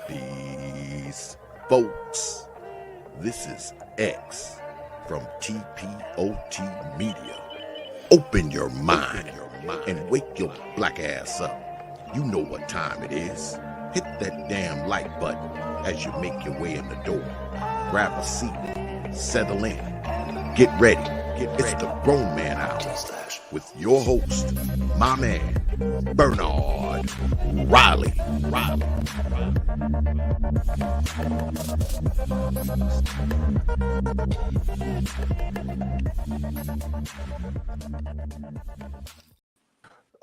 Peace, folks. This is X from TPOT Media. Open your mind and wake your black ass up. You know what time it is. Hit that damn like button as you make your way in the door. Grab a seat, settle in, get ready. It's the Grown Man Hour with your host, my man, Bernard Riley.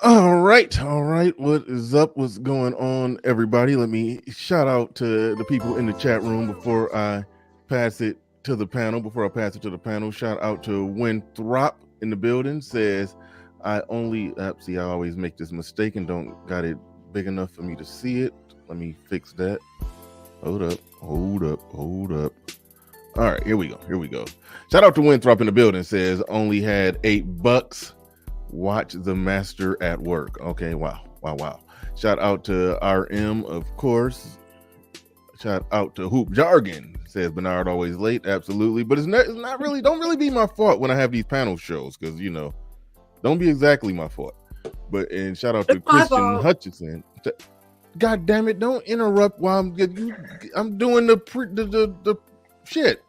All right. What is up? What's going on, everybody? Let me shout out to the people in the chat room before I pass it to the panel. Shout out to Winthrop in the building. Says, I always make this mistake and don't got it big enough for me to see it. Let me fix that. Hold up. All right, here we go. Shout out to Winthrop in the building. Says, only had $8. Watch the master at work. Okay, wow. Shout out to RM, of course. Shout out to Hoop Jargon. Says Bernard always late. Absolutely, but it's not really. Don't really be my fault when I have these panel shows, because don't be exactly my fault. And shout out to Christian Hutchinson. God damn it! Don't interrupt while I'm doing the shit.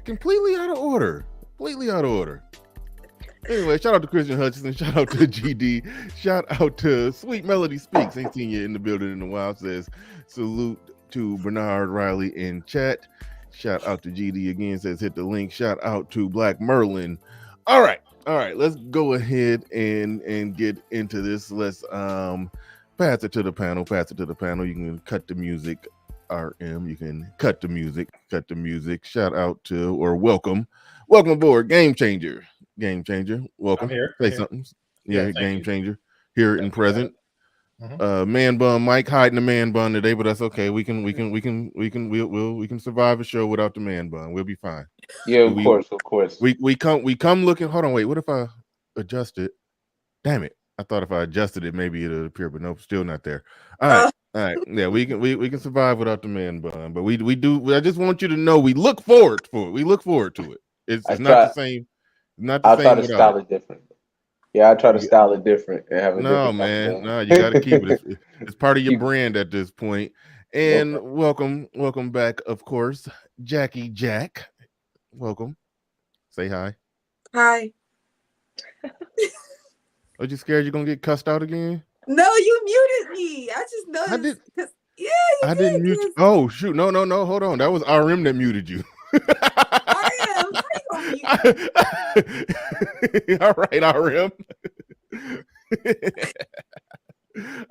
Completely out of order. Anyway, shout out to Christian Hutchinson, shout out to GD, shout out to Sweet Melody Speaks. Ain't seen you in the building in a while. Says salute to Bernard Riley in chat. Shout out to GD again. Says hit the link. Shout out to Black Merlin. All right. Let's go ahead and get into this. Let's pass it to the panel. You can cut the music. RM, you can cut the music. Shout out to or welcome aboard, Game Changer. Welcome. I'm here. Say something. Yeah, Game Changer here and present. Mm-hmm. Man bun Mike hiding the man bun today, but that's okay. We can survive a show without the man bun. We'll be fine. Yeah, of course. We come looking. Hold on, wait. What if I adjust it? Damn it! I thought if I adjusted it, maybe it'll appear, but nope, still not there. All right. Yeah, we can survive without the man bun, but we do. I just want you to know we look forward to it. It's not the same. I'll try to style it different. Yeah, I try to style it different and have a different man. No, you got to keep it. It's part of your brand at this point. And welcome back, of course, Jackie Jack. Welcome. Say hi. Hi. Are you scared you're gonna get cussed out again? No, you muted me. I just noticed. I did. Yeah, I didn't mute you. Oh shoot! No. Hold on. That was RM that muted you. RM. All right, RM.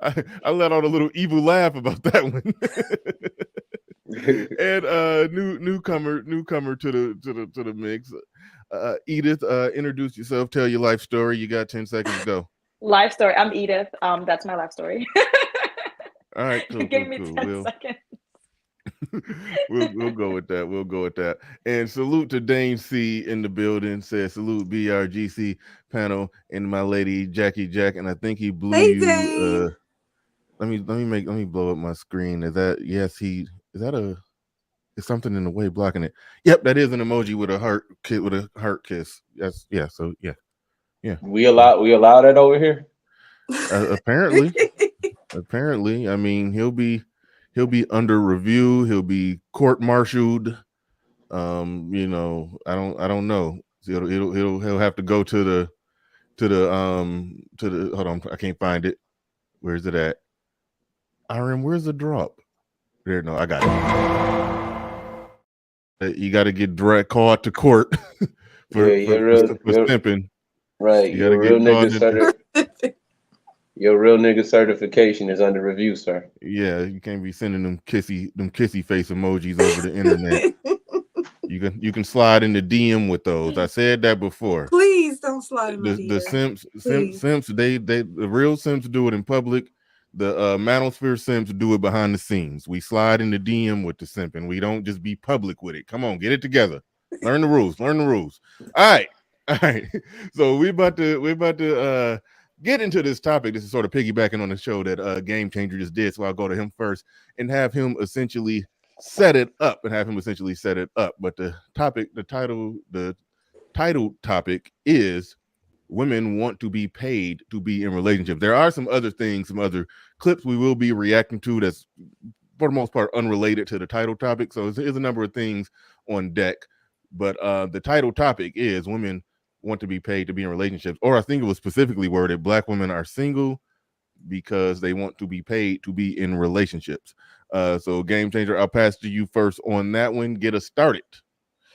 I let out a little evil laugh about that one. And newcomer to the mix. Edith, introduce yourself. Tell your life story. You got 10 seconds to go. Life story. I'm Edith. That's my life story. All right, cool. Give me 10 seconds. We'll go with that. We'll go with that. And salute to Dane C in the building. Says salute BRGC panel and my lady Jackie Jack. And I think he blew Hey, you. Dane. Let me blow up my screen. Is that is something in the way blocking it? Yep, that is an emoji with a heart kiss. Yes, yeah. So yeah. We allow that over here. Apparently. I mean, he'll be under review. He'll be court-martialed. I don't know. So he'll have to go to the hold on, I can't find it. Where's it at? RM, where's the drop? There, no, I got it. You got to get direct called to court for simping. Right, You got to get called. Your real nigga certification is under review, sir. Yeah, you can't be sending them kissy face emojis over the internet. You can slide in the DM with those. I said that before. Please don't slide in my The DM. simps, they the real simps do it in public. The manosphere simps do it behind the scenes. We slide in the DM with the simp, and we don't just be public with it. Come on, get it together. Learn the rules. All right. So we're about to get into this topic. This is sort of piggybacking on the show that Game Changer just did. So I'll go to him first and have him essentially set it up. But the title topic is women want to be paid to be in relationships. There are some other things, some other clips we will be reacting to that's for the most part unrelated to the title topic. So there's a number of things on deck. But the title topic is women want to be paid to be in relationships, or I think it was specifically worded, Black women are single because they want to be paid to be in relationships. So Game Changer, I'll pass to you first on that one. Get us started.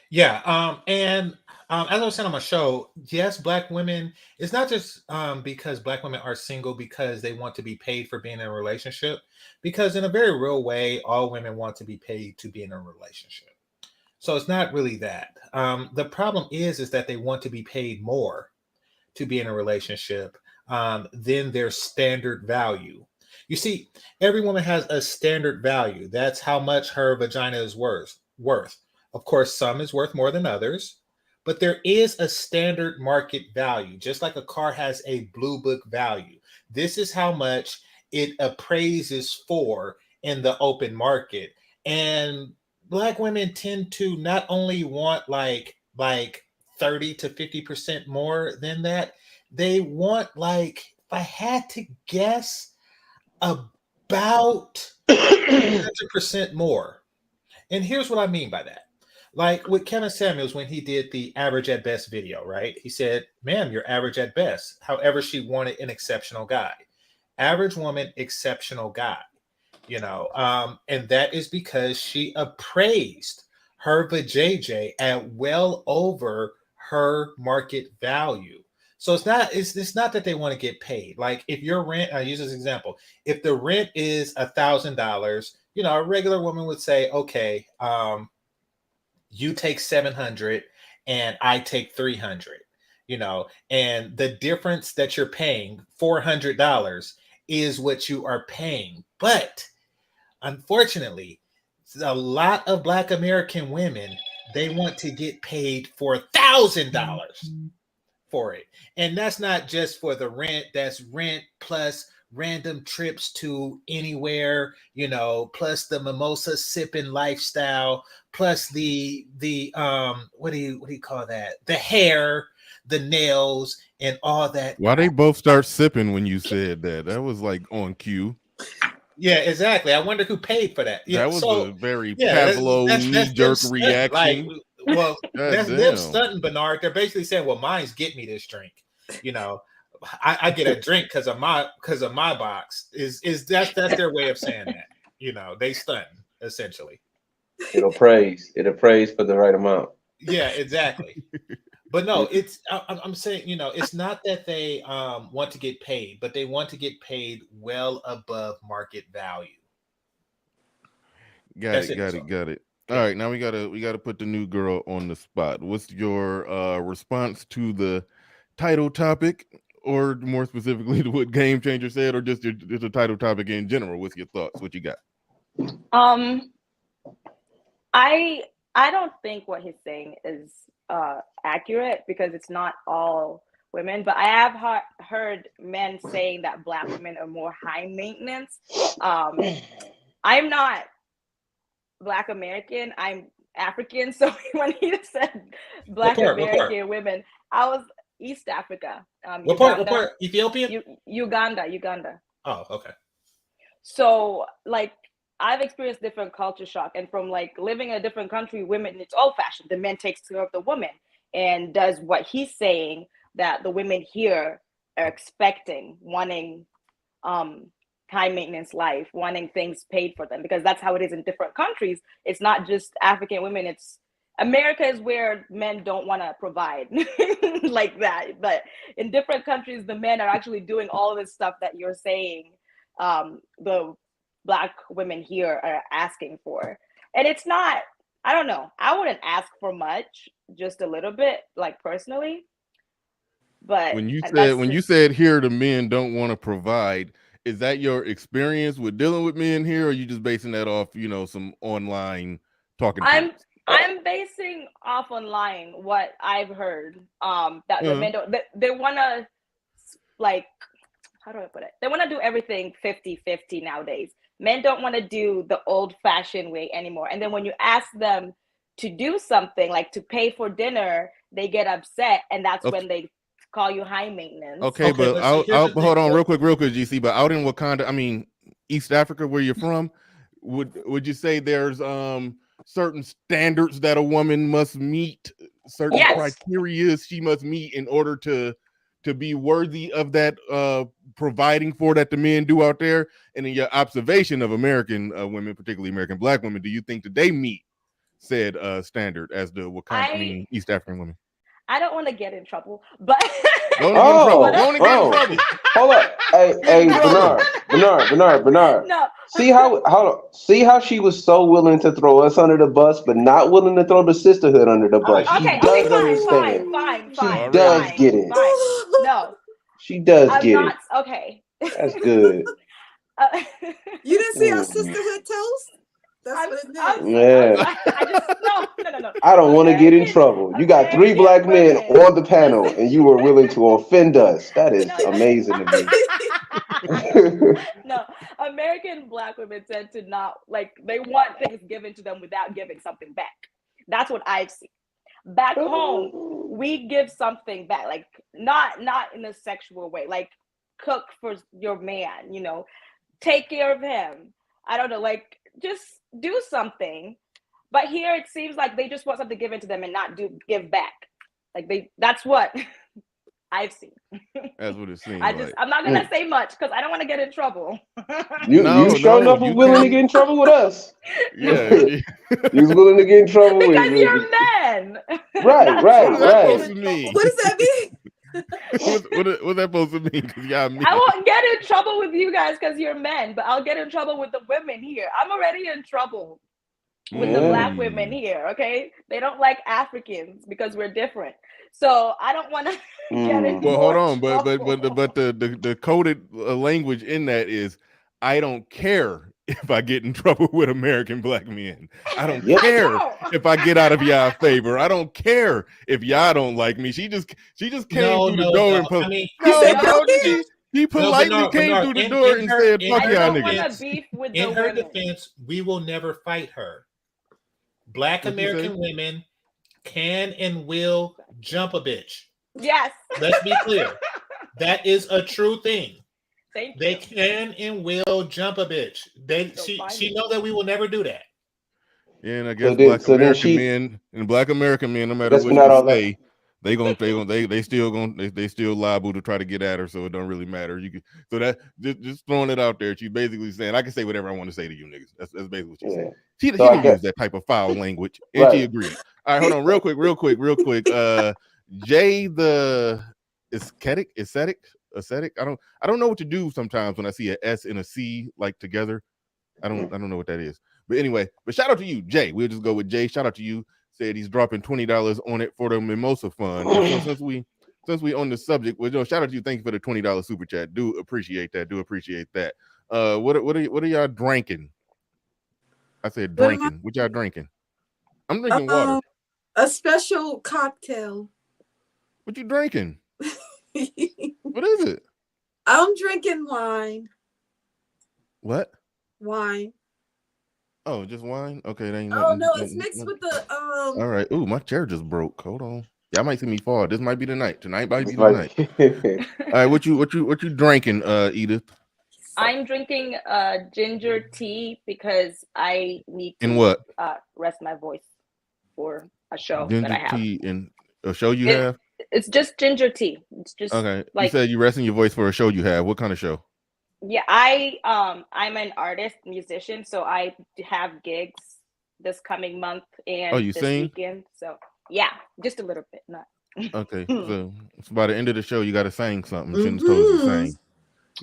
Yeah. And as I was saying on my show, yes, Black women, it's not just because Black women are single because they want to be paid for being in a relationship, because in a very real way, all women want to be paid to be in a relationship. So it's not really that. The problem is that they want to be paid more to be in a relationship than their standard value. You see, every woman has a standard value. That's how much her vagina is worth. Of course, some is worth more than others, but there is a standard market value, just like a car has a blue book value. This is how much it appraises for in the open market. And Black women tend to not only want like 30 to 50% more than that, they want, like, if I had to guess, about 100% more. And here's what I mean by that. Like with Kevin Samuels, when he did the average at best video, right? He said, ma'am, you're average at best. However, she wanted an exceptional guy. Average woman, exceptional guy. And that is because she appraised her vajayjay at well over her market value. So it's not that they want to get paid. Like if your rent, I use this example, if the rent is $1,000, a regular woman would say, okay, you take 700 and I take 300, and the difference that you're paying, $400, is what you are paying. But unfortunately, a lot of Black American women, they want to get paid for $1,000 for it. And that's not just for the rent, that's rent plus random trips to anywhere, plus the mimosa sipping lifestyle, plus the what do you call that? The hair, the nails, and all that. Why they both start sipping when you said that? That was like on cue. Yeah, exactly. I wonder who paid for that. That was a very Pavlov knee-jerk reaction. Like, well, that's them stunting, Bernard. They're basically saying, well, mine's get me this drink. I get a drink because of my box. That's their way of saying that. They stunting, essentially. It'll praise for the right amount. Yeah, exactly. But no, I'm saying, it's not that they want to get paid, but they want to get paid well above market value. Got it. All right, now we gotta put the new girl on the spot. What's your response to the title topic, or more specifically to what Game Changer said, or just the title topic in general? What's your thoughts? What you got? I don't think what he's saying is accurate because it's not all women, but I have heard men saying that Black women are more high maintenance. I'm not Black American. I'm African. So when he said Black American women, I was East Africa. What part? What part? Ethiopian? Uganda. Oh, okay. So like I've experienced different culture shock, and from like living in a different country, women, it's old fashioned. The man takes care of the woman and does what he's saying that the women here are expecting, wanting high maintenance life, wanting things paid for them, because that's how it is in different countries. It's not just African women. It's America is where men don't want to provide like that. But in different countries, the men are actually doing all of this stuff that you're saying the Black women here are asking for. And it's not, I don't know, I wouldn't ask for much, just a little bit, like personally. But when you said here the men don't want to provide, is that your experience with dealing with men here, or are you just basing that off, some online talking? I'm basing off online what I've heard. That the men don't, they want to, like, how do I put it? They want to do everything 50-50 nowadays. Men don't want to do the old-fashioned way anymore. And then when you ask them to do something, like to pay for dinner, they get upset, and that's when they call you high maintenance. Okay, but hold on real quick, GC. But out in Wakanda, I mean, East Africa, where you're from, would you say there's certain standards that a woman must meet, certain criteria she must meet in order to be worthy of that providing for that the men do out there? And in your observation of American women, particularly American Black women, do you think that they meet said standard as the East African women? I don't want to get in trouble, but don't get in trouble. Hold up, hey, Bernard. No. See how she was so willing to throw us under the bus, but not willing to throw the sisterhood under the bus. Okay, she does understand. Fine. She does get it. Fine. No, she does get it. Okay, that's good. You didn't see our sisterhood toast? That's what it did. Yeah. No. I don't want to get in trouble. You got 3 Black men on the panel, and you were willing to offend us. That is amazing to me. No, American Black women tend to not, like, they want things given to them without giving something back. That's what I've seen. Back home, we give something back, like not in a sexual way, like cook for your man, take care of him. I don't know, like just do something. But here it seems like they just want something given to them and not give back. Like that's what I've seen. That's what it seems I'm not gonna say much because I don't want to get in trouble. You sure enough were willing to get in trouble with us. Yeah. You was willing to get in trouble because you're men. Right. What does that mean? What does that mean? What's that supposed to mean? I won't get in trouble with you guys because you're men, but I'll get in trouble with the women here. I'm already in trouble with the Black women here, okay? They don't like Africans because we're different. So I don't want to get in. Well, hold on, but the coded language in that is, I don't care if I get in trouble with American Black men. I don't care if I get out of y'all favor. I don't care if y'all don't like me. She just came through the door and he politely came through the door and said, "Fuck y'all niggas." In her defense, we will never fight her. Black American women can and will jump a bitch. Yes. Let's be clear. That is a true thing. They you. can and will jump a bitch. She know that we will never do that. Yeah, and I guess Black American men, no matter what you say, they still liable to try to get at her, so it don't really matter. That just throwing it out there. She's basically saying I can say whatever I want to say to you niggas. That's basically what she said. She didn't use that type of foul language, and she agreed. All right, hold on, real quick. Jay the ascetic. I don't know what to do sometimes when I see an S and a C like together. I don't know what that is. But anyway, shout out to you, Jay. We'll just go with Jay. Shout out to you. Said he's dropping $20 on it for the mimosa fund. So since we on the subject, shout out to you. Thank you for the $20 super chat. Do appreciate that. What are y'all drinking? I said drinking. What y'all drinking? I'm drinking water. A special cocktail. What you drinking? What is it? I'm drinking wine. What? Wine. Oh, just wine? Okay, that ain't Oh nothing. no, it's mixed with the All right. Ooh, my chair just broke. Hold on. Y'all might see me fall. This might be the night. Tonight might be the night. All right, what you drinking, Edith? I'm drinking ginger tea because I need to In what? rest my voice for a show Ginger that I have. tea in a show you have? It's just ginger tea. It's just okay. Like, you said you resting your voice for a show you have. What kind of show? Yeah, I'm an artist, musician, so I have gigs this coming month and you this sing? weekend. So yeah, just a little bit, not. Okay, so by the end of the show, you got to sing something. You shouldn't have told us to sing.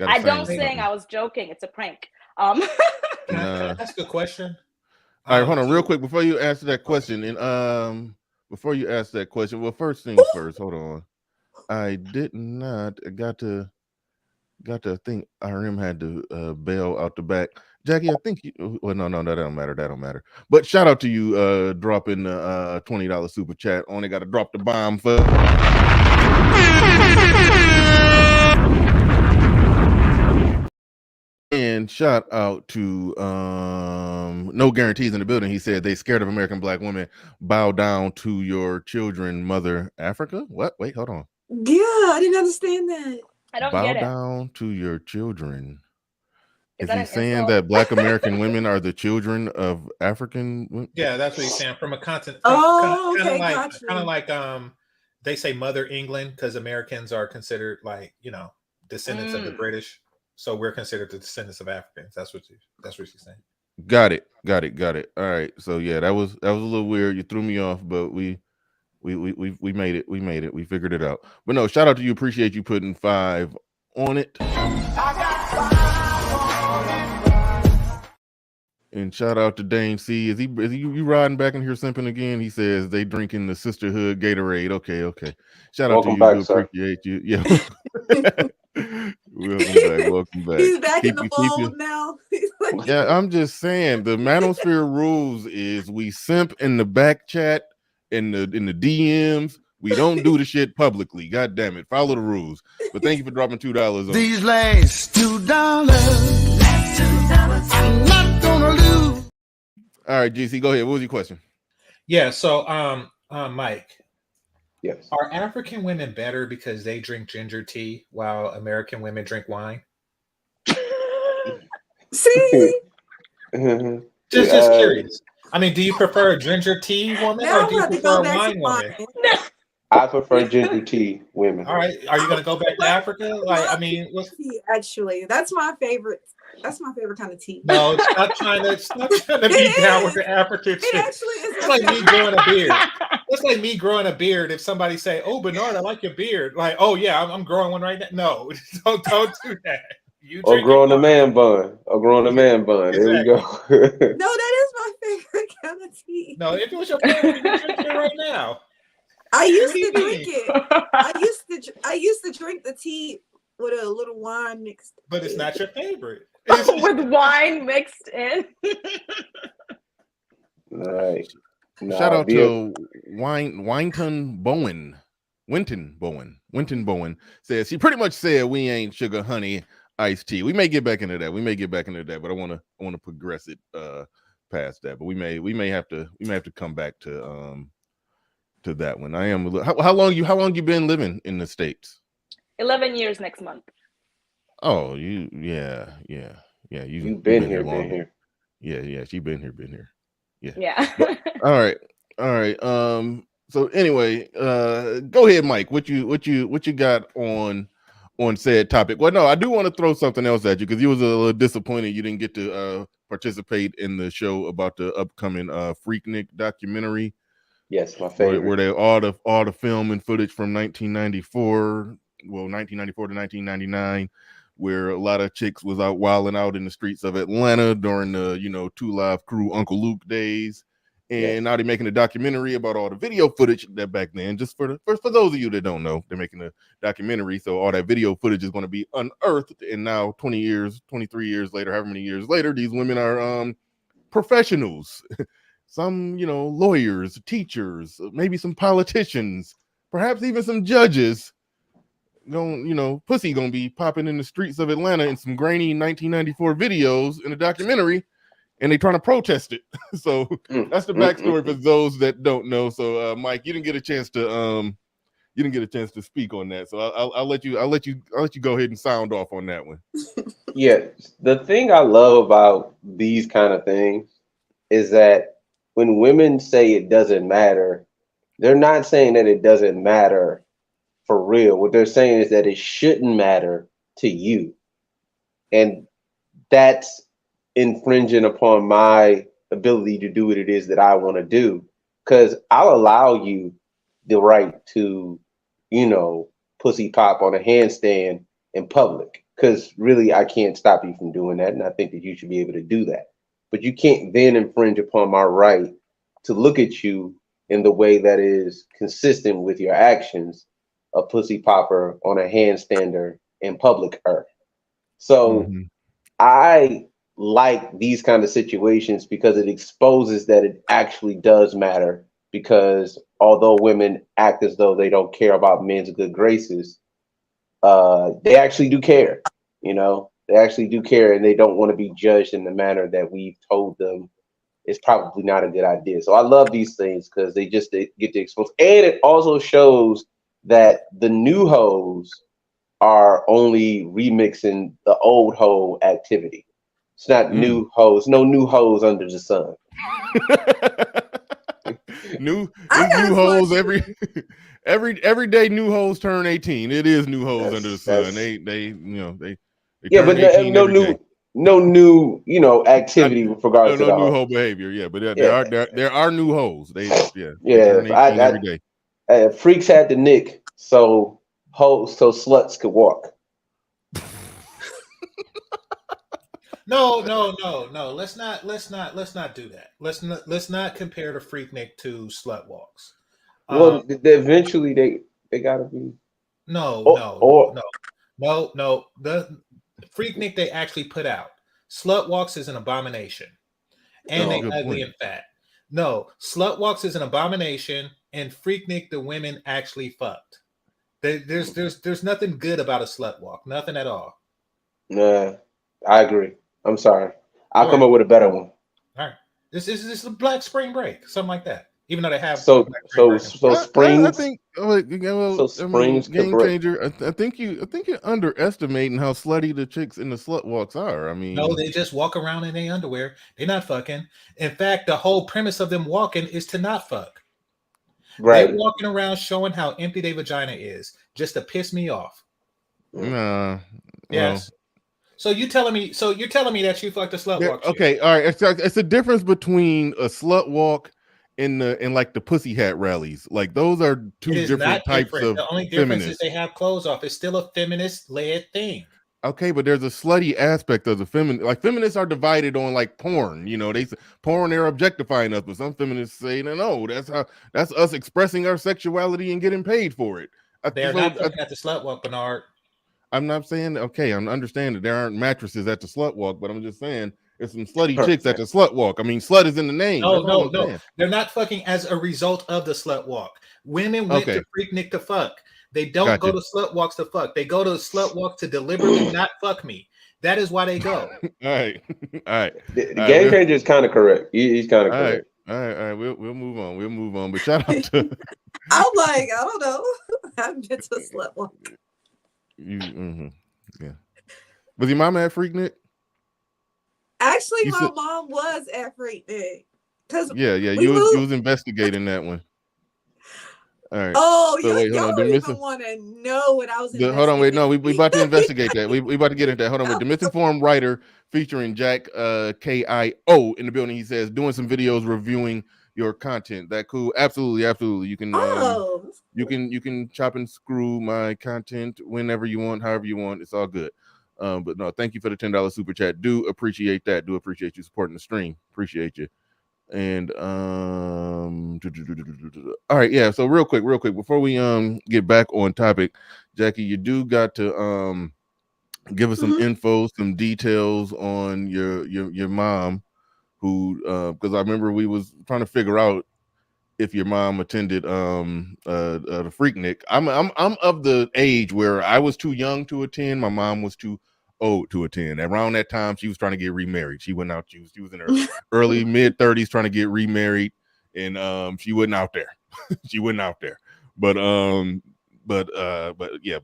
I don't sing. I was joking. It's a prank. Can I ask a question? All right, hold on, real quick before you answer that question. And before you ask that question, well, first things first. Hold on. I did not. I got to think RM had to bail out the back. Jackie, I think you. Well, no, that don't matter. That don't matter. But shout out to you dropping the $20 super chat. Only got to drop the bomb for. And shout out to No Guarantees in the building. He said they scared of American black women. Bow down to your children, Mother Africa. What? Wait, hold on. Yeah, I didn't understand that. I don't bow get it. down to your children. Is that he an saying insult? that black American women are the children of African women? Yeah, that's what he's saying. From a continent. Oh, okay, kind gotcha. of like they say Mother England because Americans are considered like descendants of the British, so we're considered the descendants of Africans. That's what she's saying. Got it. All right. So yeah, that was a little weird. You threw me off, but we made it. We figured it out. But no, shout out to you. Appreciate you putting 5 on it. And shout out to Dane C. Is you riding back in here simping again? He says they drinking the sisterhood Gatorade. Okay. Shout out to you. Back, we sir. appreciate you. Yeah. Welcome back. He's back in the fold now. Yeah, I'm just saying the manosphere rules is we simp in the back chat, in the DMs. We don't do the shit publicly. God damn it. Follow the rules. But thank you for dropping $2 on. These last $2. I'm not gonna lose. All right, GC, go ahead. What was your question? Yeah, so Mike. Yes. Are African women better because they drink ginger tea while American women drink wine? See? Just curious. I mean, do you prefer a ginger tea woman or do you prefer a wine woman? I prefer ginger tea women. All right. Are you going to go back to Africa? Like, I mean, actually, that's my favorite. That's my favorite kind of tea. No, stop trying to be down with the African tea. It actually is. It's like me growing a beard. It's like me growing a beard. If somebody say, "Oh, Bernard, I like your beard," like, "Oh yeah, I'm growing one right now." No, don't do that. Or growing a man bun. Exactly. There we go. No, that is my favorite kind of tea. No, if it was your favorite, you're drinking it right now. I used to drink it. I used to drink the tea with a little wine mixed. But it's not your favorite. With wine mixed in. Right. Shout out to Winton Bowen says she pretty much said we ain't sugar honey iced tea. We may get back into that. But I want to progress it past that. But we may have to come back to that one. I am how long you been living in the States? 11 years next month. Oh, you've been here. Yeah, she been here. Yeah. All right. So anyway, go ahead, Mike. What you got on said topic? Well, no, I do want to throw something else at you because you was a little disappointed you didn't get to participate in the show about the upcoming Freaknik documentary. Yes, my favorite. Where they all the film and footage from 1994 to 1999. Where a lot of chicks was out wilding out in the streets of Atlanta during the 2 Live Crew Uncle Luke days, and now they're making a documentary about all the video footage that back then. Just for those of you that don't know, they're making a documentary, so all that video footage is going to be unearthed. And now 23 years later, however many years later, these women are professionals. some, lawyers, teachers, maybe some politicians, perhaps even some judges. Pussy gonna be popping in the streets of Atlanta in some grainy 1994 videos in a documentary, and they trying to protest it. So that's the backstory for those that don't know. So Mike, you didn't get a chance to speak on that. So I'll let you go ahead and sound off on that one. Yeah, the thing I love about these kind of things is that when women say it doesn't matter, they're not saying that it doesn't matter for real. What they're saying is that it shouldn't matter to you. And that's infringing upon my ability to do what it is that I want to do. Because I'll allow you the right to, pussy pop on a handstand in public. Because really, I can't stop you from doing that. And I think that you should be able to do that. But you can't then infringe upon my right to look at you in the way that is consistent with your actions, a pussy popper on a handstander in public. So I like these kind of situations because it exposes that it actually does matter. Because although women act as though they don't care about men's good graces, they actually do care. They actually do care, and they don't want to be judged in the manner that we've told them is probably not a good idea. So I love these things because they get to expose, and it also shows that the new hoes are only remixing the old hoe activity. It's not new hoes, no new hoes under the sun. New hoes every day. New hoes turn 18. It is new hoes under the sun. They yeah, but no new activity with regards to the new hoe. hoe behavior. Yeah, but there are new hoes. They turn 18 every day. Freaks had the nick, so sluts could walk. No. Let's not do that. Let's not compare the Freaknik to slut walks. Well, eventually they gotta be. No. The Freaknik they actually put out. Slut walks is an abomination, and they ugly and fat. No, slut walks is an abomination, and Freaknik the women actually fucked. There's nothing good about a slut walk. Nothing at all. Nah, I agree. I'm sorry. I'll come up with a better one. All right. This is a Black Spring Break, something like that. Even though they have so springs. I think springs Game Changer. I think you're underestimating how slutty the chicks in the slut walks are. I mean, no, they just walk around in their underwear. They're not fucking. In fact, the whole premise of them walking is to not fuck. Right. They're walking around showing how empty their vagina is, just to piss me off. Nah. Yes. Well, so you're telling me that you fucked a slut walk? Okay, all right. It's a difference between a slut walk and like the pussy hat rallies. Like those are two different types of. The only difference is they have clothes off. It's still a feminist-led thing. Okay, but there's a slutty aspect of the feminist. Like feminists are divided on like porn. They say porn, they're objectifying us, but some feminists say no, that's us expressing our sexuality and getting paid for it. They're not looking at the slut walk, Bernard. I'm not saying okay. I'm understanding there aren't mattresses at the slut walk, but I'm just saying there's some slutty chicks at the slut walk. I mean, slut is in the name. No. They're not fucking as a result of the slut walk. Women went to Freaknik to fuck. They don't go to slut walks to fuck. They go to slut walks to deliberately not fuck me. That is why they go. All right. The Game Changer is kind of correct. He's kind of correct. All right. We'll move on. We'll move on. But shout out to. I'm like, I don't know. I've been to a slut walk. Yeah. Was your mom at Freaknik? Actually, my mom was at Freaknik. You was investigating that one. All right. Oh, so you don't even want to know what I was investigating. Hold on, wait. No, we about to investigate that. We about to get into that. Hold on, wait. The Misinformed Writer featuring Jack KIO in the building. He says doing some videos reviewing your content. That cool? Absolutely. You can you can chop and screw my content whenever you want, however you want. It's all good. But no, thank you for the $10 super chat. Do appreciate that. Do appreciate you supporting the stream. Appreciate you. And all right, yeah. So real quick, before we get back on topic, Jackie, you do got to give us some info, some details on your mom, who because I remember we was trying to figure out if your mom attended the Freaknik. I'm of the age where I was too young to attend. My mom was too old to attend. Around that time, she was trying to get remarried. She went out. She was in her early mid 30s trying to get remarried, and she wasn't out there. She wasn't out there. But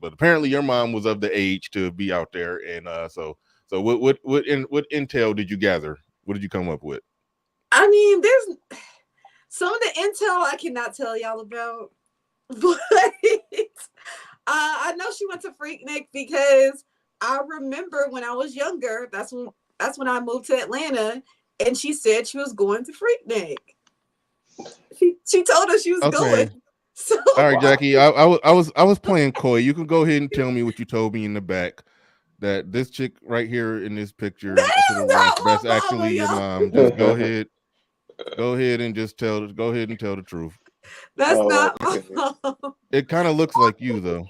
apparently your mom was of the age to be out there, and so what intel did you gather? What did you come up with? I mean, there's some of the intel I cannot tell y'all about, but I know she went to Freaknik because I remember when I was younger. That's when I moved to Atlanta, and she said she was going to Freaknik. She told us she was going. So, all right, Jackie, I was playing coy. You can go ahead and tell me what you told me in the back. That this chick right here in this picture to the right, that's actually your mom. Just go ahead and just tell the truth. That's not my mom. It kind of looks like you though.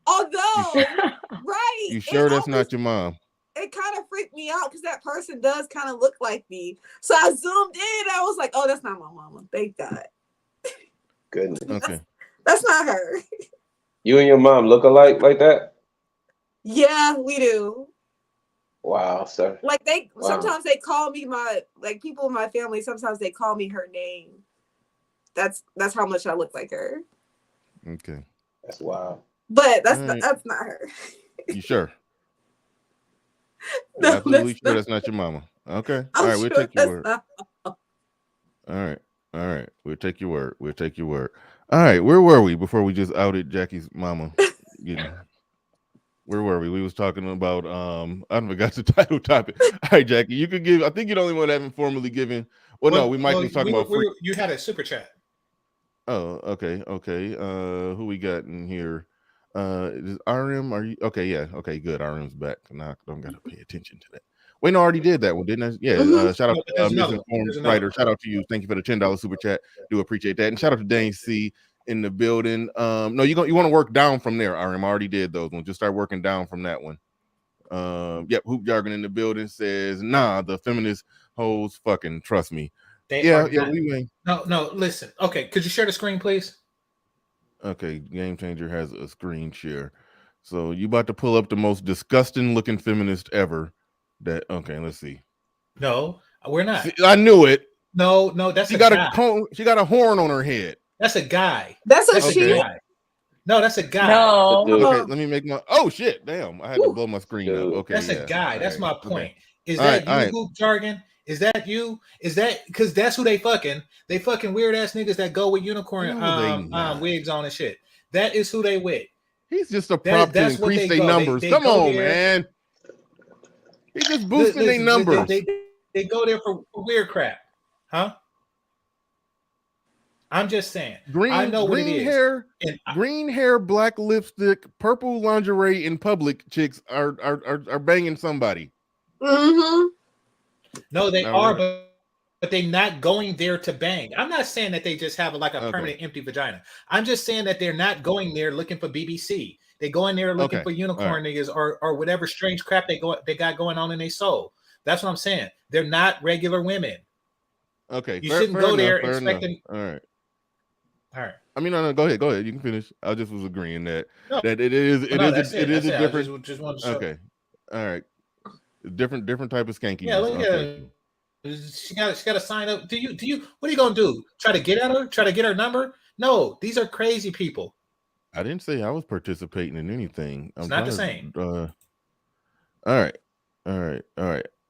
Although, right? You sure that's not your mom? It kind of freaked me out because that person does kind of look like me. So I zoomed in. I was like, "Oh, that's not my mama. Thank God." Goodness. Okay. That's not her. You and your mom look alike like that? Yeah, we do. Wow, sir. Like sometimes they call me people in my family. Sometimes they call me her name. That's how much I look like her. Okay. That's wild. But that's not her. You sure? No, absolutely sure that's not your mama. Okay. All right, we'll take your word. All right. We'll take your word. All right, where were we before we just outed Jackie's mama? Where were we? We was talking about I forgot the title topic. All right, Jackie, you could give. I think you're the only one that haven't formally given. Well, no, we might be talking about. You had a super chat. Oh, okay. Who we got in here? Is RM? Are you okay? Yeah, okay, good. RM's back. Now I don't gotta pay attention to that. Wait, no, I already did that one, didn't I? Yeah. Shout out to Misinformed Writer. Shout out to you. Thank you for the $10 super chat. Do appreciate that. And shout out to Dane C in the building. No, you want to work down from there. RM, I already did those ones. Just start working down from that one. Yep. Hoop Jargon in the building says, nah, the feminist hoes fucking trust me. We win. No, listen. Okay, could you share the screen, please? Okay, Game Changer has a screen share. So you about to pull up the most disgusting looking feminist ever. Let's see. No, we're not. See, I knew it. No, that's she got a horn on her head. That's a guy. That's a she. No, that's a guy. No. Okay, let me make my. Oh shit! Damn, I had to blow my screen up. Okay, that's a guy. That's my point. Okay. Is that you, Hoop Jargon? Is that you? Is that because that's who they fucking? They fucking weird ass niggas that go with unicorn wigs on and shit. That is who they with. He's just a prop to increase their numbers. Come on, man. He's just boosting their numbers. They go there for weird crap, huh? I'm just saying. I know what it is. Green hair, black lipstick, purple lingerie in public chicks are banging somebody. Mm-hmm. No, they are, but they're not going there to bang. I'm not saying that they just have a permanent empty vagina. I'm just saying that they're not going there looking for BBC. They go in there looking for unicorn niggas or whatever strange crap they got going on in their soul. That's what I'm saying. They're not regular women. Okay, you shouldn't go there expecting. All right. I mean, no. Go ahead. You can finish. I just was agreeing that it is a different. Just wanted to show. Okay. All right. Different type of skanky. Yeah, look at her. She got to sign up. Do you? What are you gonna do? Try to get at her? Try to get her number? No, these are crazy people. I didn't say I was participating in anything. It's not the same. All right.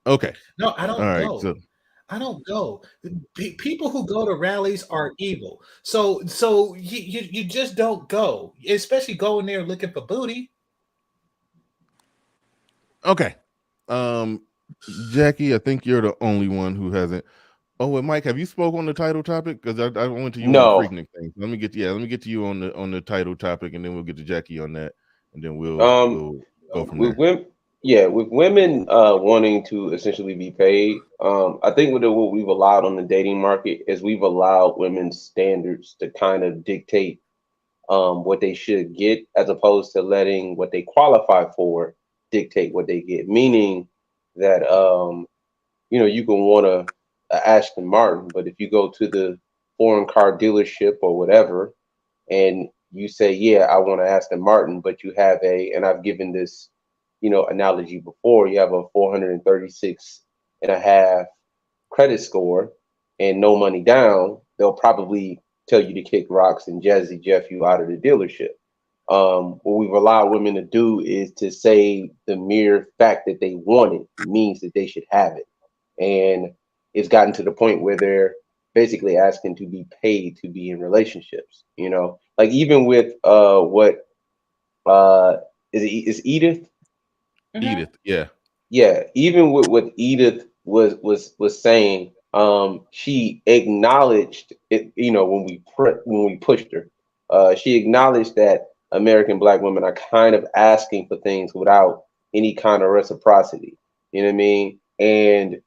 Okay. No, I don't go. So, I don't go. People who go to rallies are evil. So you just don't go, especially going there looking for booty. Okay. Jackie, I think you're the only one who hasn't. Oh, and Mike, have you spoke on the title topic? Because I went to you on the Freaknik thing. Let me get to you on the title topic, and then we'll get to Jackie on that, and then we'll go from there. With women wanting to essentially be paid, I think what we've allowed on the dating market is we've allowed women's standards to kind of dictate what they should get, as opposed to letting what they qualify for dictate what they get. Meaning that you can want to Aston Martin, but if you go to the foreign car dealership or whatever, and you say, yeah, I want to Aston Martin, but you have and I've given this, analogy before, you have a 436 and a half credit score and no money down, they'll probably tell you to kick rocks and Jazzy Jeff you out of the dealership. What we've allowed women to do is to say the mere fact that they want it means that they should have it. And it's gotten to the point where they're basically asking to be paid to be in relationships, like even with what is Edith? Edith, yeah. Yeah, even with what Edith was saying, she acknowledged it. When we pushed her, she acknowledged that American Black women are kind of asking for things without any kind of reciprocity. You know what I mean? And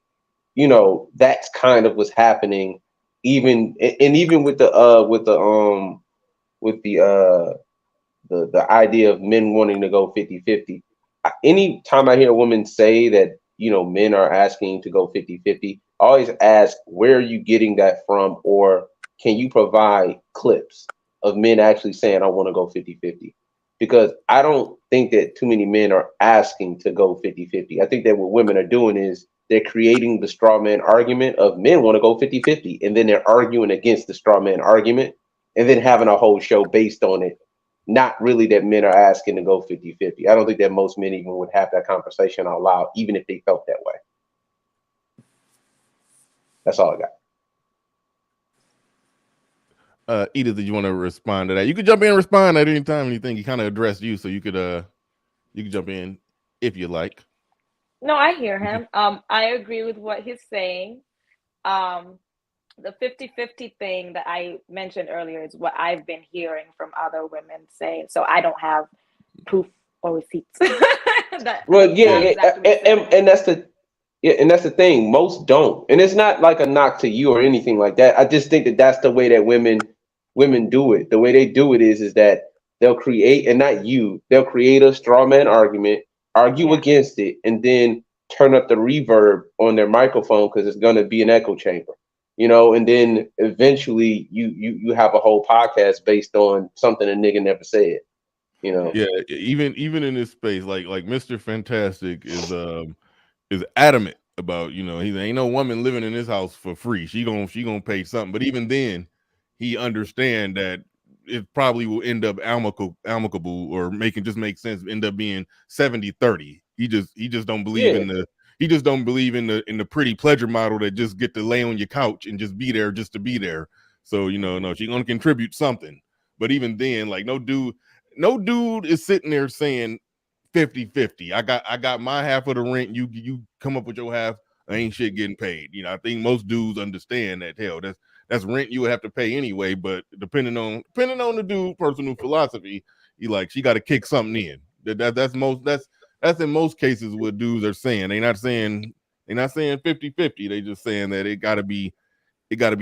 that's kind of what's happening. Even with the idea of men wanting to go 50-50. Anytime I hear a woman say that, men are asking to go 50-50, I always ask, where are you getting that from? Or can you provide clips of men actually saying, I want to go 50-50? Because I don't think that too many men are asking to go 50-50. I think that what women are doing is they're creating the straw man argument of men want to go 50-50. And then they're arguing against the straw man argument and then having a whole show based on it. Not really that men are asking to go 50-50. I don't think that most men even would have that conversation out loud, even if they felt that way. That's all I got. Edith, did you want to respond to that? You could jump in and respond at any time. Anything he kind of addressed you, so you could jump in if you like. No, I hear him. I agree with what he's saying. The 50-50 thing that I mentioned earlier is what I've been hearing from other women saying. So I don't have proof or receipts. And that's the thing. Most don't, and it's not like a knock to you or anything like that. I just think that that's the way that women do it. The way they do it is that they'll create, and not you, they'll create a straw man argument, argue against it, and then turn up the reverb on their microphone because it's going to be an echo chamber. And then eventually you have a whole podcast based on something a nigga never said. Yeah, even in this space, like Mr. Fantastic is adamant about, he ain't no woman living in this house for free. She gonna pay something. But even then, he understand that it probably will end up amicable or make sense, end up being 70-30. He just don't believe in the. He just don't believe in the pretty pleasure model that just get to lay on your couch and just be there just to be there. So no, she's gonna contribute something. But even then, like no dude is sitting there saying 50-50. I got my half of the rent. You come up with your half. Ain't shit getting paid. I think most dudes understand that. Hell, that's rent you would have to pay anyway. But depending on the dude personal philosophy, she got to kick something in. That's in most cases what dudes are saying. They're not saying 50-50. They just saying that it gotta be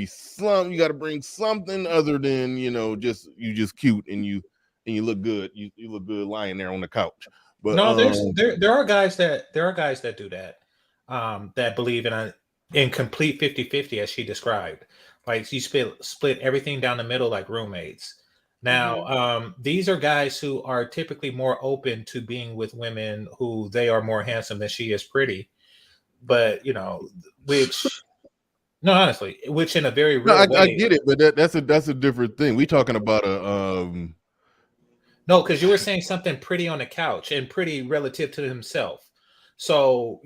some, you gotta bring something other than, you just cute and you look good. You look good lying there on the couch. But no, there are guys that do that, that believe in complete 50-50 as she described. Like you split everything down the middle like roommates. Now, these are guys who are typically more open to being with women who they are more handsome than she is pretty. But which in a very real way. I get it, but that's a different thing. We talking about no, because you were saying something pretty on the couch and pretty relative to himself. So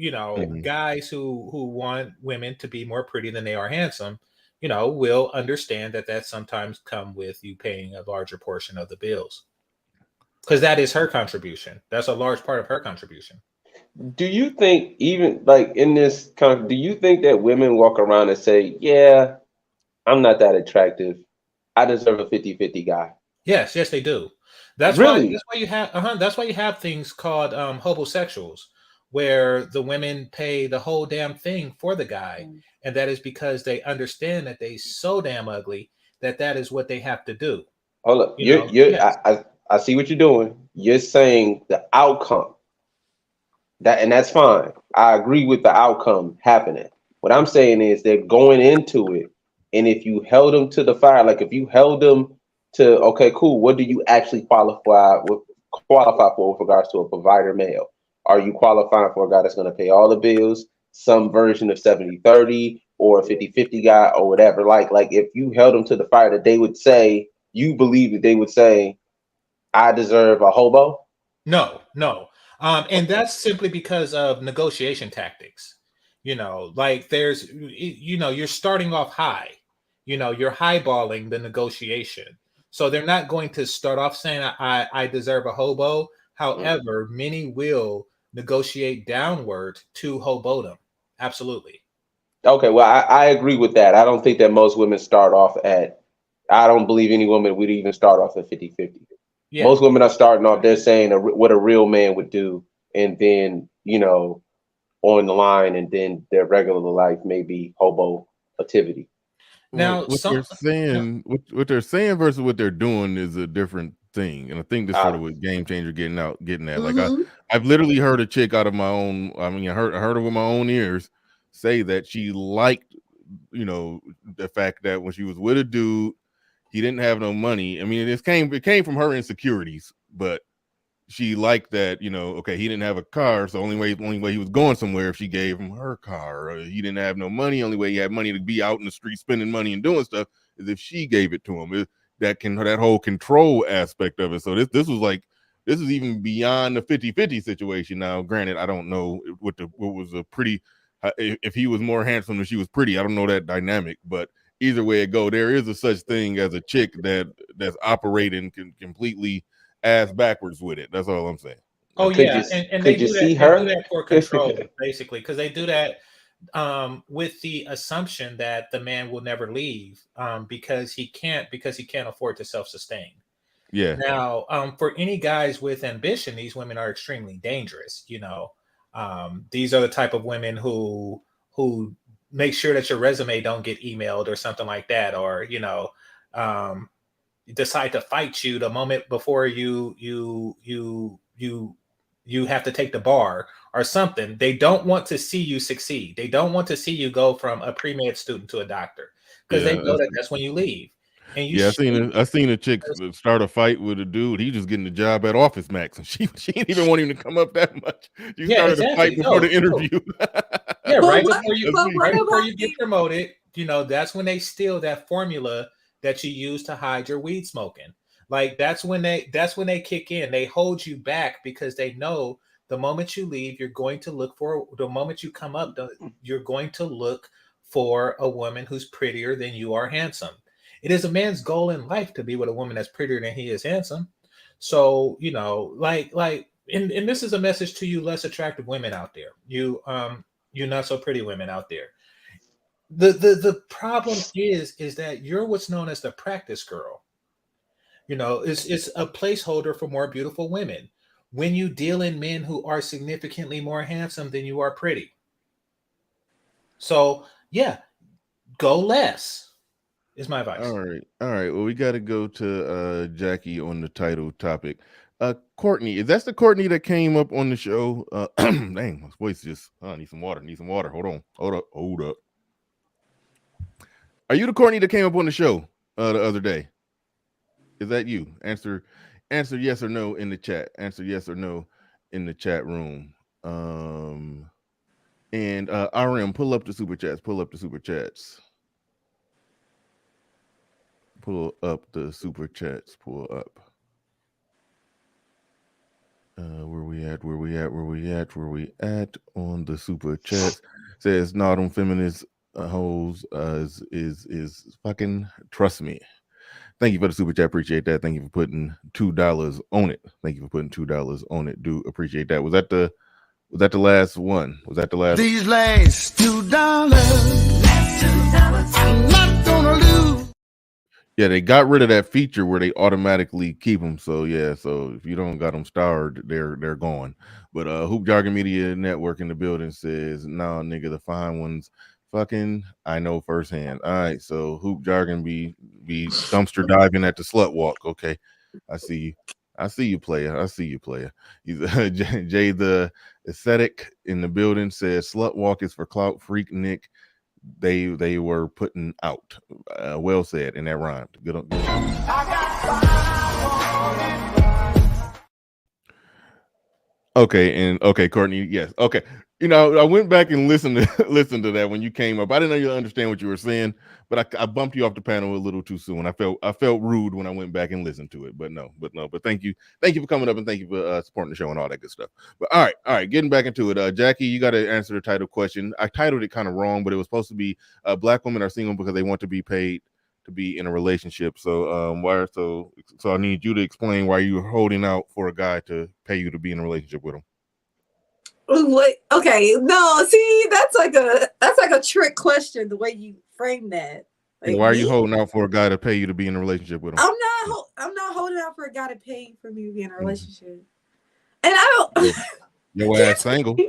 guys who want women to be more pretty than they are handsome, will understand that sometimes come with you paying a larger portion of the bills. Because that is her contribution. That's a large part of her contribution. Do you think even like in this do you think that women walk around and say, yeah, I'm not that attractive, I deserve a 50-50 guy? Yes, they do. That's why you have things called homosexuals, where the women pay the whole damn thing for the guy. And that is because they understand that they so damn ugly that is what they have to do. Hold up. I see what you're doing. You're saying the outcome. And that's fine. I agree with the outcome happening. What I'm saying is they're going into it, and if you held them to the fire, like if you held them to, okay, cool, what do you actually qualify for with regards to a provider male? Are you qualifying for a guy that's going to pay all the bills, some version of 70-30 or a 50-50 guy or whatever? Like if you held them to the fire, that they would say, you believe that they would say, I deserve a hobo? No. And that's simply because of negotiation tactics. Like you're starting off high. You're highballing the negotiation. So they're not going to start off saying I deserve a hobo. However, many will negotiate downward to hobodom. Absolutely. Okay, well, I agree with that. I don't think that most women start off I don't believe any woman would even start off at 50-50. Yeah. Most women are starting off, they're saying what a real man would do, and then, on the line, and then their regular life may be hobo activity. Now, what they're saying, what they're saying versus what they're doing is a different thing, and I think that's sort of what Game Changer getting at. Like I've literally heard a chick out of my own. I mean, I heard her with my own ears say that she liked, the fact that when she was with a dude, he didn't have no money. I mean, it came from her insecurities, but she liked that, okay, he didn't have a car, so only way he was going somewhere if she gave him her car. Or he didn't have no money, only way he had money to be out in the street spending money and doing stuff is if she gave it to him. That whole control aspect of it. So this is even beyond the 50-50 situation. Now, granted, I don't know what was a pretty if he was more handsome than she was pretty. I don't know that dynamic, but either way it go, there is a such thing as a chick that's operating completely ass backwards with it. That's all I'm saying. Oh yeah, and they do that. They do that for control, basically, because they do that with the assumption that the man will never leave because he can't afford to self-sustain. Yeah. Now, for any guys with ambition, these women are extremely dangerous. These are the type of women who make sure that your resume don't get emailed or something like that, or decide to fight you the moment before you have to take the bar or something. They don't want to see you succeed. They don't want to see you go from a pre-med student to a doctor because they know that's when you leave. And I seen a chick start a fight with a dude. He just getting the job at Office Max, and she didn't even want him to come up that much. She started a fight before the interview. Yeah, right before you get promoted, that's when they steal that formula that you use to hide your weed smoking. Like that's when they kick in. They hold you back because they know the moment you leave, you're going to look for the moment you come up, you're going to look for a woman who's prettier than you are handsome. It is a man's goal in life to be with a woman that's prettier than he is handsome. So, and this is a message to you less attractive women out there. You not so pretty women out there. The problem is that you're what's known as the practice girl. It's a placeholder for more beautiful women. When you deal in men who are significantly more handsome than you are pretty. So yeah, go less is my advice. All right. Well, we got to go to Jackie on the title topic. Courtney, is that the Courtney that came up on the show? Dang, my voice just. I need some water. Hold up. Are you the Courtney that came up on the show the other day? Is that you? Answer yes or no in the chat. Answer yes or no in the chat room. And RM, pull up the super chats. Pull up the super chats. Pull up. Where we at on the super chats? Says not on feminist hoes is fucking trust me. Thank you for the super chat. Appreciate that. Thank you for putting $2 on it. Do appreciate that. Was that the last one? These last $2, I'm not gonna lose. Yeah, they got rid of that feature where they automatically keep them. So yeah, so if you don't got them starred, they're gone. But Hoop Jargon Media Network in the building says, "Nah, nigga, the fine ones, fucking, I know firsthand." All right, so Hoop Jargon be dumpster diving at the slut walk. Okay, I see you, player. He's Jay the aesthetic in the building says, "Slut walk is for clout freak Nick they were putting out. Well said, and that rhymed. Good on. Okay, and okay, Courtney, yes, okay. You know, I went back and listened to that when you came up. I didn't know you understand what you were saying, but I bumped you off the panel a little too soon. I felt rude when I went back and listened to it. But thank you for coming up, and thank you for supporting the show and all that good stuff. But all right, getting back into it. Jackie, you got to answer the title question. I titled it kind of wrong, but it was supposed to be Black women are single because they want to be paid to be in a relationship. So so I need you to explain why you're holding out for a guy to pay you to be in a relationship with him. What? Okay, no, see, that's like a trick question, the way you frame that. Like, why are you holding out for a guy to pay you to be in a relationship with him? I'm not holding out for a guy to pay for me to be in a relationship. And I don't your ass single. Can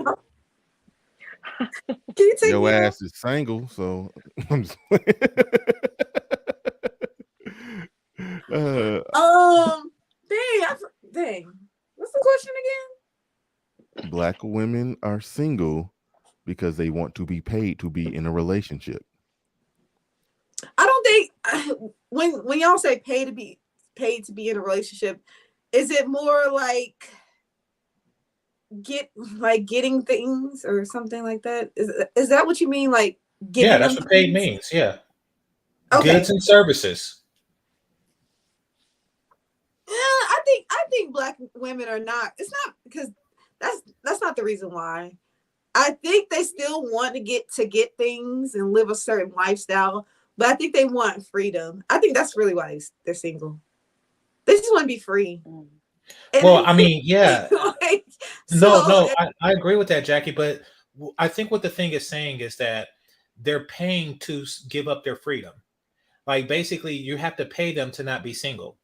you take your me ass off? is single, so I'm just dang. What's the question again? Black women are single because they want to be paid to be in a relationship. I don't think when y'all say paid to be in a relationship, is it more like getting things or something like that? Is that what you mean? Like giving? Yeah, that's what paid means. Yeah. Okay. Goods and services. Yeah, I think Black women are not. It's not because that's not the reason why. I think they still want to get things and live a certain lifestyle, but I think they want freedom. I think that's really why they're single. They just want to be free. Well, I mean, yeah. No, I agree with that, Jackie. But I think what the thing is saying is that they're paying to give up their freedom. Like, basically, you have to pay them to not be single.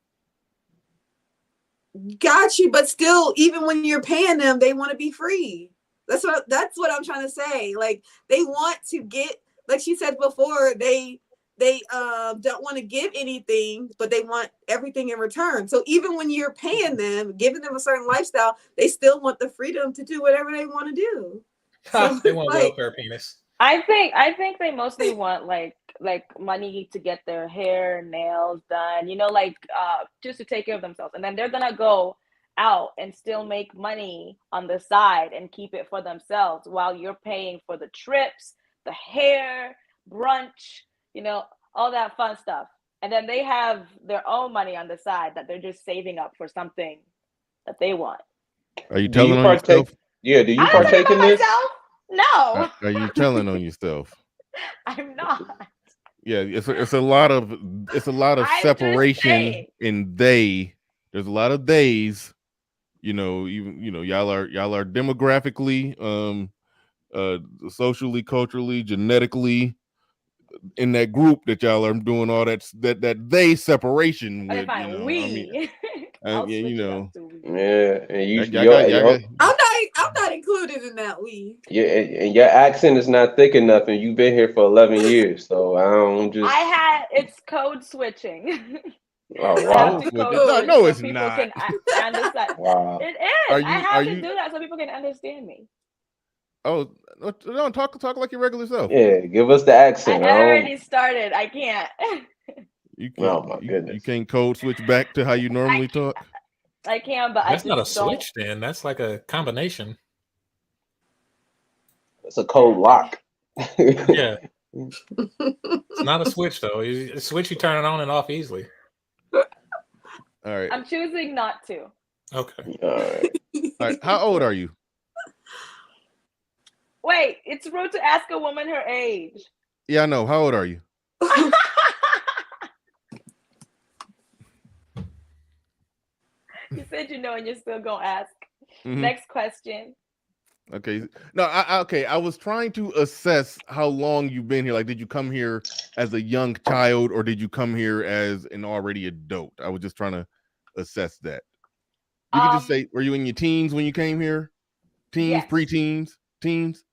Got you, but still, even when you're paying them, they want to be free. That's what I'm trying to say. Like, they want to get, like she said before, they don't want to give anything, but they want everything in return. So even when you're paying them, giving them a certain lifestyle, they still want the freedom to do whatever they want to do. So, they want welfare penis. I think they mostly want like money to get their hair, nails done, just to take care of themselves. And then they're gonna go out and still make money on the side and keep it for themselves while you're paying for the trips, the hair, brunch, all that fun stuff. And then they have their own money on the side that they're just saving up for something that they want. Are you telling on yourself? Yeah, do you partake in this? Myself? No. Are you telling on yourself? I'm not. Yeah, it's a lot of separation in they. There's a lot of theys. Even y'all are demographically, socially, culturally, genetically in that group that y'all are doing all that they separation with. I'm not included in that we. Yeah, and your accent is not thick enough, and you've been here for 11 years, so it's code switching. Oh wow! No, it's not. Wow. It is. I have to do that so people can understand me. Oh, don't talk like your regular self. Yeah, give us the accent. I already started. I can't. You can't. Oh my goodness! You can't code switch back to how you normally talk. I can, but that's not a switch. Then that's like a combination. It's a code lock. Yeah, it's not a switch though. A switch you turn it on and off easily. All right. I'm choosing not to. Okay. All right. How old are you? Wait, it's rude to ask a woman her age. Yeah, I know. How old are you? You said and you're still gonna ask. Mm-hmm. Next question. Okay. No, I was trying to assess how long you've been here. Like, did you come here as a young child or did you come here as an already adult? I was just trying to assess that. You could just say, were you in your teens when you came here? Teens, yes. Preteens, teens?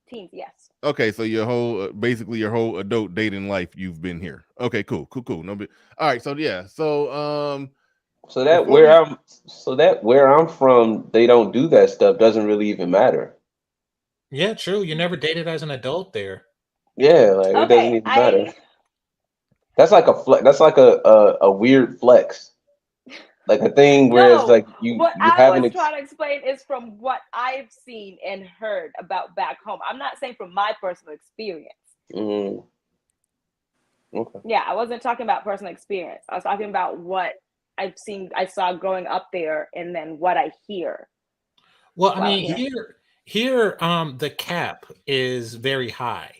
Teens, yes. Okay, so your whole basically your whole adult dating life you've been here. Okay, cool. No, but all right, so yeah. So where I'm from, they don't do that stuff. Doesn't really even matter. Yeah, true. You never dated as an adult there. Yeah, like it doesn't Okay, even matter. That's like that's like a weird flex, like a thing where it's no. like you What you I haven't. was trying to explain is from what I've seen and heard about back home. I'm not saying from my personal experience. Mm, okay. Yeah, I wasn't talking about personal experience. I was talking about what I've seen, I saw growing up there, and then what I hear Well, I while mean, here. here, the cap is very high,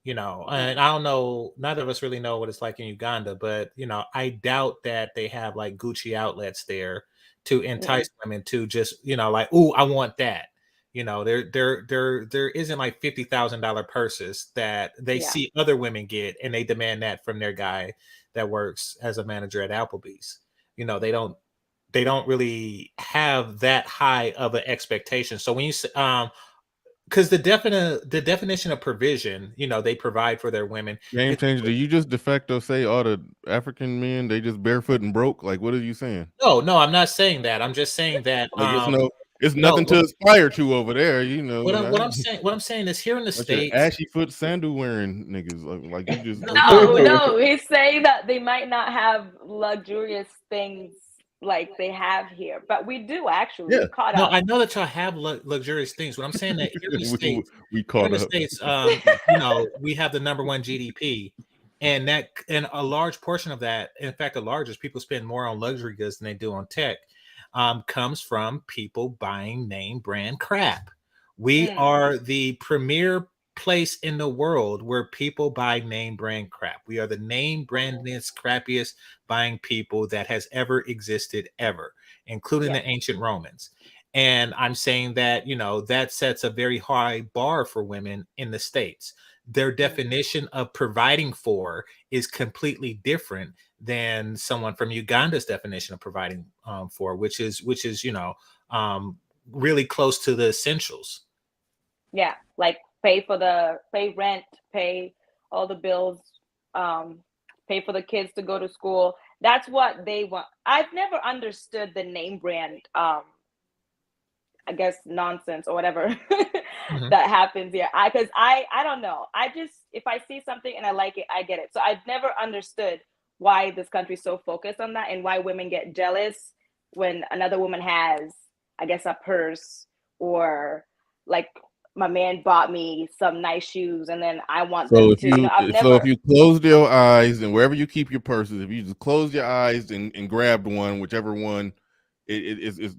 and I don't know, neither of us really know what it's like in Uganda, but I doubt that they have like Gucci outlets there to entice women to just, like, oh, I want that. There isn't like $50,000 purses that they Yeah. see other women get, and they demand that from their guy that works as a manager at Applebee's. They don't really have that high of an expectation. So when you say, because the definition of provision, they provide for their women. Game changer. Do you just de facto say all the African men they just barefoot and broke? Like, what are you saying? No, I'm not saying that. I'm just saying that. Like, it's No, nothing to aspire to over there. what I'm saying is here in the Bunch of States. ashy foot sandal wearing niggas. Like you just No, he's saying that they might not have luxurious things like they have here, but we do actually. Yeah. We caught No, up. I know that y'all have luxurious things. What I'm saying that here in the States, we caught up. We have the #1 GDP, and a large portion of that, in fact, the largest, people spend more on luxury goods than they do on tech, comes from people buying name brand crap. We are the premier place in the world where people buy name brand crap. We are the name brandest, crappiest buying people that has ever existed ever, including the ancient Romans. And I'm saying that, that sets a very high bar for women in the States. Their definition of providing for is completely different than someone from Uganda's definition of providing for, which is really close to the essentials. Yeah, like pay rent, pay all the bills, pay for the kids to go to school. That's what they want. I've never understood the name brand I guess nonsense or whatever that happens here. Because I don't know. I just, if I see something and I like it, I get it. So I've never understood why this country's so focused on that and why women get jealous when another woman has, I guess, a purse, or like my man bought me some nice shoes and then I want them If too. if you closed your eyes and wherever you keep your purses, if you just closed your eyes and grabbed one, whichever one it is,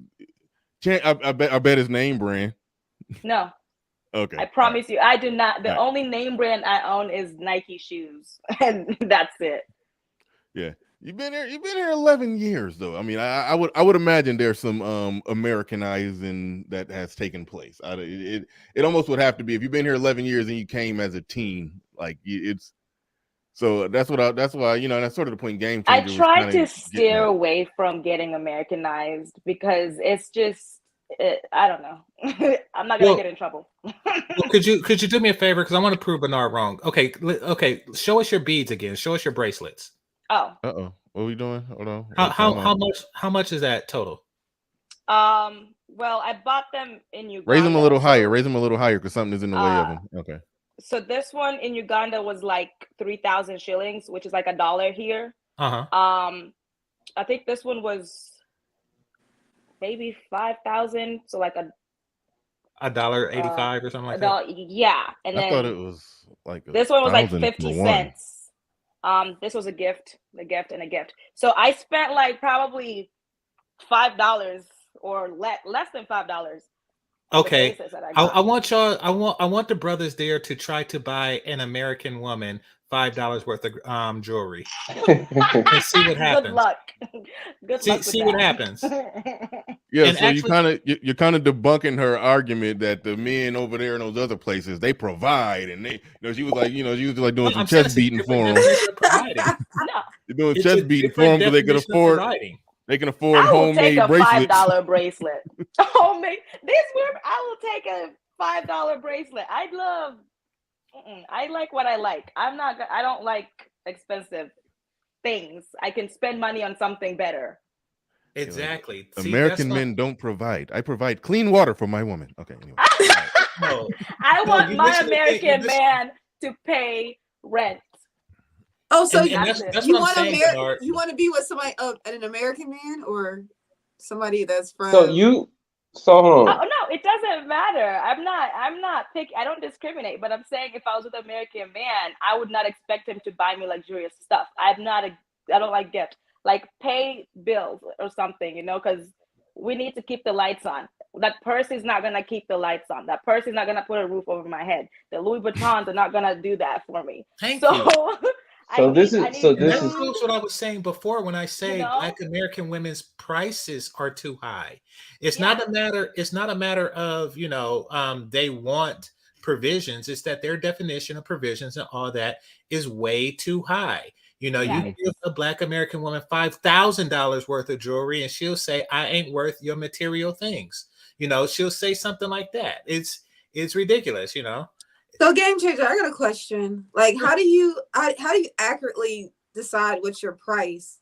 I bet it's name brand. No. Okay. I promise you, I do not. The only name brand I own is Nike shoes, and that's it. Yeah. You've been here 11 years though. I mean, I would imagine there's some Americanizing that has taken place. It almost would have to be, if you've been here 11 years and you came as a teen, like it's. So that's why, that's sort of the point. Game changer. I try to steer away from getting Americanized because it's just, I don't know. I'm not gonna get in trouble. Well, could you do me a favor, because I want to prove Bernard wrong? Okay, show us your beads again. Show us your bracelets. Oh. What are we doing? Hold on. How much is that total? Well, I bought them in Uganda. Raise them a little higher. Raise them a little higher because something is in the way of them. Okay. So this one in Uganda was like 3,000 shillings, which is like $1 here. Uh-huh. I think this one was maybe 5,000. So like $1.85 or something like that. Yeah, and I then thought it was like this one was like 50 cents. This was a gift, a gift. So I spent like probably $5 or less than $5. Okay, I want y'all. I want the brothers there to try to buy an American woman $5 worth of jewelry. And see what happens. Good luck. Good luck. See what happens. Yeah, and so actually, you're kind of debunking her argument that the men over there in those other places, they provide, and they, she was like, doing some chest beating for them. You're doing chest beating for them because they can afford. They can afford homemade bracelets. I will take a $5 bracelet. Homemade. I will take a $5 bracelet. I like what I like. I don't like expensive things. I can spend money on something better. Exactly. American men don't provide. I provide clean water for my woman. Okay. Anyway. I want my American man to pay rent. Oh, so And that's you what I'm want saying, Bernard. you want to be with somebody, an American man, or somebody that's from? So hold on. Oh no, it doesn't matter. I'm not picky. I don't discriminate. But I'm saying if I was with an American man, I would not expect him to buy me luxurious stuff. I don't like gifts. Like pay bills or something, because we need to keep the lights on. That purse is not gonna keep the lights on. That purse is not gonna put a roof over my head. The Louis Vuittons are not gonna do that for me. Thank So you. I need And that food, proves what I was saying before when I say Black American women's prices are too high. It's not a matter. It's not a matter of they want provisions. It's that their definition of provisions and all that is way too high. You give a Black American woman $5,000 worth of jewelry, and she'll say, "I ain't worth your material things." She'll say something like that. It's ridiculous. So, Game Changer, I got a question. Like, how do you accurately decide what's your price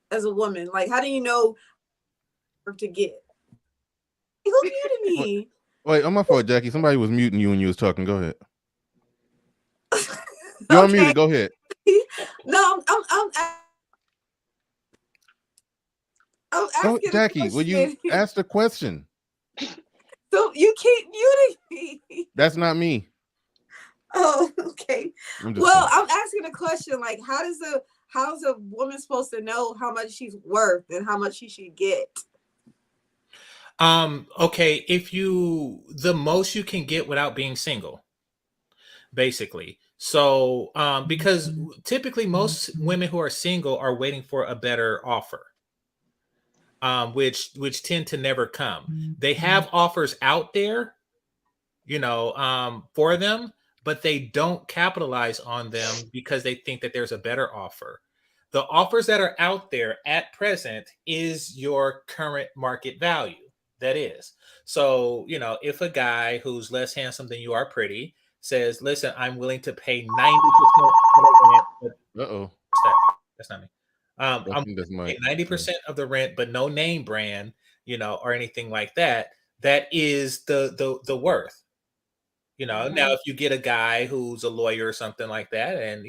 as a woman? Like, how do you know to get? Who muted me? Wait, on my fault, Jackie. Somebody was muting you when you was talking. Go ahead. You're unmuted. Go ahead. No, I'm asking Jackie, will you ask the question? So you keep muting me. That's not me. Oh, okay. Well, I'm asking a question. Like, how's a woman supposed to know how much she's worth and how much she should get? Okay, the most you can get without being single, basically. So, because typically most women who are single are waiting for a better offer, which tend to never come. They have offers out there, for them, but they don't capitalize on them because they think that there's a better offer. The offers that are out there at present is your current market value. That is. So, if a guy who's less handsome than you are pretty says, "Listen, I'm willing to pay 90% of the rent." Uh-oh. That's not me. I'm 90% of the rent, but no name brand, or anything like that. That is the worth. Now if you get a guy who's a lawyer or something like that, and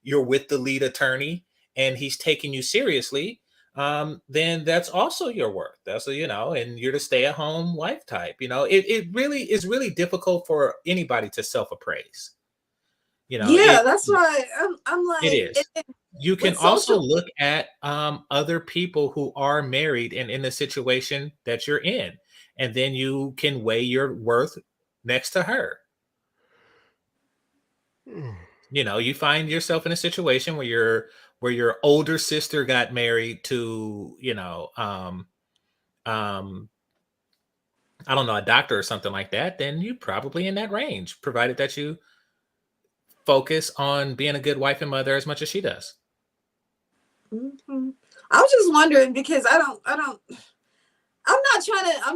you're with the lead attorney and he's taking you seriously, then that's also your worth. That's and you're the stay-at-home wife type. It really is really difficult for anybody to self-appraise. That's why I'm like, it is. You can also look at other people who are married and in the situation that you're in, and then you can weigh your worth next to her. You find yourself in a situation where your older sister got married to, I don't know, a doctor or something like that, then you're probably in that range, provided that you focus on being a good wife and mother as much as she does. Mm-hmm. I was just wondering because I'm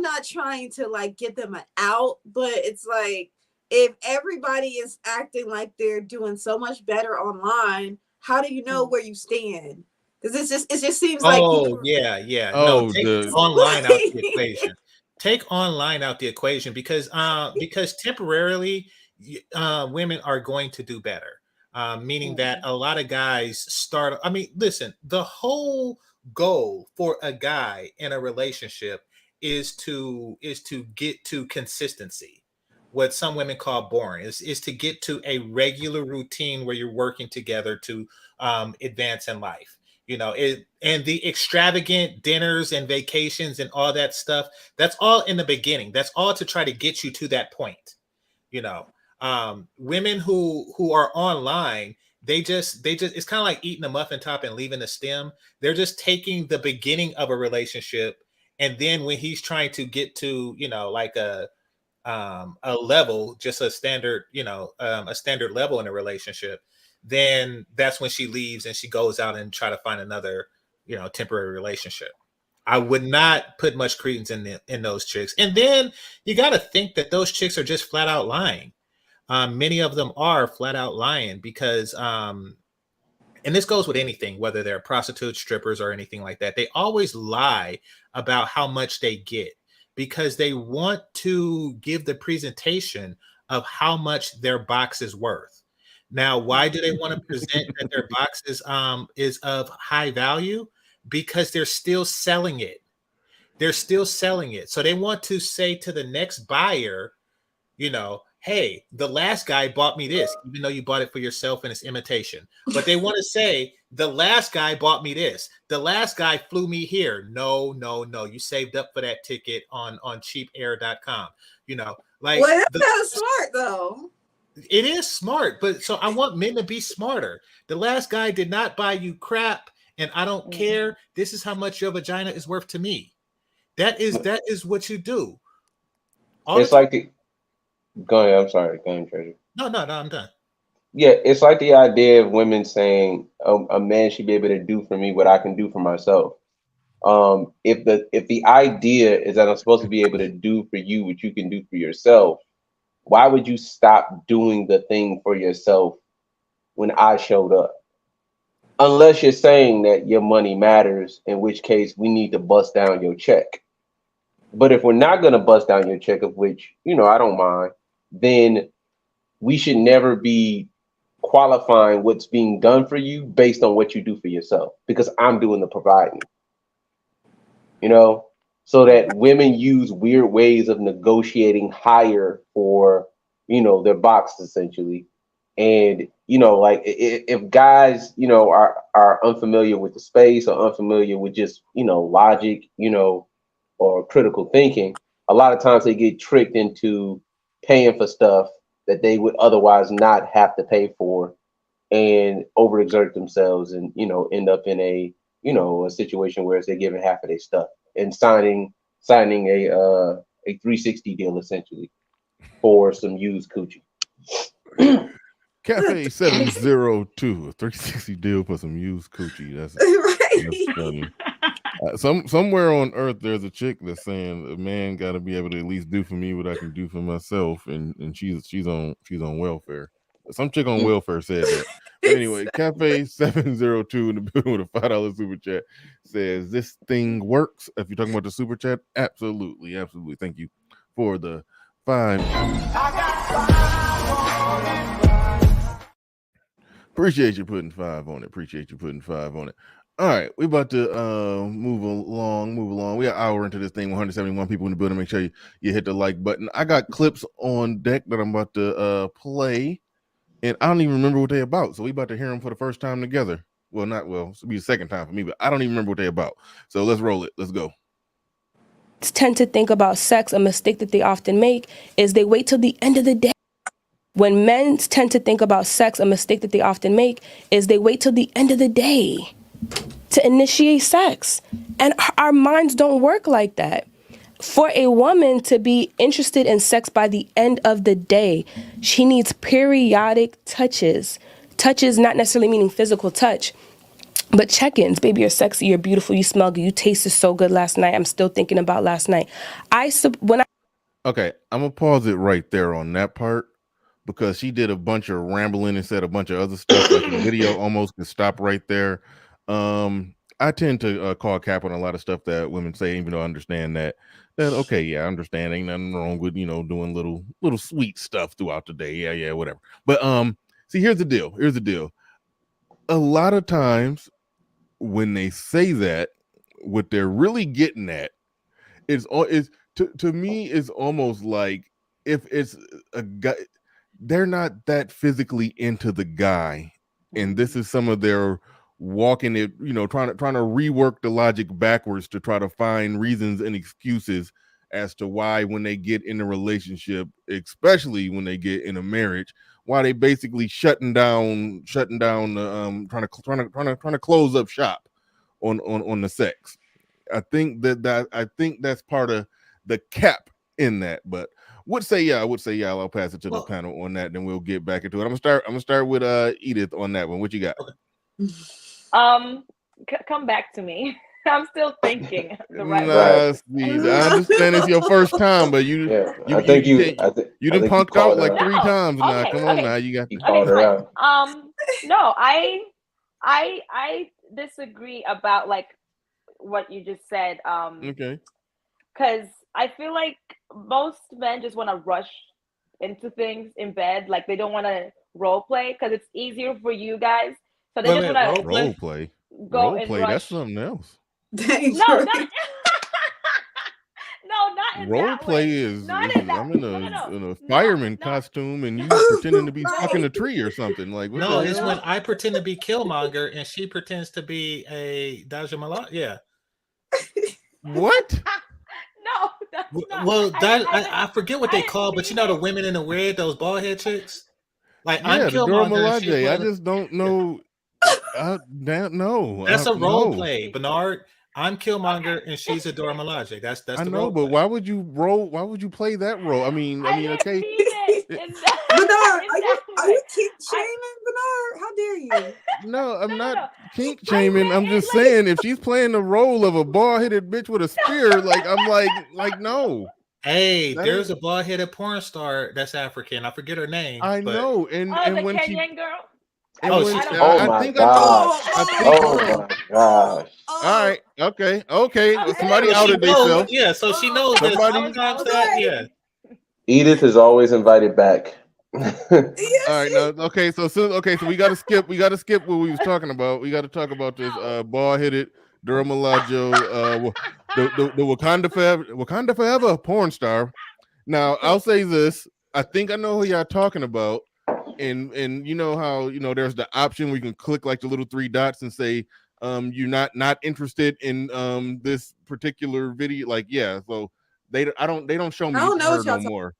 not trying to like get them out, but it's like if everybody is acting like they're doing so much better online, how do you know where you stand? Because it just seems like yeah. Oh, no, take online out the equation. Take online out the equation because temporarily women are going to do better. Meaning that a lot of guys start. I mean, listen, the whole goal for a guy in a relationship is to get to consistency. What some women call boring is to get to a regular routine where you're working together to advance in life. And the extravagant dinners and vacations and all that stuff, that's all in the beginning. That's all to try to get you to that point. Women who are online, they just it's kind of like eating a muffin top and leaving the stem. They're just taking the beginning of a relationship, and then when he's trying to get to like a level, just a standard a standard level in a relationship, then that's when she leaves and she goes out and try to find another temporary relationship. I would not put much credence in those chicks. And then you got to think that those chicks are just flat out lying. Many of them are flat out lying because, and this goes with anything, whether they're prostitutes, strippers, or anything like that. They always lie about how much they get because they want to give the presentation of how much their box is worth. Now, why do they want to present that their box is of high value? Because they're still selling it. They're still selling it. So they want to say to the next buyer, you know, hey, the last guy bought me this, even though you bought it for yourself and it's imitation. But they want to say, the last guy bought me this. The last guy flew me here. No, no, no. You saved up for that ticket on cheapair.com. You know, like, well, that's kind of smart though. It is smart, but so I want men to be smarter. The last guy did not buy you crap, and I don't care. This is how much your vagina is worth to me. That is what you do. It's like the. Go ahead. I'm sorry. Go ahead, Treasure. No, I'm done. Yeah, it's like the idea of women saying a man should be able to do for me what I can do for myself. If the idea is that I'm supposed to be able to do for you what you can do for yourself, why would you stop doing the thing for yourself when I showed up? Unless you're saying that your money matters, in which case we need to bust down your check. But if we're not going to bust down your check, of which, I don't mind, then we should never be qualifying what's being done for you based on what you do for yourself, because I'm doing the providing, so that women use weird ways of negotiating higher for, their box essentially. And, like if guys, are unfamiliar with the space or unfamiliar with just, logic, or critical thinking, a lot of times they get tricked into paying for stuff that they would otherwise not have to pay for, and overexert themselves and, end up in a situation where they're giving half of their stuff and signing a 360 deal essentially for some used coochie. Cafe 702, a 360 deal for some used coochie. That's funny. Somewhere on earth there's a chick that's saying a man got to be able to at least do for me what I can do for myself, and she's on welfare. Some chick on welfare said that. But anyway, Cafe 702 in the building with a $5 super chat says this thing works. If you're talking about the super chat, absolutely. Thank you for the 5. Appreciate you putting 5 on it. All right, we about to move along. We are an hour into this thing. 171 people in the building. Make sure you hit the like button. I got clips on deck that I'm about to play, and I don't even remember what they're about. So we about to hear them for the first time together. Well, it'll be the second time for me, but I don't even remember what they're about. So let's roll it. Let's go. Tend to think about sex, a mistake that they often make is they wait till the end of the day. When men tend to think about sex, a mistake that they often make is they wait till the end of the day to initiate sex. And our minds don't work like that. For a woman to be interested in sex by the end of the day, she needs periodic touches. Touches not necessarily meaning physical touch, but check-ins. Baby, you're sexy, you're beautiful, you smell good, you tasted so good last night. I'm still thinking about last night. Okay, I'm gonna pause it right there on that part, because she did a bunch of rambling and said a bunch of other stuff. Like the video almost can stop right there. I tend to call cap on a lot of stuff that women say, even though I understand that okay, yeah, I understand. Ain't nothing wrong with doing little sweet stuff throughout the day. Yeah, whatever. But see, here's the deal. A lot of times when they say that, what they're really getting at is to me is almost like if it's a guy, they're not that physically into the guy, and this is some of their walking it, trying to rework the logic backwards to try to find reasons and excuses as to why when they get in a relationship, especially when they get in a marriage, why they basically shutting down trying to close up shop on the sex. I think that's part of the cap in that. But would say y'all. I'll pass it to the panel on that, then we'll get back into it. I'm gonna start with Edith on that one. What you got? Come back to me. I'm still thinking the right. I understand it's your first time, but you done punked out like 3 times now. Come on now, you got. No, I disagree about like what you just said. Okay. Because I feel like most men just want to rush into things in bed. Like they don't want to role play because it's easier for you guys. So they Wait, just wait, want role to play? Role play. go Role and play. That's rush. something else. No, Dangerous. not no, not in Role that play way. is Not in that. I'm in No, a no, no. in a No, fireman no, costume and you pretending to be stuck in Right. a tree or something. Like what No, the it's hell? when I pretend to be Killmonger and she pretends to be a Dajamala. Yeah. What? no, that's not. Well, that didn't- I forget what I they didn't call, but you mean know the it. women in the red, those bald head chicks. Like I'm Yeah, the Dora Killmonger and she's Milaje. one I of the. just don't Yeah. know. No. That's a role No. play, Bernard. I'm Killmonger and she's a Dora Milaje. That's I the know, role but play. why would you play that role? I mean, I didn't okay. mean it in that, Bernard, in are that you way. kink shaming, Bernard? How dare you? No, I'm No, not no. kink I shaming. meant I'm it just like saying if she's playing the role of a bald-headed bitch with a spear, like I'm like no. Hey, That there's ain't a bald headed porn star that's African. I forget her name, I but know. the And when she Kenyan girl. and oh, when I she, don't Oh know. I my think I gosh. I think Oh hold on. my gosh. All right. Okay. Okay. Well, Okay. somebody so she outed knows. themselves. Yeah, so she knows that Somebody. sometimes I was that. Right. Yeah. Edith is always invited back. Yes, All right. Now, okay. So we got to skip. We got to skip what we was talking about. We got to talk about this No. bald-headed Dora Milaje, the Wakanda Forever porn star. Now I'll say this. I think I know who y'all talking about. And you know how there's the option where you can click like the little 3 dots and say you're not interested in this particular video. Like yeah, so they don't show I me don't know her what y'all no talking more.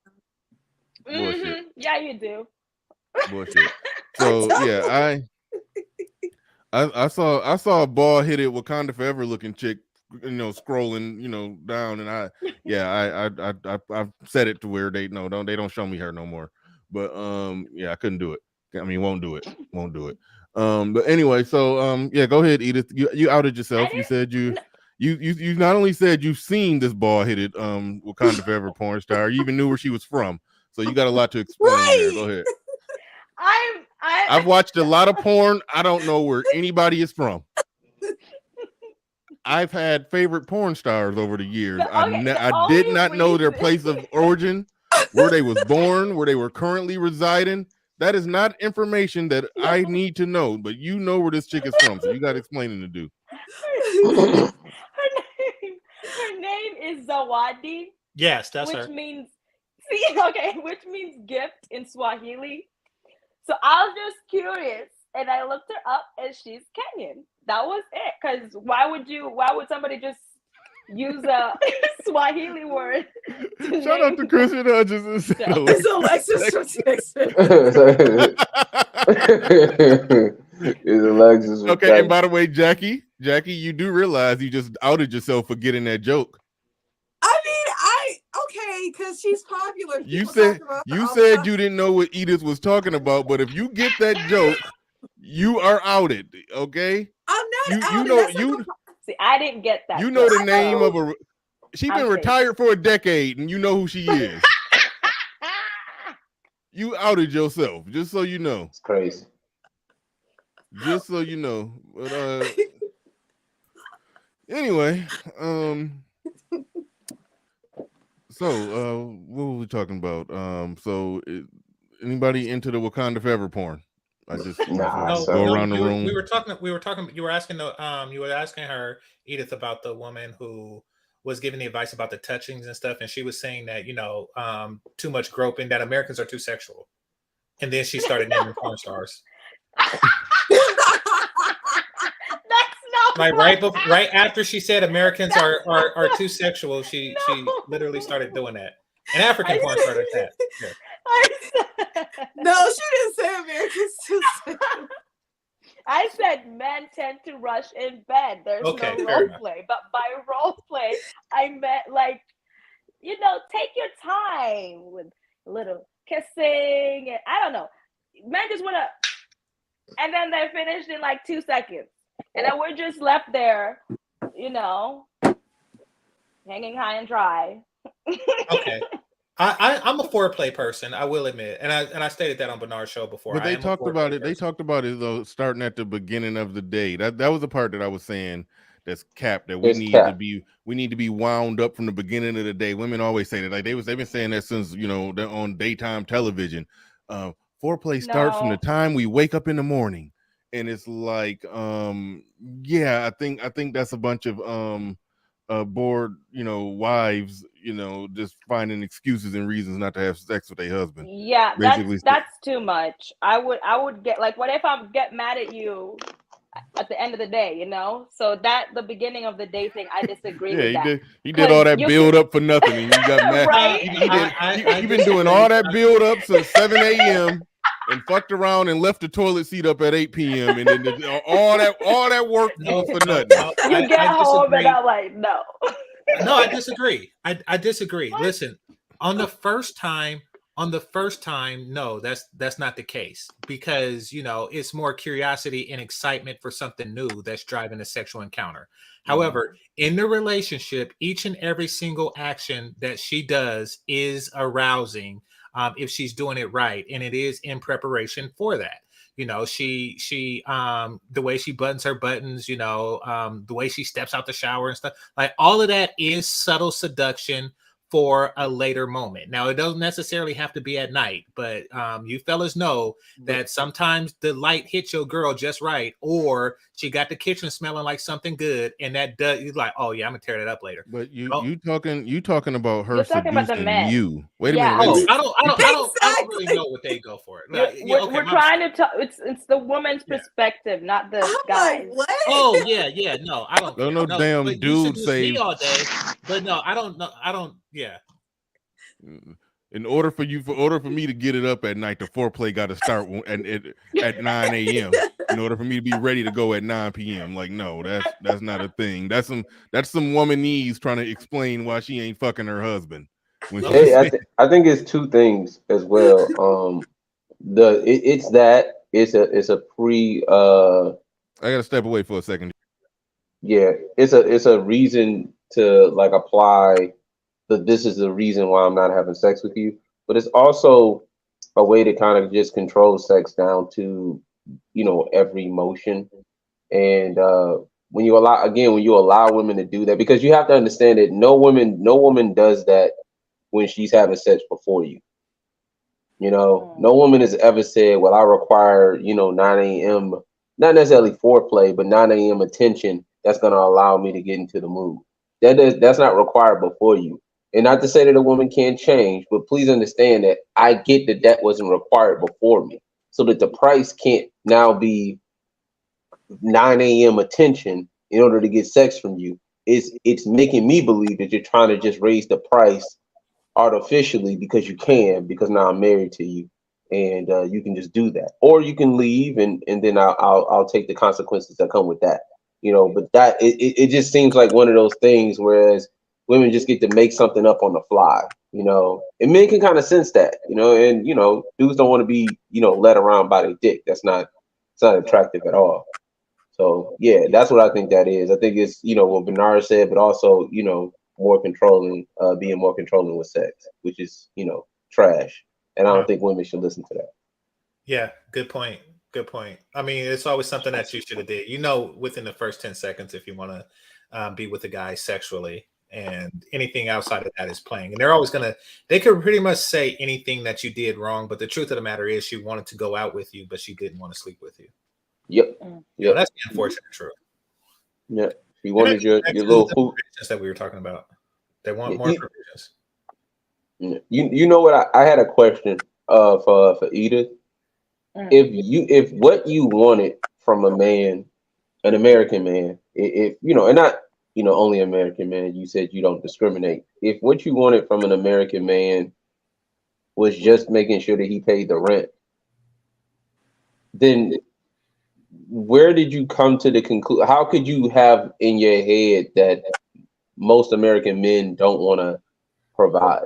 Bullshit. Yeah, you do. Bullshit. I So don't. yeah, I saw a bald headed Wakanda Forever looking chick, scrolling, down, and I've set it to where they don't show me her no more. But I couldn't do it. I mean, won't do it. But anyway, so yeah, go ahead, Edith. You outed yourself. I You said didn't. you not only said you've seen this bald headed Wakanda Forever porn star, you even knew where she was from. So you got a lot to explain there. Go Right. ahead. I'm I've watched a lot of porn. I don't know where anybody is from. I've had favorite porn stars over the years. the, okay, the I did only not know their reason place of origin, where they was born, where they were currently residing. That is not information that I need to know, but you know where this chick is from, so you got explaining to do. her name is Zawadi, Yes, that's which her. means which means gift in Swahili. So I was just curious and I looked her up and she's Kenyan. That was it. Because why would somebody just use a Swahili word to Shout out to Christian Hutchins. It's Alexis from Texas. Is Alexis from Okay, Texas. and by the way, Jackie, you do realize you just outed yourself for getting that joke. I mean, okay, because she's popular. You People said talk about her you all the said time. you didn't know what Edith was talking about, but if you get that joke, you are outed. Okay, I'm not you outed. know That's not you no See, I didn't get that. you know the joke. name of a. She's been I'm retired for a decade, and you know who she is. You outed yourself, just so you know. It's crazy. Just so you know. But anyway, so what were we talking about? Anybody into the Wakanda Forever porn? I just Nah, No, so- go no, around the room. we were talking. You were asking her, Edith, about the woman who was giving the advice about the touchings and stuff, and she was saying that too much groping, that Americans are too sexual, and then she started naming porn stars. That's not Like what right after she said Americans are too sexual, she No. literally started doing that. An African porn star like that. Yeah. No, she didn't say Americans too sexual. I said men tend to rush in bed. There's Okay, no fair role enough. play. But by role play, I meant take your time with a little kissing and I don't know. Men just wanna and then they're finished in like 2 seconds. And then we're just left there, hanging high and dry. Okay. I'm a foreplay person, I will admit, and I stated that on Bernard's show before. But I they am a talked about foreplay it. They person. talked about it though, starting at the beginning of the day. That was the part that I was saying that's capped, that It's capped. we need to be wound up from the beginning of the day. Women always say that, like they've been saying that since, you know, they're on daytime television. Foreplay starts from the time we wake up in the morning. And it's like, yeah, I think that's a bunch of bored, you know, wives, you know, just finding excuses and reasons not to have sex with their husband. Yeah, basically. that's too much. I would get like, what if I get mad at you at the end of the day, you know? So that the beginning of the day thing, I disagree with that. He did all that build up for nothing, and you got mad. Right? You've been doing all that build up since 7 a.m. and fucked around and left the toilet seat up at 8 p.m. and then all that work for nothing. You get home and I'm like, no. No, I disagree. I disagree. What? Listen, on the first time, no, that's not the case, because, you know, it's more curiosity and excitement for something new that's driving a sexual encounter. However, in the relationship, each and every single action that she does is arousing, if she's doing it right, and it is in preparation for that. You know, she the way she buttons her buttons, you know, the way she steps out the shower and stuff, like all of that is subtle seduction for a later moment. Now, it doesn't necessarily have to be at night, but you fellas know that sometimes the light hits your girl just right, or she got the kitchen smelling like something good, and that does, you're like, oh yeah, I'm gonna tear that up later. But you talking about her seducing you. Wait a minute. I don't really know what they go for. Like, we're trying to talk. It's the woman's perspective, not the guy. Oh yeah, no, I don't. No damn dude say all day, but no, I don't know. I don't. Yeah. In order for me to get it up at night, the foreplay got to start at 9 a.m. in order for me to be ready to go at 9 p.m. Like, no, that's not a thing. That's some womanese trying to explain why she ain't fucking her husband. I think it's two things as well. It's a pre. I gotta step away for a second. Yeah, it's a reason to like apply. This is the reason why I'm not having sex with you, but it's also a way to kind of just control sex down to, you know, every motion. And when you allow women to do that, because you have to understand that no woman does that when she's having sex before you. You know, no woman has ever said, well, I require, you know, 9 a.m., not necessarily foreplay, but 9 a.m. attention that's going to allow me to get into the mood. That's not required before you. And not to say that a woman can't change, but please understand that I get that wasn't required before me. So that the price can't now be 9 a.m. attention in order to get sex from you. It's making me believe that you're trying to just raise the price artificially because you can, because now I'm married to you, and you can just do that. Or you can leave and then I'll take the consequences that come with that. You know, but that it just seems like one of those things, whereas women just get to make something up on the fly, you know, and men can kind of sense that, you know, and, you know, dudes don't want to be, you know, led around by their dick. It's not attractive at all. So, yeah, that's what I think that is. I think it's, you know, what Bernard said, but also, you know, more controlling, being more controlling with sex, which is, you know, trash. And I don't think women should listen to that. Yeah, good point. Good point. I mean, it's always something that you should have did, you know, within the first 10 seconds, if you want to be with a guy sexually. And anything outside of that is playing. And they're always they could pretty much say anything that you did wrong, but the truth of the matter is she wanted to go out with you, but she didn't want to sleep with you. Yep. Yeah, that's the unfortunate truth. Yeah. You wanted your little food that we were talking about. They want more provisions. You know what? I had a question for Edith. If what you wanted from a man, an American man, if you know, and not, you know, only American man, you said you don't discriminate. If what you wanted from an American man was just making sure that he paid the rent, then where did you come to the conclusion? How could you have in your head that most American men don't want to provide?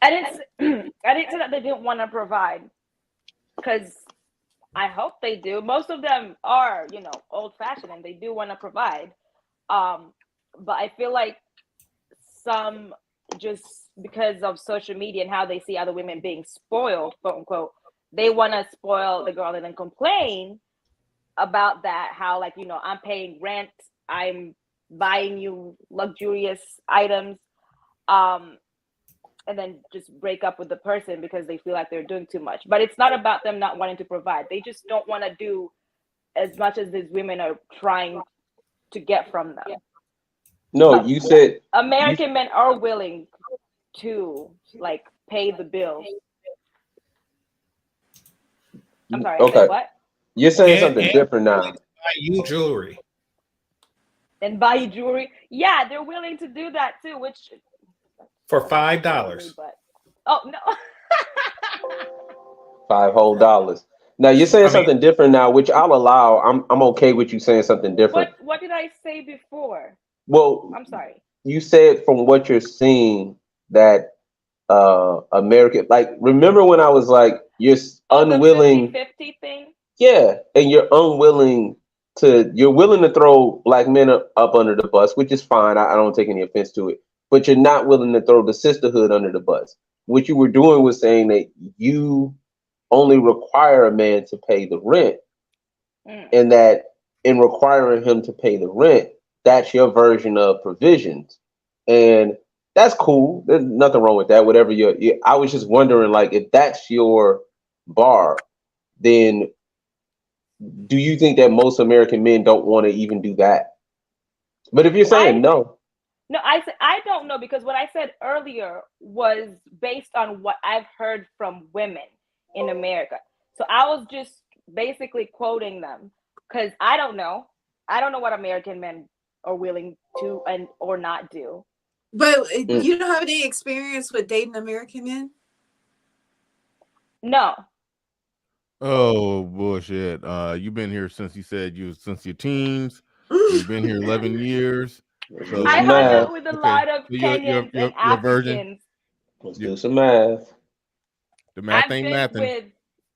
I didn't say that they didn't want to provide, because I hope they do. Most of them are, you know, old-fashioned and they do want to provide. But I feel like some, just because of social media and how they see other women being spoiled, quote unquote, they want to spoil the girl and then complain about that, how like, you know, I'm paying rent, I'm buying you luxurious items, and then just break up with the person because they feel like they're doing too much. But it's not about them not wanting to provide. They just don't want to do as much as these women are trying to get from them. No, you said American men are willing to like pay the bills. I'm sorry, I said what? You're saying something different now. Buy you jewelry. And buy you jewelry. Yeah, they're willing to do that too, which for $5. But oh no. $5 whole. Now you're saying something different now, which I'll allow. I'm okay with you saying something different. What did I say before? Well, I'm sorry. You said from what you're seeing that American, like, remember when I was like, you're unwilling, the 50-50 thing? Yeah, and you're willing to throw black men up under the bus, which is fine. I don't take any offense to it, but you're not willing to throw the sisterhood under the bus. What you were doing was saying that you only require a man to pay the rent, and that in requiring him to pay the rent, that's your version of provisions, and that's cool. There's nothing wrong with that. Whatever I was just wondering, like, if that's your bar, then do you think that most American men don't want to even do that? But if you're saying no, I don't know, because what I said earlier was based on what I've heard from women in America. So I was just basically quoting them because I don't know. I don't know what American men are willing to and or not do. But you don't have any experience with dating American men? No. Oh, bullshit. You've been here since since your teens. You've been here 11 years. So I hung out with a lot of Kenyans and your version. Africans. Let's do some math. The math ain't mathing.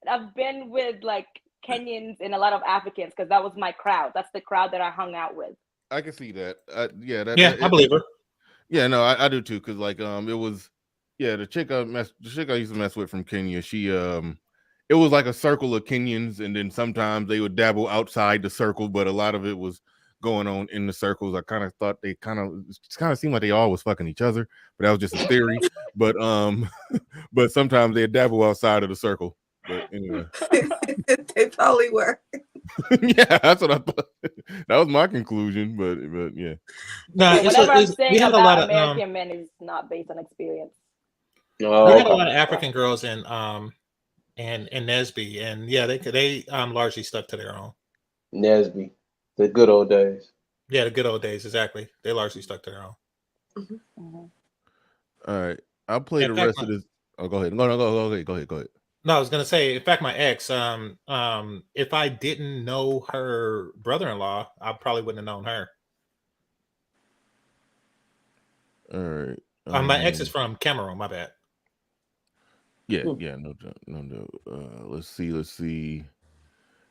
I've been with like Kenyans and a lot of Africans because that was my crowd. That's the crowd that I hung out with. I can see that. I believe her. Yeah, no, I do too. Cause like it was, the chick I used to mess with from Kenya. She it was like a circle of Kenyans, and then sometimes they would dabble outside the circle, but a lot of it was going on in the circles. I kind of thought they kind of seemed like they all was fucking each other, but that was just a theory. but but sometimes they dabble outside of the circle. But anyway, they probably were. Yeah, that's what I thought. That was my conclusion, but yeah. No, whatever I'm saying about American men is not based on experience. We had a lot of African girls in Nesby, and yeah, they largely stuck to their own. Nesby, the good old days. Yeah, the good old days, exactly. They largely stuck to their own. Mm-hmm. All right, I'll play the rest of this. Oh, go ahead. No, go ahead. No, I was gonna say, in fact, my ex, if I didn't know her brother-in-law, I probably wouldn't have known her. All right. My ex is from Cameroon. My bad. Yeah, no. Let's see.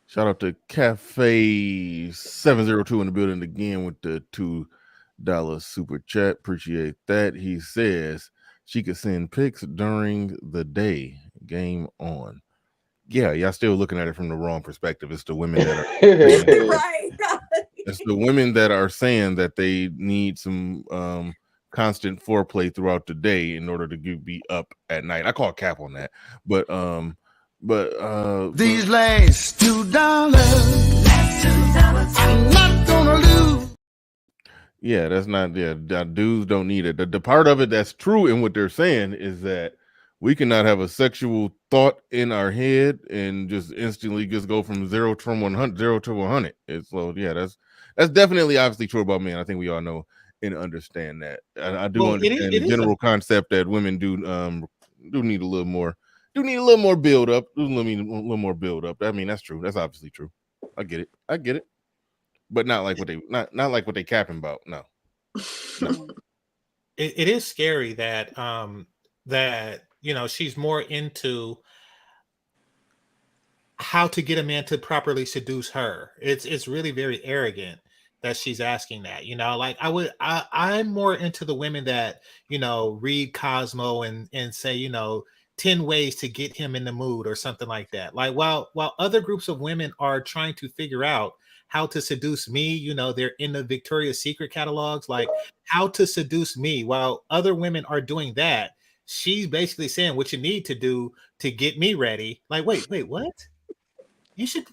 Shout out to Cafe 702 in the building again with the $2 super chat. Appreciate that. He says she could send pics during the day. Game on. Yeah, y'all still looking at it from the wrong perspective. It's the women that are right. It's the women that are saying that they need some constant foreplay throughout the day in order to be up at night. I call cap on that, but these last $2, I'm not gonna lose. Yeah, that's not. Yeah, dudes don't need it. The part of it that's true in what they're saying is that we cannot have a sexual thought in our head and just instantly just go from 0 to 100. It's so yeah, that's definitely obviously true about men. I think we all know and understand that. I do understand the general concept that women do need a little more. Do need a little more build up. A little more build up. I mean, that's true. That's obviously true. I get it. But not like what they not like what they capping about. No. It is scary that that she's more into how to get a man to properly seduce her. It's really very arrogant that she's asking that. Like I'm more into the women that read Cosmo and say 10 ways to get him in the mood or something like that. Like while other groups of women are trying to figure out how to seduce me, you know, they're in the Victoria's Secret catalogs, like how to seduce me. While other women are doing that, she's basically saying what you need to do to get me ready. Like, wait, what? You should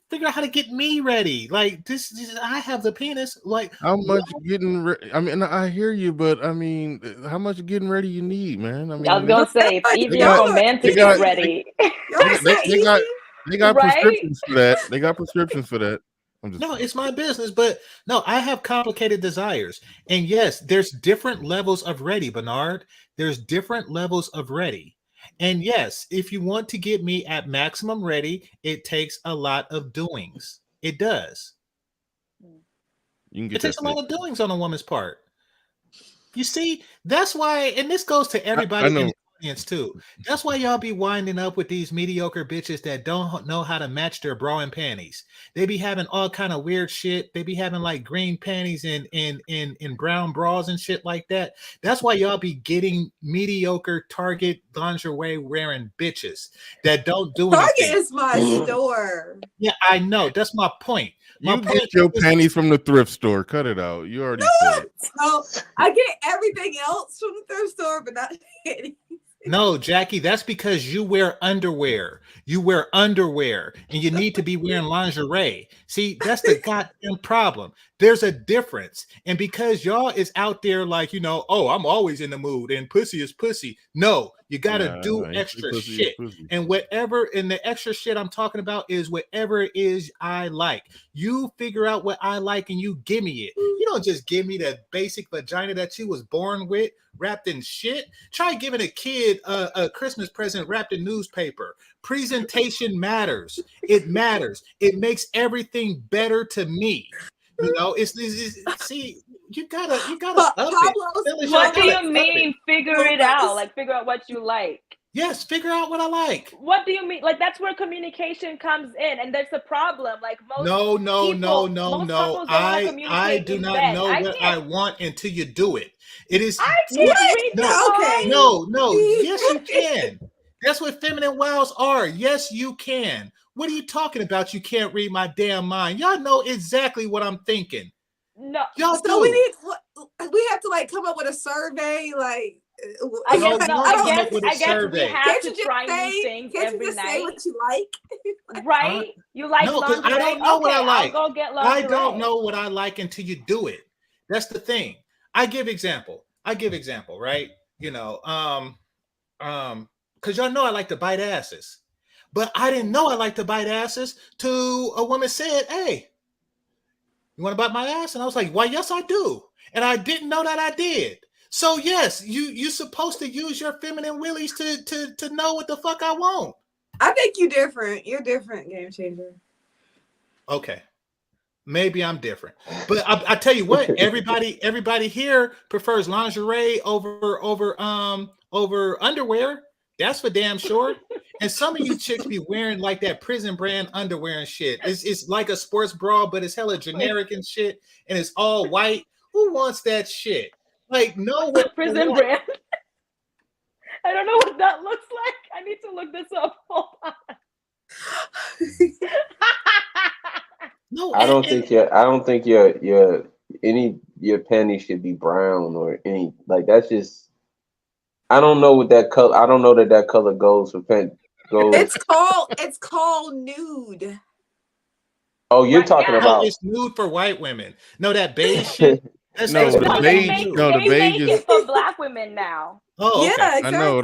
figure out how to get me ready. Like this I have the penis. Like how much getting ready? I mean, I hear you, but I mean, how much getting ready you need, man? I mean, I was gonna say it's easier for men to get ready. They got Right? prescriptions for that. They got prescriptions for that. No, it's my business, but no, I have complicated desires. And yes, there's different levels of ready, Bernard. There's different levels of ready. And yes, if you want to get me at maximum ready, it takes a lot of doings. It does. You can get It takes a lot of doings on a woman's part. You see, that's why, and this goes to everybody in the audience too. That's why y'all be winding up with these mediocre bitches that don't know how to match their bra and panties. They be having all kind of weird shit. They be having like green panties and brown bras and shit like that. That's why y'all be getting mediocre Target lingerie wearing bitches that don't do anything. Target is my store. Yeah, I know. That's my point. You get your panties from the thrift store. Cut it out. You already said it. No, I get everything else from the thrift store, but not panties. No, Jackie, that's because you wear underwear. You wear underwear and you need to be wearing lingerie. See, that's the goddamn problem. There's a difference. And because y'all is out there like, you know, oh, I'm always in the mood and pussy is pussy. No, you got to do extra shit. And whatever, and the extra shit I'm talking about is whatever it is I like. You figure out what I like and you give me it. You don't just give me the basic vagina that you was born with, wrapped in shit. Try giving a kid a Christmas present wrapped in newspaper. Presentation matters. It matters. It makes everything better to me. You know, it's see, you gotta up it. What do you mean figure it out? Like figure out what you like. Yes, figure out what I like. What do you mean? Like that's where communication comes in, and there's a problem. Like most no. I do not know what I want until you do it. It is I can't read no. Yes, you can. That's what feminine wows are. Yes, you can. What are you talking about? You can't read my damn mind. Y'all know exactly what I'm thinking. No, y'all so we have to like come up with a survey, like. I guess we have to try new things every night. Say what you like, right? You like lingerie? I don't know what I like. I'll go get lingerie. I don't know what I like until you do it. That's the thing. I give example, right? You know, because y'all know I like to bite asses, but I didn't know I like to bite asses till a woman said, "Hey, you want to bite my ass?" And I was like, "Why? Yes, I do." And I didn't know that I did. So yes, you're supposed to use your feminine willies to know what the fuck I want. I think you're different. You're different, game changer. Okay, maybe I'm different, but I tell you what, everybody here prefers lingerie over underwear. That's for damn sure. And some of you chicks be wearing like that prison brand underwear and shit. It's like a sports bra, but it's hella generic and shit, and it's all white. Who wants that shit? Like, no, what prison brand? I don't know what that looks like. I need to look this up. Hold on. No, I don't think your panties should be brown or any like that's just. I don't know what that color. I don't know that color goes for It's called nude. Oh, you're talking about it's nude for white women. No, that beige shit. The beige is for black women now. Oh, okay. Yeah, exactly. I know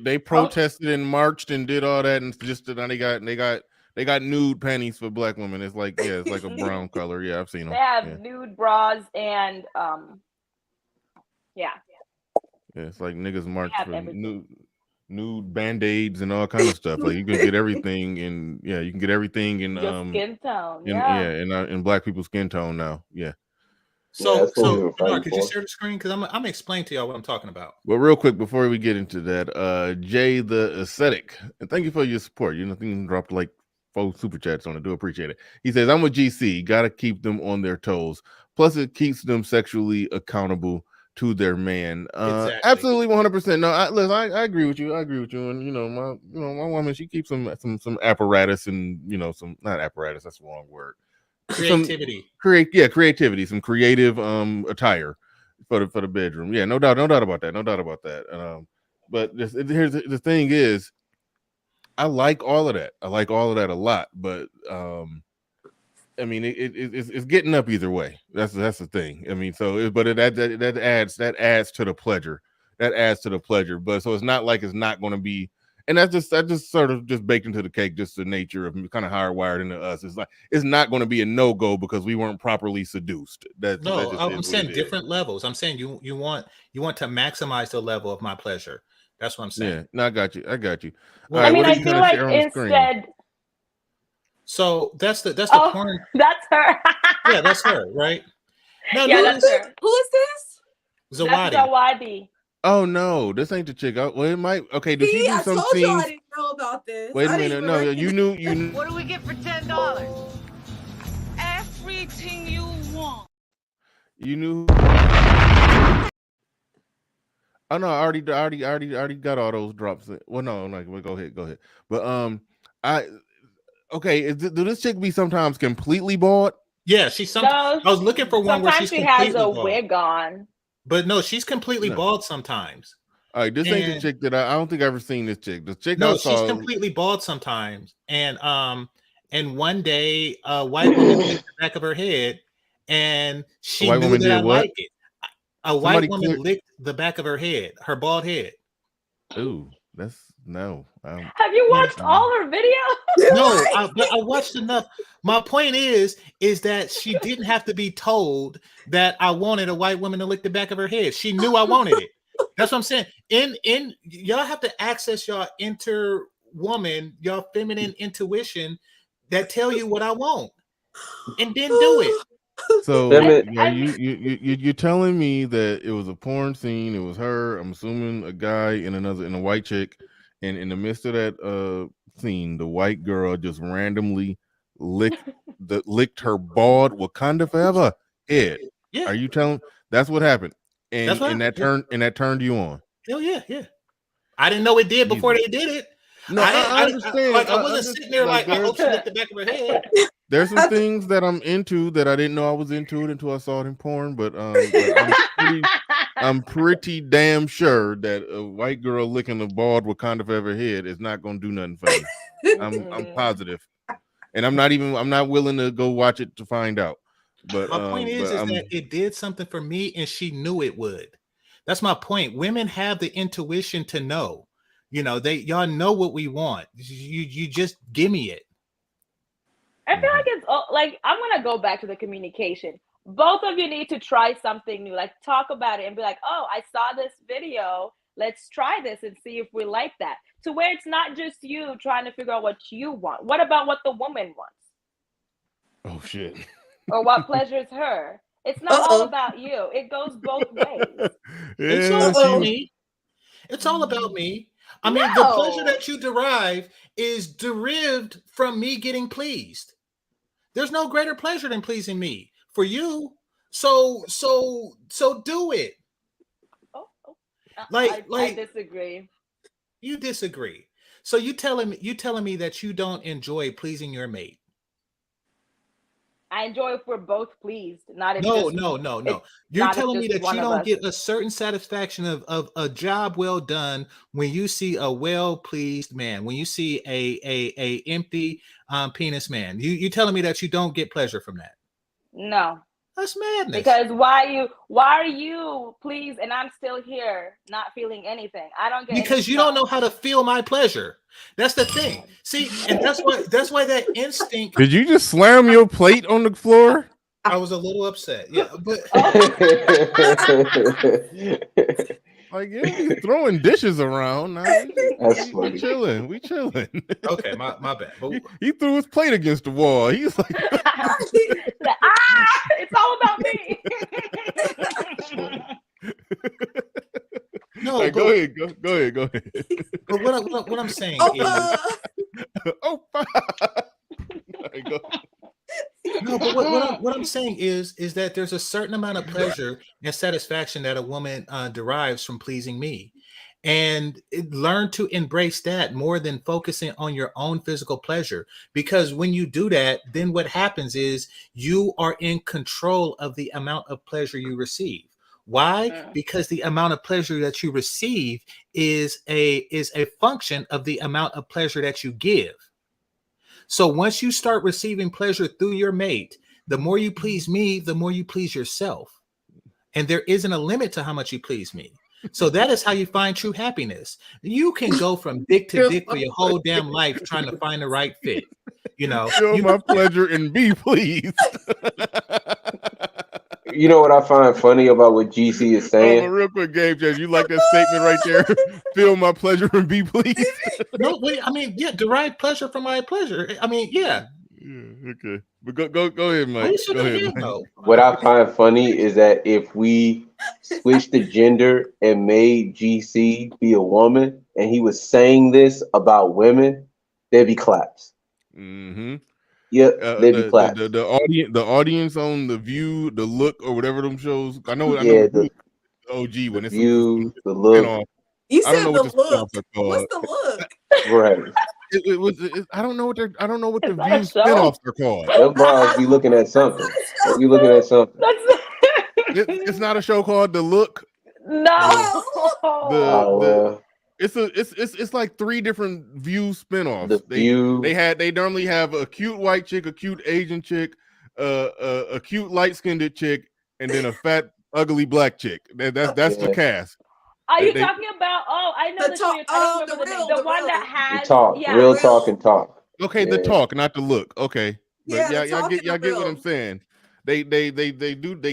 they protested and marched and did all that, and just now they got nude panties for black women. It's like it's like a brown color. Yeah, I've seen them. They have nude bras and yeah, it's like niggas march for nude band-aids and all kind of stuff. Like you can get everything in you can get everything in your skin tone. In black people's skin tone now. Yeah. So Bernard, could you share the screen? Because I'm gonna explain to y'all what I'm talking about. Well, real quick before we get into that, Jay the Ascetic, and thank you for your support. You dropped like 4 super chats on it. Do appreciate it. He says, "I'm a GC. Got to keep them on their toes. Plus, it keeps them sexually accountable. to their man. Exactly. Absolutely 100%. No, I agree with you. I agree with you. And my woman, she keeps some apparatus and some, not apparatus, that's the wrong word. Creativity. Creativity, some creative attire for the bedroom. Yeah, no doubt about that. But here's the thing is, I like all of that. I like all of that a lot, but I mean, it's getting up either way. That's the thing. I mean, so that adds to the pleasure. That adds to the pleasure. But so it's not like it's not going to be, and that just sort of just baked into the cake. Just the nature of kind of hardwired into us. It's like it's not going to be a no-go because we weren't properly seduced. I'm saying different levels. I'm saying you want to maximize the level of my pleasure. That's what I'm saying. Yeah, no, I got you. Well, I mean, I feel like instead. So that's the porn. That's her. Yeah, that's her, right? No, yeah, that's her. Who is this? Zawadi. Oh no, this ain't the chick. Well, it might. Okay, does she do some I told things? you I didn't know about this. Wait a minute. No, you knew. What do we get for $10? Everything you want. You knew. Oh no, I already got all those drops. Well, no, go ahead. But okay, do this chick be sometimes completely bald? Yeah, I was looking for one where she's completely has a bald. wig on. But no, she's completely bald sometimes. All right, this ain't the chick that I don't think I've ever seen this chick. The chick No, I saw, she's completely bald sometimes. And one day a white woman licked the back of her head and she knew that I liked it. A white woman licked the back of her head, her bald head. Ooh, that's no. Have you watched all her videos? No, I watched enough. My point is that she didn't have to be told that I wanted a white woman to lick the back of her head. She knew I wanted it. That's what I'm saying. In y'all have to access your your feminine intuition that tell you what I want, and then do it. So you're telling me that it was a porn scene? It was her. I'm assuming a guy and a white chick. And in the midst of that scene, the white girl just randomly licked her bald Wakanda Forever head. Yeah. Are you telling? That's what happened, and that turned you on. Hell yeah. I didn't know it did before they did it. No, I understand. I wasn't sitting there like I hope she licked the back of her head. There's some things that I'm into that I didn't know I was into it until I saw it in porn. But I'm pretty damn sure that a white girl licking a bald Wakanda Forever head is not going to do nothing for me. I'm positive, and I'm not willing to go watch it to find out. But my point is that it did something for me, and she knew it would. That's my point. Women have the intuition to know. Y'all know what we want. You just give me it. I feel like it's like I'm gonna go back to the communication. Both of you need to try something new. Like talk about it and be like, "Oh, I saw this video. Let's try this and see if we like that." To where it's not just you trying to figure out what you want. What about what the woman wants? Oh shit. Or what pleasures her? It's not all about you. It goes both ways. It's all about me. It's all about me. I mean, the pleasure that you derive is derived from me getting pleased. There's no greater pleasure than pleasing me for you. So do it. I disagree. You disagree. So you telling me that you don't enjoy pleasing your mate? I enjoy if we're both pleased, not if no. You're telling me that you don't get a certain satisfaction of a job well done when you see a well-pleased man, when you see a empty penis man. You telling me that you don't get pleasure from that? No. That's madness. Because why are you pleased and I'm still here not feeling anything? I don't get because you don't know how to feel my pleasure. That's the thing. See, and that's why that instinct. Did you just slam your plate on the floor? I was a little upset. Yeah, but like you're throwing dishes around. Now. That's funny. We chilling. Okay, my bad. But he threw his plate against the wall. He's like, it's all about me. No, right, go ahead. But what I'm saying is, oh, right, go. No, but what I'm saying is that there's a certain amount of pleasure and satisfaction that a woman derives from pleasing me, and learn to embrace that more than focusing on your own physical pleasure. Because when you do that, then what happens is you are in control of the amount of pleasure you receive. Why? Because the amount of pleasure that you receive is a function of the amount of pleasure that you give. So once you start receiving pleasure through your mate, the more you please me, the more you please yourself. And there isn't a limit to how much you please me. So that is how you find true happiness. You can go from dick to dick for your whole damn life trying to find the right fit. You know, Feel my pleasure and be pleased. You know what I find funny about what GC is saying? Real quick, Gabe, you like that statement right there? Feel my pleasure and be pleased. No, wait, I mean, yeah, derive pleasure from my pleasure. I mean, yeah. Okay, but go ahead, Mike. Go ahead, Mike. What I find funny is that if we switched the gender and made GC be a woman, and he was saying this about women, there'd be claps. Mm-hmm. Yep, there'd be claps. The audience on The View, The Look, or whatever them shows. I know the OG when it's View, The Look. spin-off. You I don't said know the what the look. spin-offs are called. What's the look? Right. I don't know what the that a View show? spin-offs are called. Them bras be looking at something. They be looking at something. It's not a show called The Look. No. It's like 3 different View spinoffs. The View. They normally have a cute white chick, a cute Asian chick, a cute light-skinned chick, and then a fat ugly black chick. That's the cast. Are you talking about? Oh, I know the show you're talking about. The one that has Real talk and talk. Okay, The Talk, not The Look. Okay, but Yeah, y'all get what I'm saying. They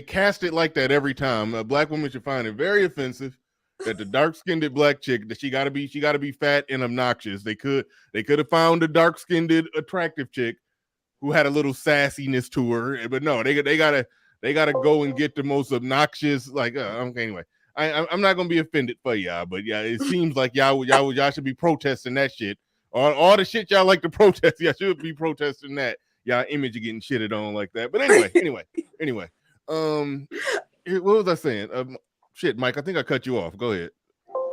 cast it like that every time. A black woman should find it very offensive that the dark-skinned black chick, that she gotta be fat and obnoxious. They could have found a dark-skinned attractive chick who had a little sassiness to her, but no, they gotta go and get the most obnoxious. Like okay, anyway, I'm not gonna be offended for y'all, but yeah, it seems like y'all should be protesting that shit. All the shit y'all like to protest, y'all should be protesting that. Y'all image are getting shitted on like that. But anyway. What was I saying? Shit, Mike, I think I cut you off. Go ahead.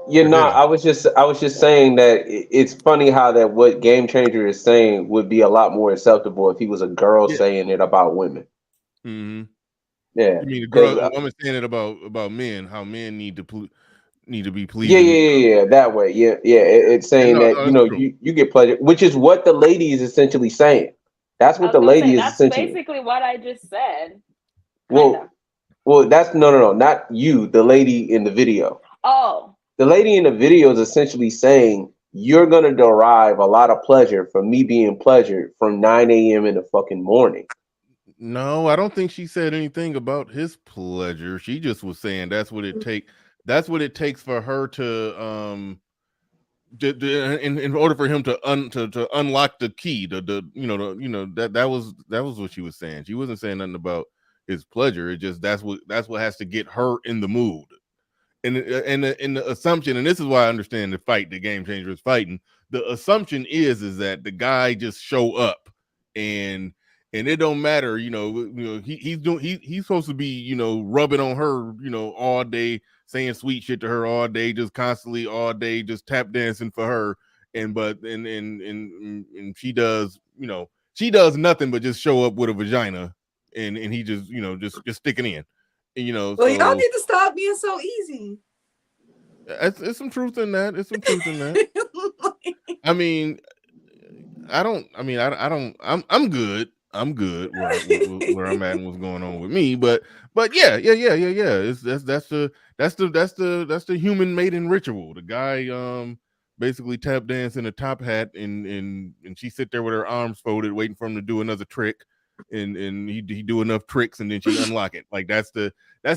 I was just saying that it's funny how that what Game Changer is saying would be a lot more acceptable if he was a girl saying it about women. Mm-hmm. Yeah, you mean a woman saying it about men, how men need to be pleased. Yeah, that way. Yeah. It's saying you get pleasure, which is what the lady is essentially saying. That's what the lady is essentially. That's basically what I just said. Well, that's no, not you, the lady in the video. Oh. The lady in the video is essentially saying you're gonna derive a lot of pleasure from me being pleasured from 9 a.m. in the fucking morning. No, I don't think she said anything about his pleasure. She just was saying that's what it takes. That's what it takes for her to in order for him to unlock the key. That was what she was saying. She wasn't saying nothing about his pleasure. It just that's what has to get her in the mood. And the assumption, and this is why I understand the fight the Game Changer is fighting. The assumption is that the guy just show up and it don't matter, he's supposed to be, rubbing on her, all day, saying sweet shit to her all day, just constantly all day, just tap dancing for her. And she does, she does nothing but just show up with a vagina and he just, just sticking in. And, well, so, y'all need to stop being so easy. It's some truth in that. I mean, I'm good. I'm good where I'm at and what's going on with me. But yeah. That's the human mating ritual. The guy basically tap dance in a top hat and she sit there with her arms folded, waiting for him to do another trick. And he do enough tricks and then she unlock it. Like that's the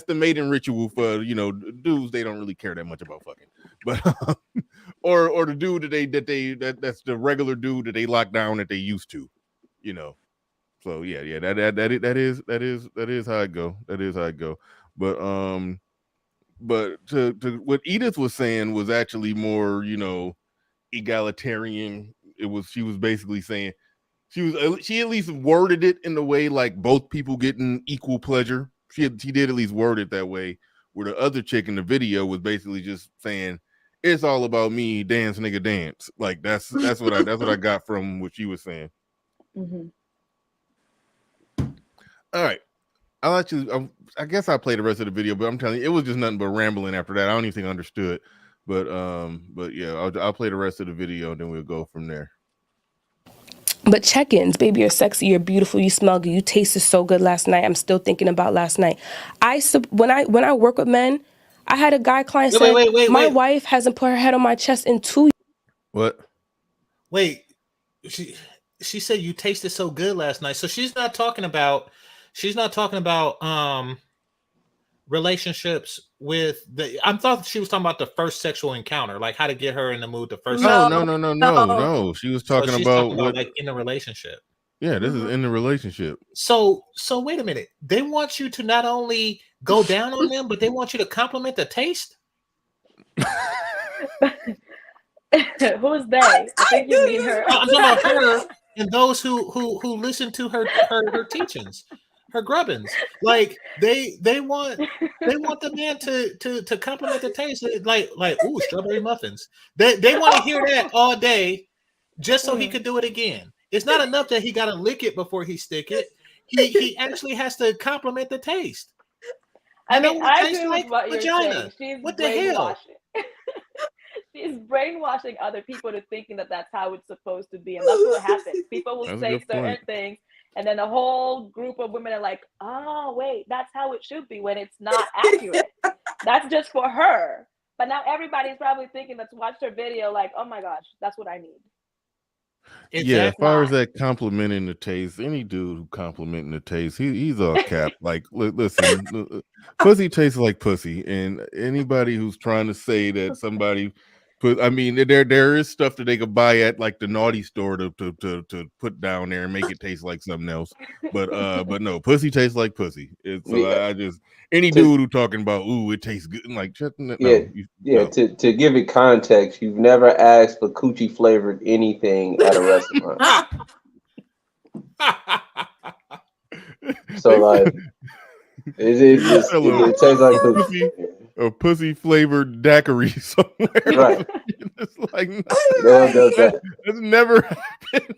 mating ritual for dudes. They don't really care that much about fucking, but or the dude that's the regular dude that they lock down that they used to, So yeah, that is how it go. That is how it go. But to what Edith was saying was actually more egalitarian. She was basically saying She at least worded it in the way like both people getting equal pleasure. She did at least word it that way. Where the other chick in the video was basically just saying it's all about me, dance nigga dance. Like that's what I got from what she was saying. Mm-hmm. All right, I'll let you. I guess I'll play the rest of the video, but I'm telling you, it was just nothing but rambling after that. I don't even think I understood. But yeah, I'll play the rest of the video and then we'll go from there. But check-ins, baby, you're sexy, you're beautiful, you smell good, you tasted so good last night. I'm still thinking about last night. When I work with men, I had a guy client say, my wife hasn't put her head on my chest in 2 years. What? Wait, she said you tasted so good last night. So she's not talking about relationships with I thought she was talking about the first sexual encounter, like how to get her in the mood the first No. She was talking about what like in a relationship. Yeah, this is in the relationship. So wait a minute. They want you to not only go down on them, but they want you to compliment the taste. Who's they? I think you mean her. I'm talking about her and those who listen to her teachings, her grubbins. Like they want the man to compliment the taste, like ooh, strawberry muffins. They want to hear that all day, just so he could do it again. It's not enough that he got to lick it before he stick it. He actually has to compliment the taste. I mean, I agree with what you're saying. She's what the hell? She's brainwashing other people to thinking that that's how it's supposed to be, and that's what happens. People will say certain things, and then the whole group of women are like, "Oh, wait, that's how it should be," when it's not accurate. That's just for her. But now everybody's probably thinking that's watched her video, like, "Oh my gosh, that's what I need." Yeah, as far as that complimenting the taste, any dude who complimenting the taste, he's all cap. Like, listen, pussy tastes like pussy, and anybody who's trying to say that somebody put, I mean, there is stuff that they could buy at like the naughty store to put down there and make it taste like something else. But no, pussy tastes like pussy. I just any dude who talking about it tastes good, like to give it context, you've never asked for coochie flavored anything at a restaurant. So like it tastes like pussy. A pussy flavored daiquiri somewhere. Right. It's like no one does that. That's never happened.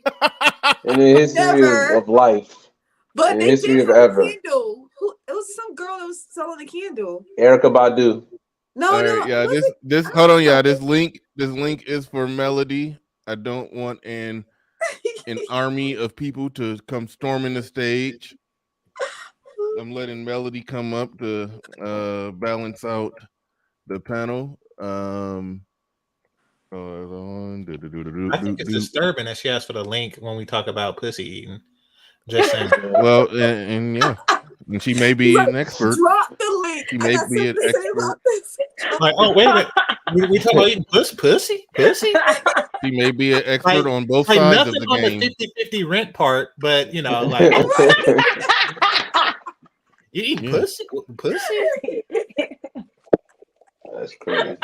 In the history of life. But in they the history did of have ever. a candle. It was some girl that was selling a candle. Erykah Badu. No. Yeah, this hold on, yeah. This link is for Melody. I don't want an army of people to come storming the stage. I'm letting Melody come up to balance out the panel. I think it's disturbing that she asked for the link when we talk about pussy eating. Just saying. Well, and yeah, and she may be an expert. Drop the link. She may be an expert. Like, oh wait a minute, we talking about eating pussy? She may be an expert on both sides of the game. Nothing on the 50-50 rent part, but you know, like you eat pussy? That's crazy.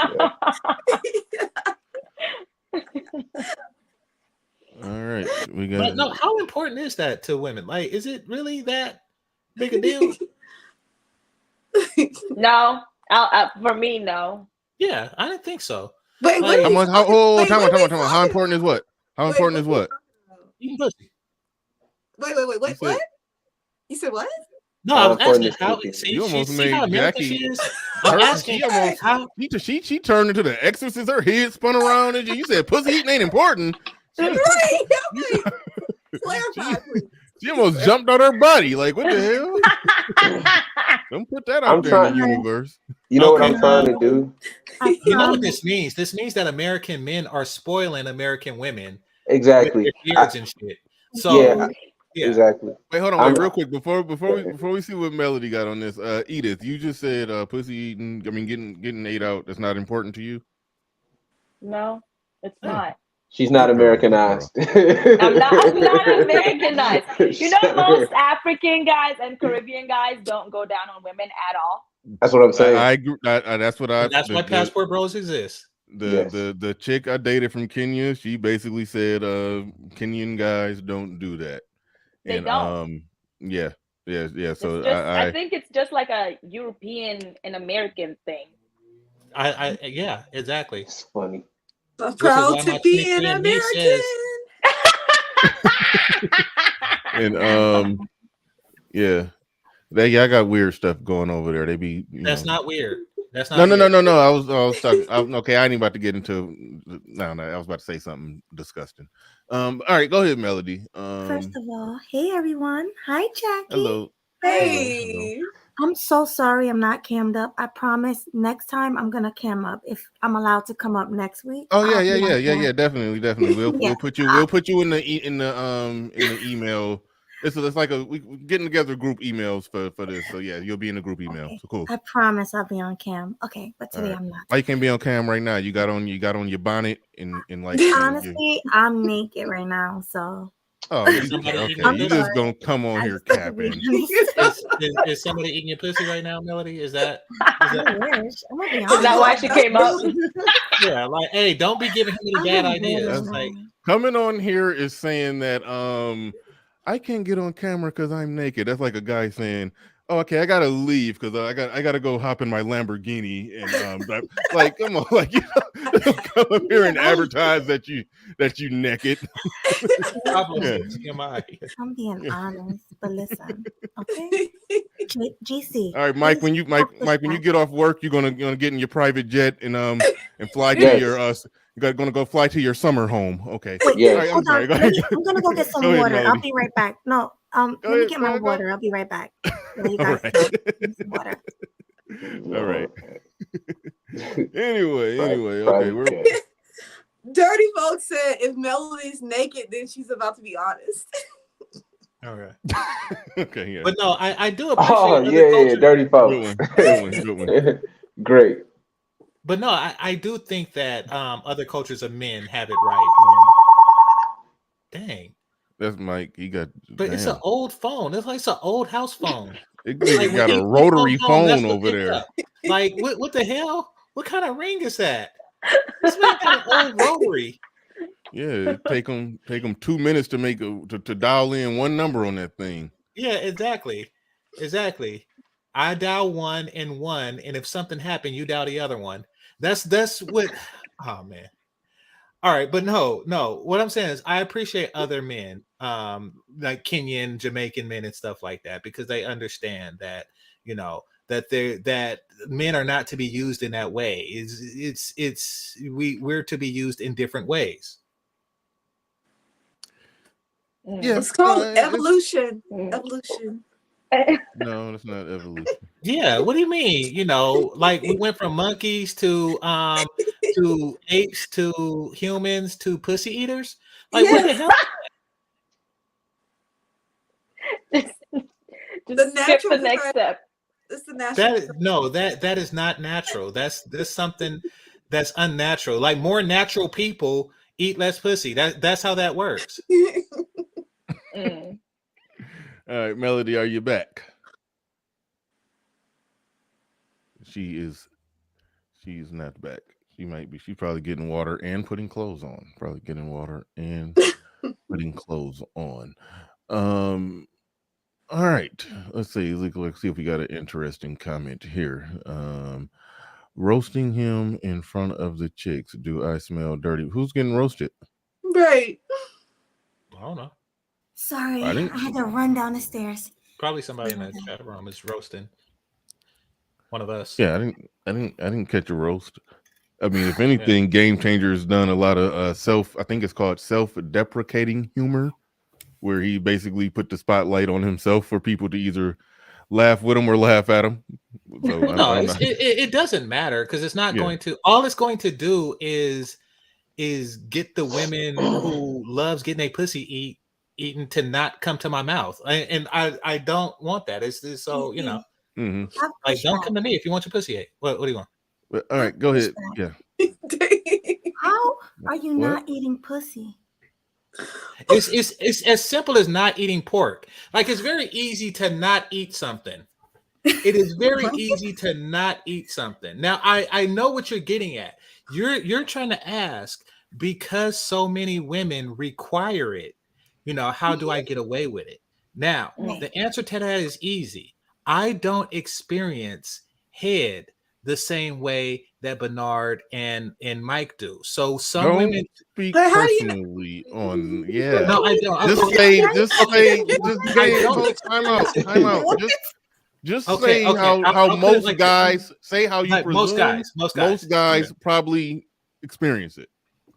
All right, we got. But no, how important is that to women? Like, is it really that big a deal? No, for me, no. Yeah, I didn't think so. Wait, like, time on. How important is what? How important is what? Eating pussy. Wait. What? You said what? No, I was asking how. You almost made how Jackie. She is. I'm asking how. She turned into the Exorcist. Her head spun around, and you said pussy eating ain't important. Clarify, please. She almost jumped on her body. Like, what the hell? Don't put that out there in the universe. You know what I'm trying to do? You know what this means? This means that American men are spoiling American women. Exactly. With their beards and shit. So yeah, exactly. Wait, hold on, real quick before we see what Melody got on this. Edith, you just said pussy eating. I mean, getting ate out. That's not important to you. No, it's not. She's not Americanized. I'm not Americanized. You know, most African guys and Caribbean guys don't go down on women at all. That's what I'm saying. I agree. That's what I. That's why passport bros exist. The chick I dated from Kenya, she basically said, Kenyan guys don't do that. They And don't. yeah. It's So just I think it's just like a European and American thing. Yeah, exactly. It's funny. I'm Which is proud why to my be an 23andMe American. says and yeah. I got weird stuff going over there. They be, that's not weird. That's No. not weird. I was talking. Okay, I ain't about to get into. No. I was about to say something disgusting. All right, go ahead, Melody. First of all, hey everyone. Hi, Jackie. Hello. Hey. I'm so sorry I'm not cammed up. I promise next time I'm gonna cam up if I'm allowed to come up next week. Oh I'll be on yeah. cam. Definitely. We'll put you in the email. It's like we getting together group emails for this. So yeah, you'll be in the group email. Okay. So cool. I promise I'll be on cam. Okay, but today I'm not. Why you can't be on cam right now? You got on your bonnet and like. Honestly, I'm naked right now, so. Oh, okay. You just gonna come on here capping. Is somebody eating your pussy right now, Melody? Is that Is that why she came up? Yeah, like, hey, don't be giving him any bad ideas. Like, coming on here is saying that I can't get on camera because I'm naked. That's like a guy saying, "Oh, okay, I gotta leave because I gotta go hop in my Lamborghini." And like, come on, like, you don't come up here and advertise that you naked. I'm being honest, but listen, okay? GC. All right, Mike. When you get off work, you're gonna get in your private jet and fly to your You're gonna go fly to your summer home. Okay. Wait, All right, I'm sorry. I'm gonna go get some Go ahead, water. Melody. I'll be right back. No, let me get my water. I'll be right back. You guys some water. All right. Anyway, okay. Dirty folks said if Melody's naked, then she's about to be honest. All right. Okay, yeah. But no, I do appreciate. Oh yeah, dirty folks. Good one. Great. But no, I do think that other cultures of men have it right. Dang. That's Mike. He got. But it's an old phone. It's like an old house phone. It got a rotary phone over there. Up. Like what the hell? What kind of ring is that? This man got an old rotary. Yeah, take them 2 minutes to make to dial in one number on that thing. Yeah, exactly. I dial 1 and 1, and if something happened, you dial the other one. That's what. Oh man. All right, but no. What I'm saying is, I appreciate other men, like Kenyan, Jamaican men, and stuff like that, because they understand that that men are not to be used in that way. We're to be used in different ways. Yeah, it's called evolution. Evolution. No, it's not evolution. Yeah, what do you mean? Like we went from monkeys to apes to humans to pussy eaters. Like what the hell? Just skip the next step. It's the natural. That is not natural. That's something that's unnatural. Like more natural people eat less pussy. That's how that works. All right, Melody, are you back? She's not back. She might be. She's probably getting water and putting clothes on. Probably getting water and putting clothes on. All right. Let's see. Let's see if we got an interesting comment here. Roasting him in front of the chicks. Do I smell dirty? Who's getting roasted? Right. I don't know. Sorry, I had to run down the stairs. Probably somebody in the chat room is roasting one of us. Yeah, I didn't catch a roast. I mean, if anything, Game Changer's done a lot of I think it's called self-deprecating humor, where he basically put the spotlight on himself for people to either laugh with him or laugh at him. So, it doesn't matter, because it's not going to. All it's going to do is get the women who loves getting a pussy eaten to not come to my mouth, and I don't want that. It's so like, don't come to me if you want your pussy ate. What do you want? All right, go ahead. Yeah. How are you not eating pussy? It's as simple as not eating pork. Like, it's very easy to not eat something. It is very easy to not eat something. Now, I know what you're getting at. You're trying to ask because so many women require it. How do I get away with it? Now, Right. the answer to that is easy. I don't experience head the same way that Bernard and Mike do. So some Don't women. speak But how do you personally on No, I don't. Just Okay, say, I don't. time out. Just Okay, say okay. how I'll put it most like guys say how you like presume most most guys. guys probably experience it.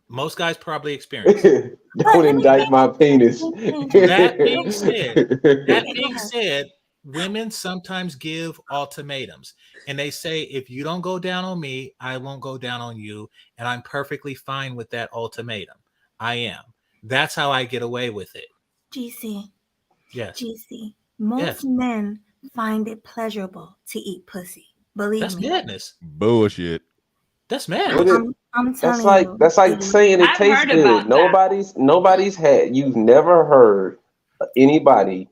Most guys probably experience it. Don't indict my penis. That being said, that Okay, go being ahead. said, women sometimes give ultimatums, and they say, if you don't go down on me, I won't go down on you, and I'm perfectly fine with that ultimatum. I am. That's how I get away with it. GC, Yes. GC. Most Yes. men find it pleasurable to eat pussy. Believe That's me. madness. Bullshit. That's What madness. it- I'm That's telling like you. saying it I've tastes heard good. about that. Nobody's had. You've never heard anybody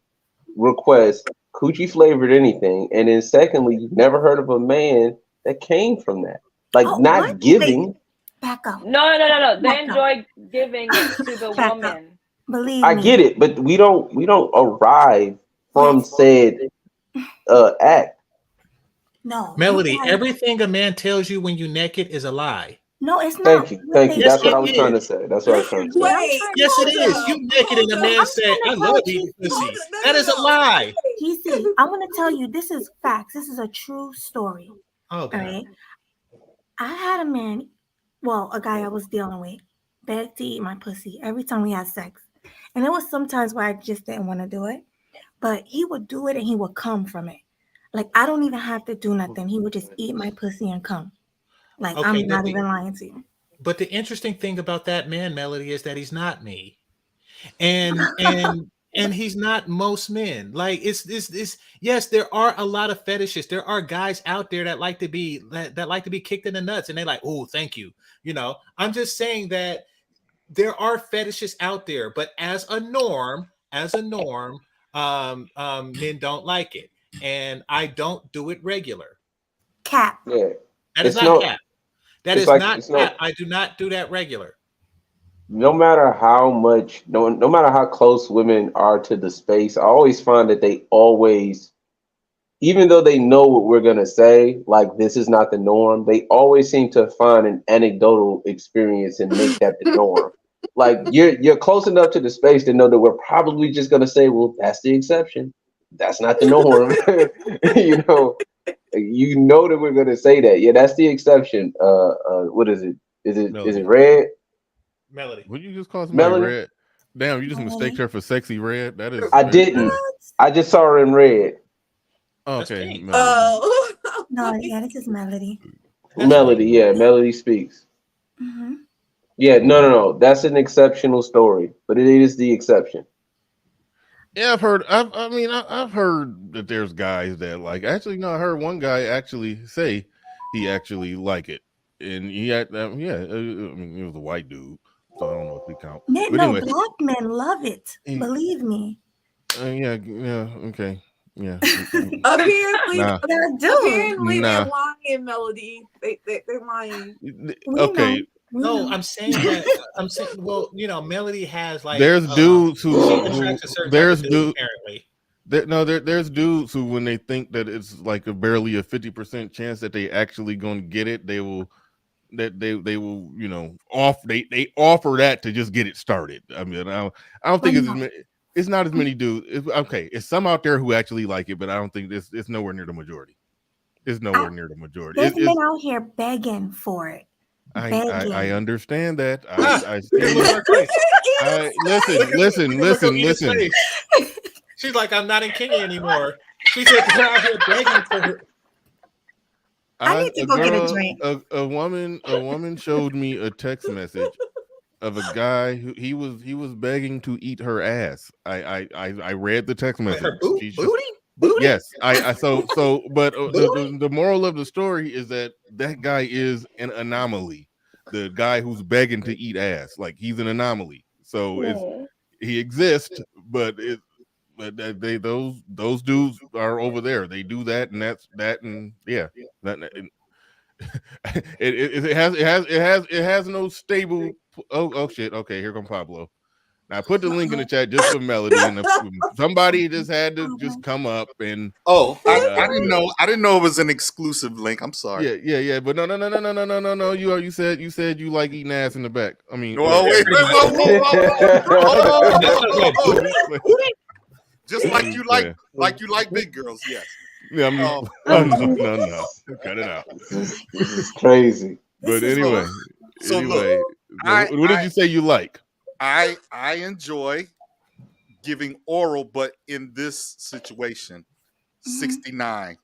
request coochie flavored anything, and then secondly, you've never heard of a man that came from that. Like Oh, what? not giving. Back up. No. They Back up. enjoy giving it to the Back up. woman. Believe I me. get it, but we don't arrive from Yes. said act. No. Melody, You guys, everything a man tells you when you naked is a lie. no, it's Thank not. you, What thank they you. Yes, That's say. what I it was trying to is. say. That's what I was trying Listen, to say. what I'm Wait, trying Yes, to it tell is. you. You naked and a man I'm said, trying I to tell love eating GC. pussy. No, That is a lie. GC, I want to tell you this is facts. This is a true story. Oh, All God. right. I had a man, well, a guy I was dealing with, beg to eat my pussy every time we had sex. And there was sometimes where I just didn't want to do it. But he would do it and he would come from it. Like I don't even have to do nothing. He would just eat my pussy and come. Like Okay, I'm not even lying to you. but the interesting thing about that man, Melody, is that he's not me. And he's not most men. Like it's yes, there are a lot of fetishes. There are guys out there that like to be that like to be kicked in the nuts, and they like, oh, thank you. I'm just saying that there are fetishes out there, but as a norm, men don't like it, and I don't do it regular. Cap. Yeah, That is it's not no. cap. That It's is like not it's cap. no. I do not do that regular. No matter how much, no matter how close women are to the space, I always find that they always, even though they know what we're gonna say, like this is not the norm, they always seem to find an anecdotal experience and make that the norm. Like you're close enough to the space to know that we're probably just gonna say, well, that's the exception. That's not the norm. you know, you know that we're gonna say that. Yeah, that's the exception. What is it? Is it Melody. red? Melody. Would you just call somebody Melanie? red? Damn, you just mistaked her for sexy red. That is I very didn't. bad. I just saw her in red. That's Okay, pink. Melody. Oh. No, yeah, this is Melody. That's Melody, pink. yeah, Melody speaks. Hmm. Yeah, no. That's an exceptional story, but it is the exception. Yeah, I've heard that there's guys that like. Actually, no, I heard one guy actually say he actually like it, and he had, it was a white dude, so I don't know if he count. But No, anyway, black men love it. he, Believe me. okay, yeah, Apparently, nah, apparently they're nah. lying, Melody. They're lying. We Okay, know. We No, know. I'm saying that. I'm saying, well, Melody has like, there's dudes she who attracts a certain type there's of dude, dude. apparently. There's dudes who, when they think that it's like barely a 50% chance that they actually gonna get it, they will they offer that to just get it started. I mean, I don't But think no. it's not as many dudes. Okay, it's some out there who actually like it, but I don't think it's nowhere near the majority. It's nowhere near the majority. There's men out here begging for it. I understand that. I Look at see. her face. I Look listen. at Edith's face. She's like, I'm not in Kenya anymore. She said they're out here begging for her. I need to go get a drink. A woman showed me a text message of a guy who he was begging to eat her ass. I read the text Like message. her She's booty? just, Booty? yes. But Booty? the moral of the story is that guy is an anomaly. The guy who's begging to eat ass, like he's an anomaly. So he exists, but those dudes are over there. They do that, and that's that, and yeah, that. it has no stable. Oh shit. Okay, here comes Pablo. Now I put the link in the chat just for Melody, and somebody just had to just come up and. Oh, I didn't know. I didn't know it was an exclusive link. I'm sorry. Yeah. But no. You said you like eating ass in the back. I mean, wait. Whoa. Just like you like big girls, yes. Yeah, no. Cut it out. This is crazy. But anyway, look, what did you say you like? I enjoy giving oral, but in this situation, 69.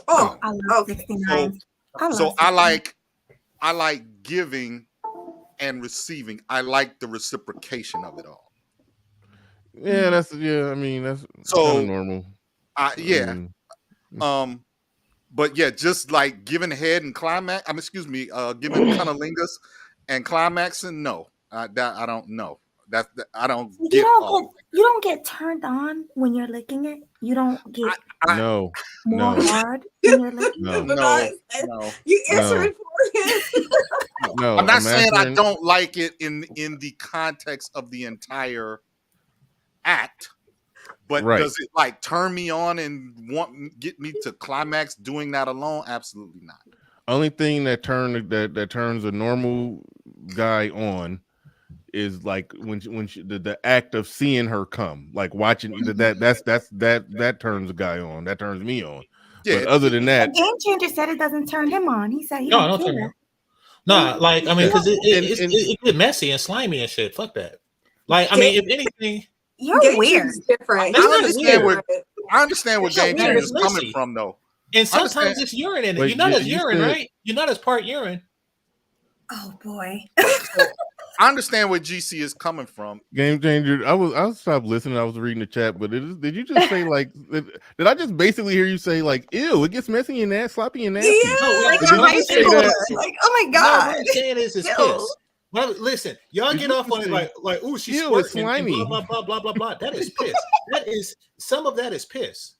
Oh, I love 69. So I like giving and receiving. I like the reciprocation of it all. Yeah, that's I mean, that's so kind of normal. But yeah, just like giving head and climax. Giving cunnilingus and climaxing. No, I don't know. I don't. You don't get turned on when you're licking it. You don't get more hard when you're licking it. No. You answering for him. No, I'm not saying I don't like it in the context of the entire act, but does it like turn me on and get me to climax doing that alone? Absolutely not. Only thing that turns a normal guy on is like when the act of seeing her come, like watching that turns a guy on. That turns me on. Yeah, but other than that, Game Changer said it doesn't turn him on. He said he don't care. No, like I mean, because it get messy and slimy and shit. Fuck that. Like I mean, if anything, you're weird. Different. I understand where Game Changer is coming from, though. And sometimes it's urine in it. You're not as urine, right? You're not as part urine. Oh boy. I understand where GC is coming from. Game Changer. I stopped listening. I was reading the chat, but did you just say like? Did I just basically hear you say like, "Ew, it gets messy and nasty, sloppy and nasty"? Yeah, like oh my god. No, what I'm saying is piss. Well, listen, y'all get off on it like, ooh, she's squirting, slimy. Blah blah blah blah blah. That is piss. Some of that is piss,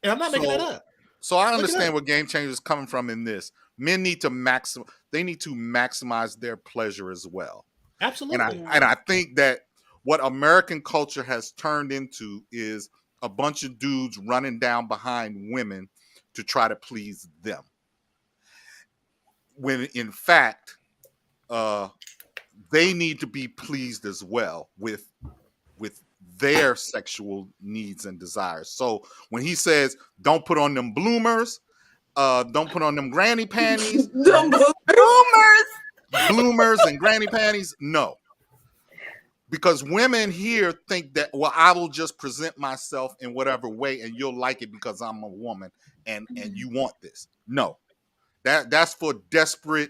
and I'm not making that up. So I understand where Game Changer is coming from in this. Men need to maximize their pleasure as well. Absolutely. And I think that what American culture has turned into is a bunch of dudes running down behind women to try to please them. When in fact, they need to be pleased as well with their sexual needs and desires. So when he says, don't put on them bloomers, don't put on them granny panties, bloomers and granny panties, no. Because women here think that, well, I will just present myself in whatever way and you'll like it because I'm a woman and you want this. No. That's for desperate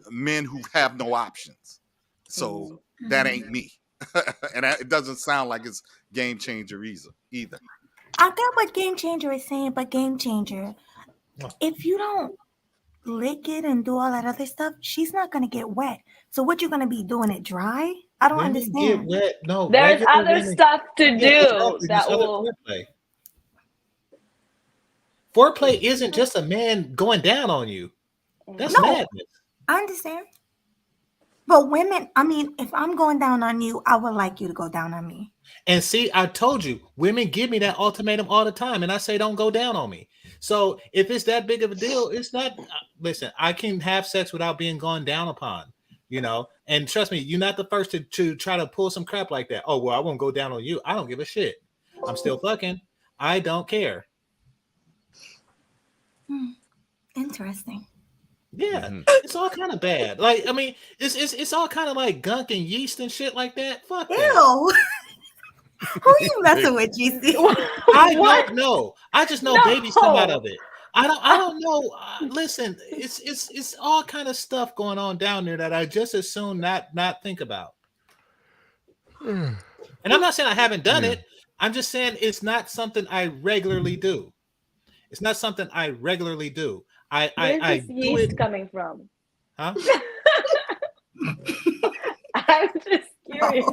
men who have no options. So that ain't me. And it doesn't sound like it's Game Changer either. I get what Game Changer is saying, but Game Changer, if you don't lick it and do all that other stuff, she's not going to get wet. So what you going to be doing it dry? I don't understand. Get wet. No, there's other stuff to do that will. Foreplay isn't just a man going down on you. That's madness. I understand. But women, I mean, if I'm going down on you, I would like you to go down on me. And see, I told you, women give me that ultimatum all the time, and I say, don't go down on me. So if it's that big of a deal, it's not. Listen, I can have sex without being gone down upon, and trust me, you're not the first to try to pull some crap like that. Oh, well, I won't go down on you. I don't give a shit. I'm still fucking. I don't care. Interesting. Yeah, it's all kind of bad. Like, I mean, it's all kind of like gunk and yeast and shit like that. Fuck that. Ew. Who you messing with, GC? I don't know. I just know babies come out of it. I don't know. Listen, it's all kind of stuff going on down there that I just as soon not think about. And I'm not saying I haven't done it. I'm just saying it's not something I regularly do. It's not something I regularly do. Where's this yeast coming from? Huh? I'm just curious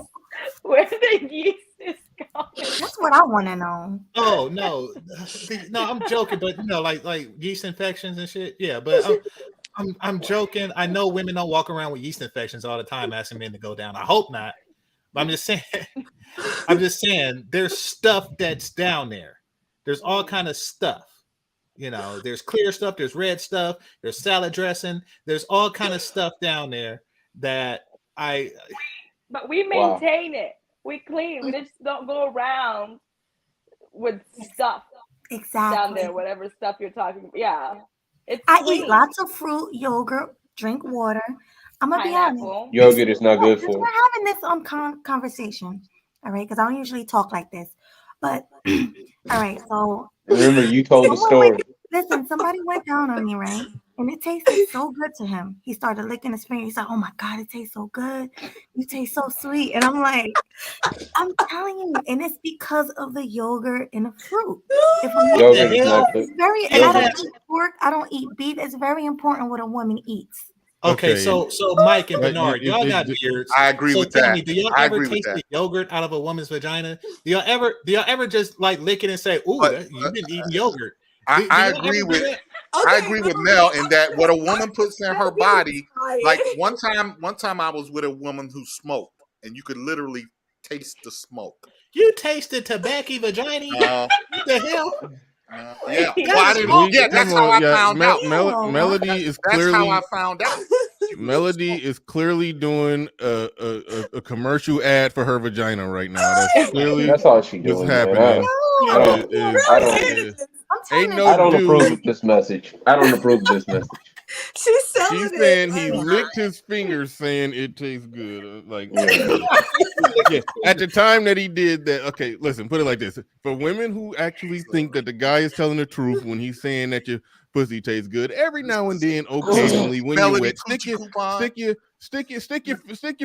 where the yeast is coming. That's what what I want to know. Oh no, no, I'm joking, but like yeast infections and shit. Yeah, but I'm joking. I know women don't walk around with yeast infections all the time, asking men to go down. I hope not. But I'm just saying. I'm just saying. There's stuff that's down there. There's all kind of stuff. There's clear stuff. There's red stuff. There's salad dressing. There's all kind of stuff down there that I. But we maintain it. We clean. We just don't go around with stuff down there. Whatever stuff you're talking about. Yeah. I eat lots of fruit, yogurt, drink water. I'm gonna be honest. Yogurt is not good for. We're having this conversation, all right? Because I don't usually talk like this, but all right. So remember, you told the story. Listen, somebody went down on me, right? And it tasted so good to him. He started licking his finger. He's like, "Oh my God, it tastes so good. You taste so sweet." And I'm like, I'm telling you, and it's because of the yogurt and the fruit. Yogurt is not good. It's very. And I don't eat pork. I don't eat beef. It's very important what a woman eats. Okay, so Mike and Bernard, y'all got beards. I agree with that. Me, do y'all ever taste the yogurt out of a woman's vagina? Do y'all ever just like lick it and say, "Ooh, you've been eating yogurt"? I agree with. I agree with Mel in that what a woman puts in her body. Like one time I was with a woman who smoked, and you could literally taste the smoke. You tasted tobacco vagina? What the hell? Yeah, that's how I found out. Melody is clearly. That's how I found out. Melody is clearly doing a commercial ad for her vagina right now. That's clearly that's all she's doing. What's happening? I don't approve of this message. I don't approve of this message. She's saying he licked his fingers, saying it tastes good. Yeah. At the time that he did that, okay, listen, put it like this: for women who actually think that the guy is telling the truth when he's saying that your pussy tastes good, every now and then, occasionally, when you're wet, stick your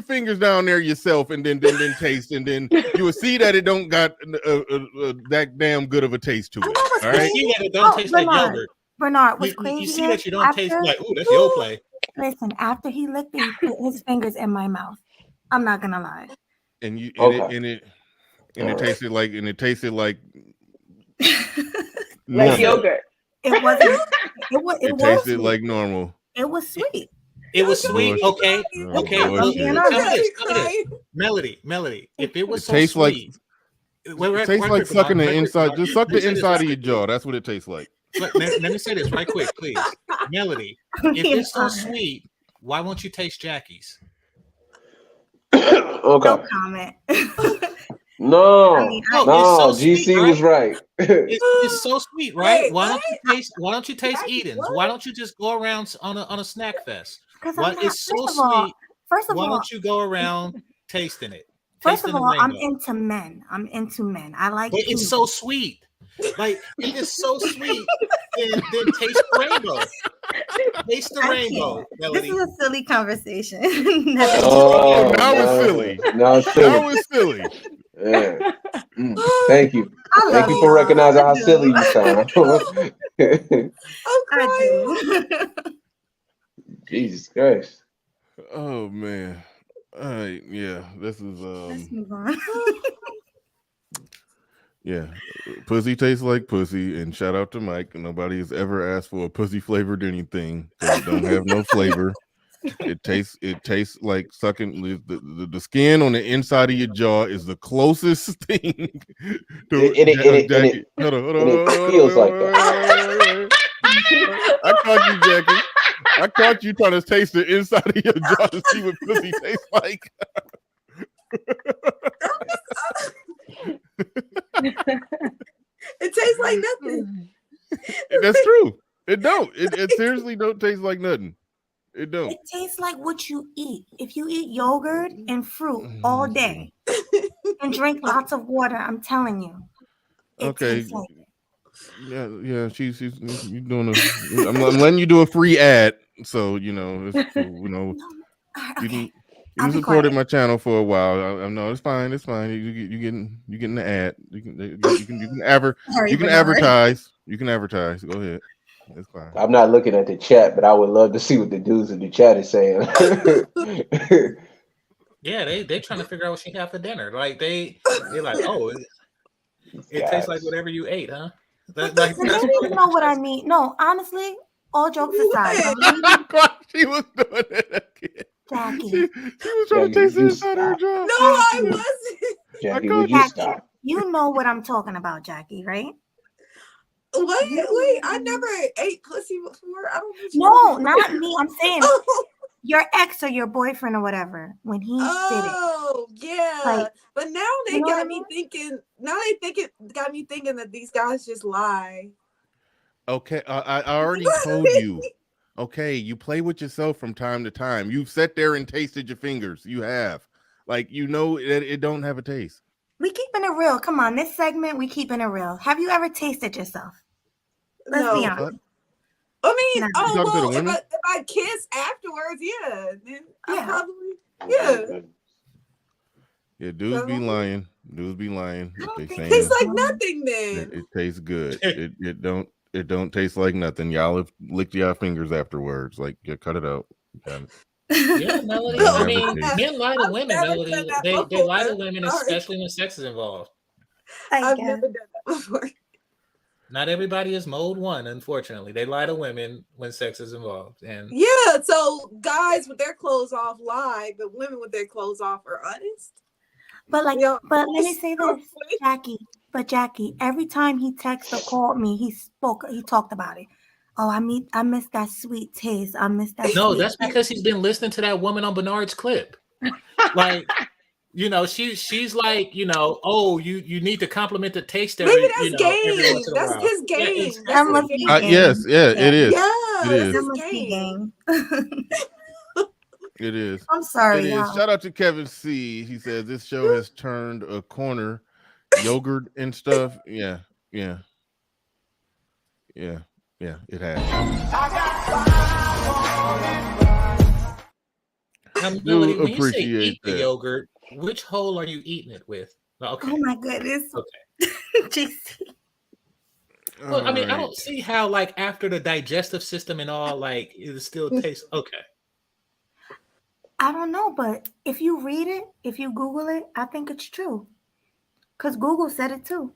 fingers down there yourself, and then taste, and then you will see that it don't got that damn good of a taste to it. All right, you see that it don't taste like yogurt. Bernard was crazy. You see that you don't taste like, ooh, that's your play. Listen, after he licked it, he put his fingers in my mouth. I'm not gonna lie. And it tasted like like yogurt. It wasn't. It tasted like normal. It was sweet. It was sweet. Okay. Well, tell me this. Melody. If it was so sweet, it tastes like sucking the inside. Just suck the inside of your jaw. That's what it tastes like. Let me say this right quick, please. Melody, if it's so sweet, why won't you taste Jackie's? Okay. No comment. No, so GC sweet, was right. It's so sweet, right? Why don't you taste Eden's? Why don't you just go around on a snack fest? It's so sweet. Why don't you go around tasting it? First of all, I'm into men. I like. But it's so sweet. Like it is so sweet. Then taste the rainbow. Taste the rainbow, Melody. This is a silly conversation. Now it's silly. Now it's silly. Yeah. Thank you. Thank you for recognizing how silly you sound. I do. Jesus Christ. Oh man. All right. Yeah. This is Let's move on. Yeah, pussy tastes like pussy, and shout out to Mike. Nobody has ever asked for a pussy flavored anything because it don't have no flavor. It tastes like sucking the skin on the inside of your jaw is the closest thing to it feels like that. I caught you, Jackie. I caught you trying to taste the inside of your jaw to see what pussy tastes like. It tastes like nothing. That's true. It don't. It seriously don't taste like nothing. It don't. It tastes like what you eat. If you eat yogurt and fruit all day and drink lots of water, I'm telling you. Okay. Like yeah. She's you doing I'm letting you do a free ad, so Okay. You supported my channel for a while. I know it's fine. It's fine. You getting the ad. You can advertise. You can advertise. Go ahead. It's fine. I'm not looking at the chat, but I would love to see what the dudes in the chat is saying. Yeah, they trying to figure out what she had for dinner. Like they're like, oh, It tastes like whatever you ate, huh? But listen, maybe you know what I mean. No, honestly, all jokes aside, she was doing it again. Jackie. She was trying to taste the inside of her jaw. No, I wasn't. Jackie, would you stop? You know what I'm talking about, Jackie, right? Wait, I never ate pussy before. I don't know. No, not me. I'm saying your ex or your boyfriend or whatever when he did it. Oh, yeah. Like, but now they got me thinking. Now got me thinking that these guys just lie. Okay, I already told you. Okay, you play with yourself from time to time. You've sat there and tasted your fingers. You have. Like, you know that it don't have a taste. We keeping it real. Come on, this segment, we keeping it real. Have you ever tasted yourself? Let's be honest. I mean, if I kiss afterwards, yeah, then I probably, yeah. Dudes be lying. Dudes be lying. It tastes like nothing. Then it tastes good. It don't taste like nothing. Y'all have licked y'all fingers afterwards. Like, you cut it out. Got it. Yeah, Melody. I mean, men lie to women, Melody. They lie to women, especially when sex is involved. I've never done that before. Not everybody is mode one, unfortunately. They lie to women when sex is involved. And yeah, so guys with their clothes off lie, but women with their clothes off are honest. But but let me say this, Jackie. But Jackie, every time he texted or called me, he talked about it. Oh, I miss that sweet taste. I miss that. No, that's because he's been listening to that woman on Bernard's clip. Like, you know, she's like, you know, oh, you need to compliment the taste every, maybe that's game. That's his game. That must be game. Yes, it is. Yeah, it is. That must be game. It is. I'm sorry. It is. Shout out to Kevin C. He says this show has turned a corner. Yogurt and stuff. Yeah, it has. Melody, when you say eat the yogurt, which hole are you eating it with? Okay. Oh my goodness. Okay. JC. Well, I mean, I don't see how, like, after the digestive system and all, like, it still tastes okay. I don't know, but if you read it, if you Google it, I think it's true. Because Google said it too.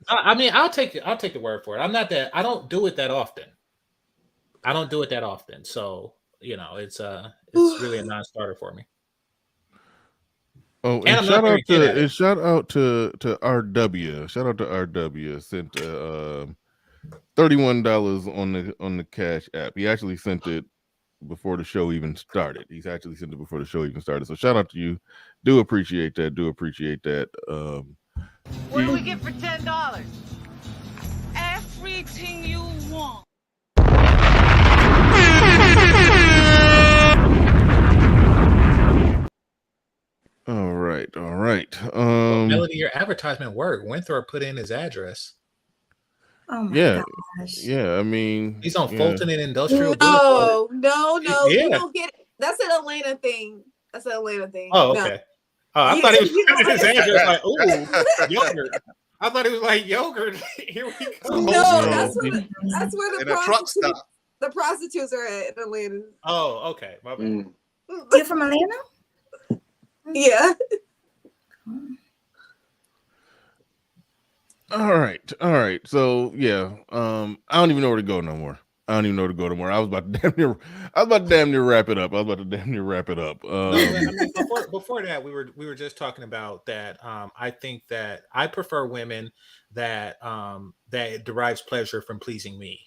I mean, I'll take the word for it. I don't do it that often. So, you know, it's really a non-starter for me. Oh, and shout out to RW. Shout out to RW. Sent $31 on the Cash app. He actually sent it before the show even started. So shout out to you. Do appreciate that. What do we get for $10? Everything you want. All right. Melody, your advertisement worked. Winthrop put in his address. Oh my gosh. Yeah. I mean, he's on Fulton and Industrial. No. Yeah. You don't get it. That's an Atlanta thing. Oh, okay. No. I thought he was putting his address like, ooh, yogurt. I thought it was like yogurt. Here we go. No, that's where the prostitutes are at in Atlanta. Oh, okay. My bad. You're from Atlanta? Yeah. All right. So yeah, I don't even know where to go no more. I was about to damn near wrap it up. No, I mean, before that, we were just talking about that. I think that I prefer women that derives pleasure from pleasing me,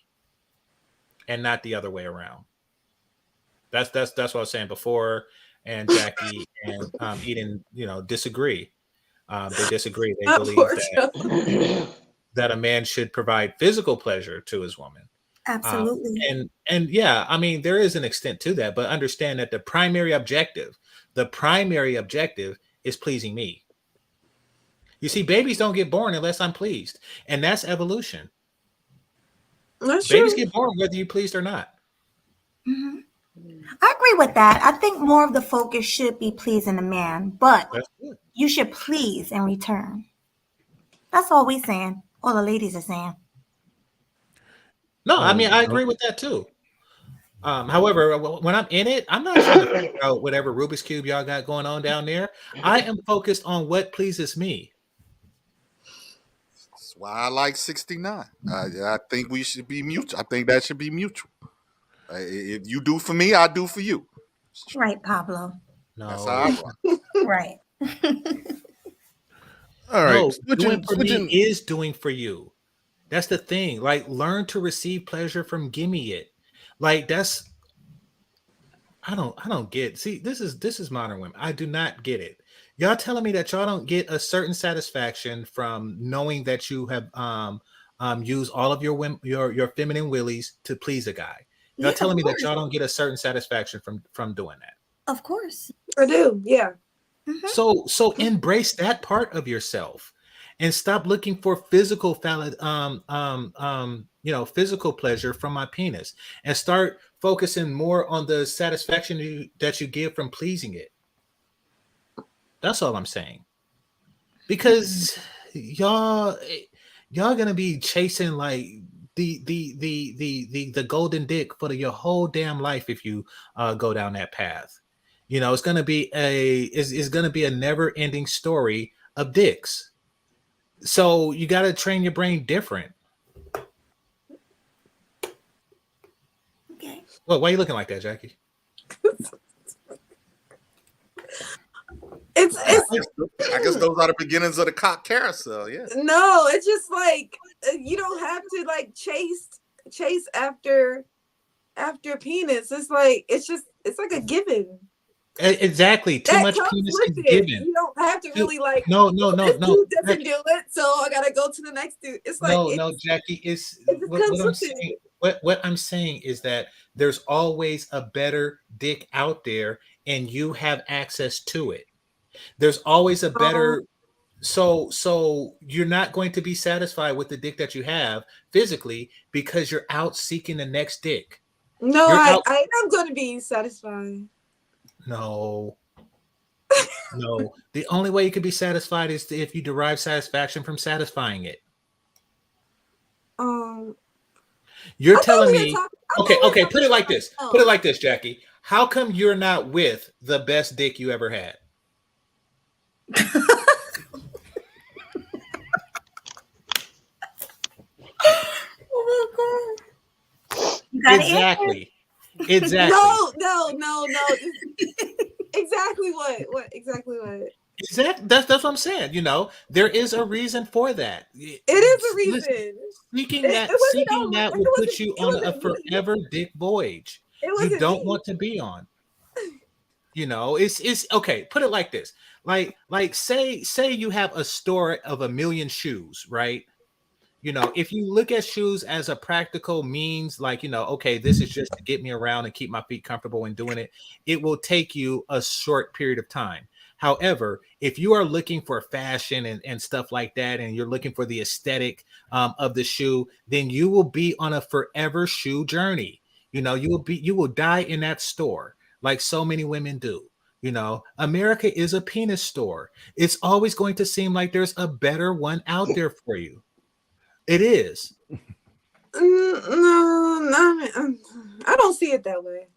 and not the other way around. That's what I was saying before. And Jackie and Eden, disagree. They disagree. They believe that a man should provide physical pleasure to his woman. Absolutely. And yeah, I mean, there is an extent to that, but understand that the primary objective is pleasing me. You see, babies don't get born unless I'm pleased, and that's evolution. Babies get born whether you're pleased or not. Mm-hmm. I agree with that. I think more of the focus should be pleasing the man, but you should please in return. That's all we're saying. All the ladies are saying. No, I mean, I agree with that too. However, when I'm in it, I'm not trying to figure out whatever Rubik's Cube y'all got going on down there. I am focused on what pleases me. That's why I like 69. I think we should be mutual. I think that should be mutual. If you do for me, I do for you. Right, Pablo. That's how I rock. Right. All right. No, doing for me is doing for you. That's the thing. Like, learn to receive pleasure from gimme it. Like, that's I don't get. See, this is modern women. I do not get it. Y'all telling me that y'all don't get a certain satisfaction from knowing that you have used all of your feminine willies to please a guy. Y'all Yeah, telling of me that course. y'all don't get a certain satisfaction from doing that. Of course. I do. Yeah. Mhm. So embrace that part of yourself and stop looking for physical physical pleasure from my penis, and start focusing more on the satisfaction that you get from pleasing it. That's all I'm saying. Because y'all gonna be chasing like the golden dick for your whole damn life if you go down that path. You know, it's gonna be a never ending story of dicks. So you got to train your brain different. Okay. Well, why are you looking like that, Jackie? I guess those are the beginnings of the cock carousel. Yeah. No, it's just like you don't have to like chase after penis. It's like it's like a given. Exactly. Too That much comes penis with is it. given. You don't have to really like. No. This dude doesn't do it, so I gotta go to the next dude. It's like No, Jackie. it just comes with it. What I'm saying is that there's always a better dick out there, and you have access to it. There's always a better. So you're not going to be satisfied with the dick that you have physically because you're out seeking the next dick. No, I am going to be satisfied. No. The only way you could be satisfied is if you derive satisfaction from satisfying it. You're telling me. Okay. Put it like this. Put it like this, Jackie. How come you're not with the best dick you ever had? Oh my God. Exactly. No. Exactly what? Exactly what? Exactly. That's what I'm saying. You know, there is a reason for that. It is a reason. Seeking that will put you on a forever dick voyage. You don't want to be on. You know, it's okay. Put it like this: like say you have a store of 1 million shoes, right? You know, if you look at shoes as a practical means, like, you know, okay, this is just to get me around and keep my feet comfortable in doing it, it will take you a short period of time. However, if you are looking for fashion and stuff like that, and you're looking for the aesthetic of the shoe, then you will be on a forever shoe journey. You know, you will die in that store like so many women do. You know, America is a penis store. It's always going to seem like there's a better one out there for you. It is. No, I don't see it that way.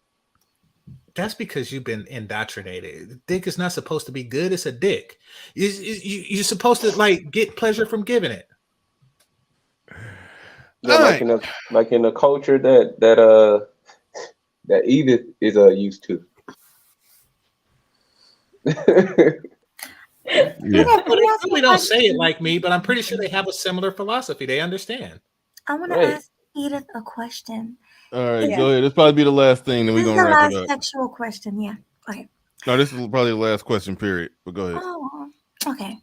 That's because you've been indoctrinated. Dick is not supposed to be good. It's a dick. You're supposed to like get pleasure from giving it. Yeah, like in a culture that Edith is used to. Yeah. They don't say it like me, but I'm pretty sure they have a similar philosophy. They understand. I want to ask Edith a question. All right, go ahead. This probably be the last thing, then we're This is gonna the wrap it last up. sexual question. Yeah. Okay. No, this is probably the last question, period. But go ahead. Oh, okay.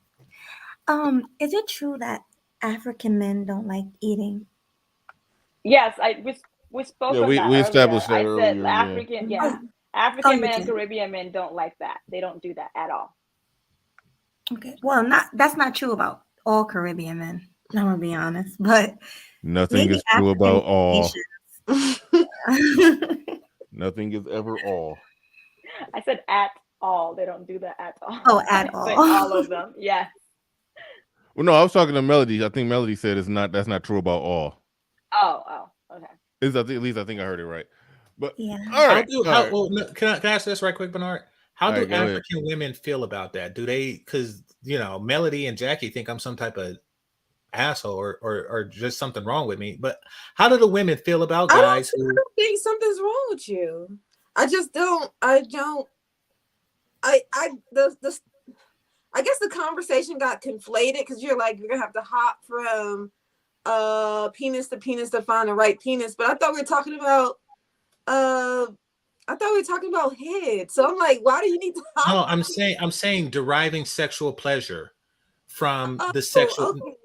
Is it true that African men don't like eating? Yes, we spoke of that. We established that earlier. I said earlier. African, African men, Caribbean men don't like that. They don't do that at all. Okay. Well, that's not true about all Caribbean men. I'm gonna be honest, but nothing is true about all. Nothing is ever all. I said at all. They don't do that at all. Oh, at all. All of them. Yes. Well, no, I was talking to Melody. I think Melody said that's not true about all. Oh, okay. At least I think I heard it right. But yeah. All right. Can I ask this right quick, Bernard? How do African women feel about that? Do they, because, you know, Melody and Jackie think I'm some type of asshole or just something wrong with me. But how do the women feel about I guys don't who? think something's wrong with you. I just don't. I guess the conversation got conflated because you're like, you're gonna have to hop from penis to find the right penis. But I thought we were talking about head. So I'm like, why do you need to hop? No, I'm saying deriving sexual pleasure from the Oh, sexual. okay.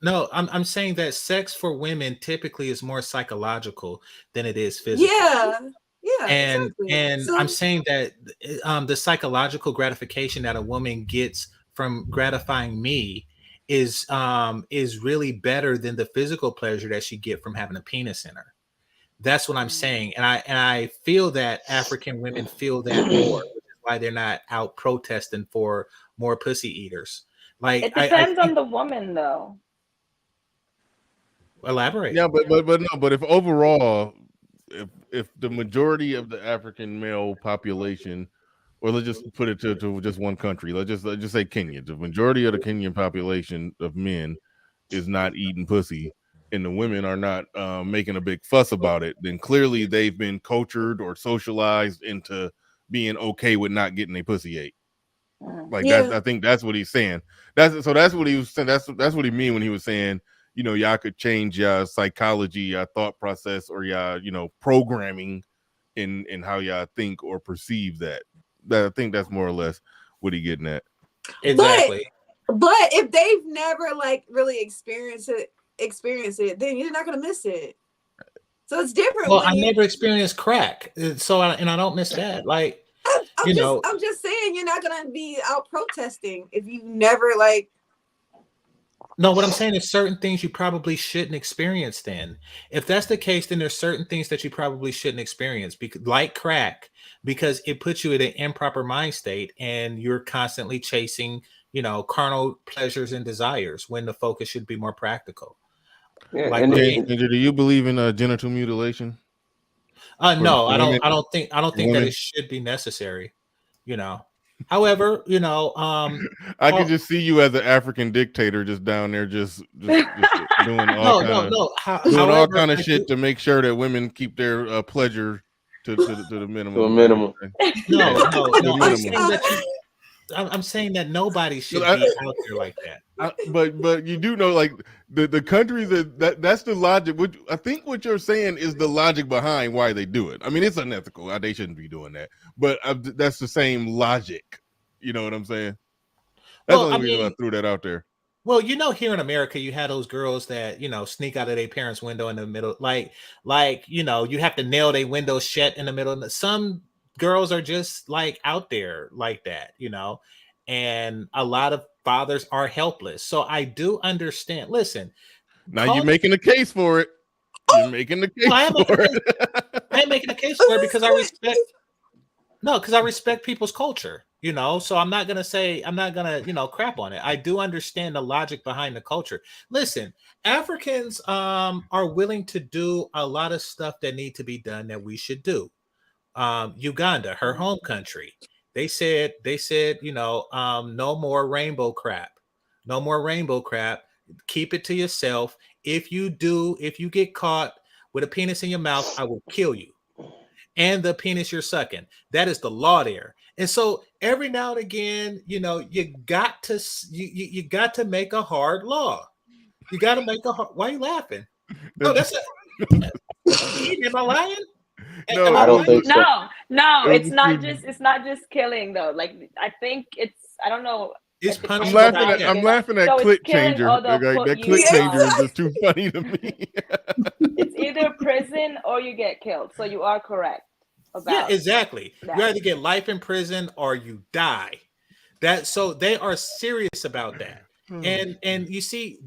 No, I'm saying that sex for women typically is more psychological than it is physical. Yeah, And exactly. So I'm saying that the psychological gratification that a woman gets from gratifying me is really better than the physical pleasure that she get from having a penis in her. That's what I'm saying, and I feel that African women feel that more, which is why they're not out protesting for more pussy eaters. Like It I depends on the woman, though. elaborate. Yeah, but if overall, if the majority of the African male population, or let's just put it to just one country, let's just say Kenya, the majority of the Kenyan population of men is not eating pussy, and the women are not making a big fuss about it, then clearly they've been cultured or socialized into being okay with not getting a pussy ate. Like that's, I think that's what he's saying. That's what he was saying. That's what he mean when he was saying, you know, y'all could change your psychology, your thought process, or your, you know, programming in how y'all think or perceive that. I think that's more or less what he getting at. Exactly. But if they've never like really experienced it, then you're not gonna miss it. So it's different. Well, I never experienced crack, so I don't miss that. Like, I'm just saying you're not gonna be out protesting if you never like. No, what I'm saying is certain things you probably shouldn't experience then. If that's the case, then there's certain things that you probably shouldn't experience, because, like crack, because it puts you in an improper mind state and you're constantly chasing, you know, carnal pleasures and desires when the focus should be more practical. Yeah, Like, Ginger, do you believe in genital mutilation? no, I don't think that it should be necessary, you know. However, you know, I could just see you as an African dictator just down there just doing all however, kind of shit to make sure that women keep their pleasure to the minimum. To a minimum. No. I'm saying that nobody should be out there like that. But you do know, like the countries that's the logic. I think what you're saying is the logic behind why they do it. I mean, it's unethical. They shouldn't be doing that. But that's the same logic. You know what I'm saying? That's the only reason I threw that out there. Well, you know, here in America, you had those girls that, you know, sneak out of their parents' window in the middle, like you know, you have to nail their window shut in the middle. Some girls are just like out there like that, you know, and a lot of fathers are helpless. So I do understand. Listen, now you're making a case for it. You're making the case for it. I am making a case for it because I respect. No, because I respect people's culture, you know. So I'm not gonna, you know, crap on it. I do understand the logic behind the culture. Listen, Africans are willing to do a lot of stuff that need to be done that we should do. Uganda, her home country, they said, you know, no more rainbow crap. No more rainbow crap. Keep it to yourself. If you get caught with a penis in your mouth, I will kill you. And the penis you're sucking. That is the law there. And so every now and again, you know, you got to make a hard law. You got to make a hard. Why are you laughing? No, that's it. Am I lying? No, I don't think so. No, it's not just killing though. Like I think I don't know. I'm laughing at click changer. That click changer is just too funny to me. It's either prison or you get killed. So you are correct about. Yeah, exactly. That. You either get life in prison or you die. So they are serious about that. And you see,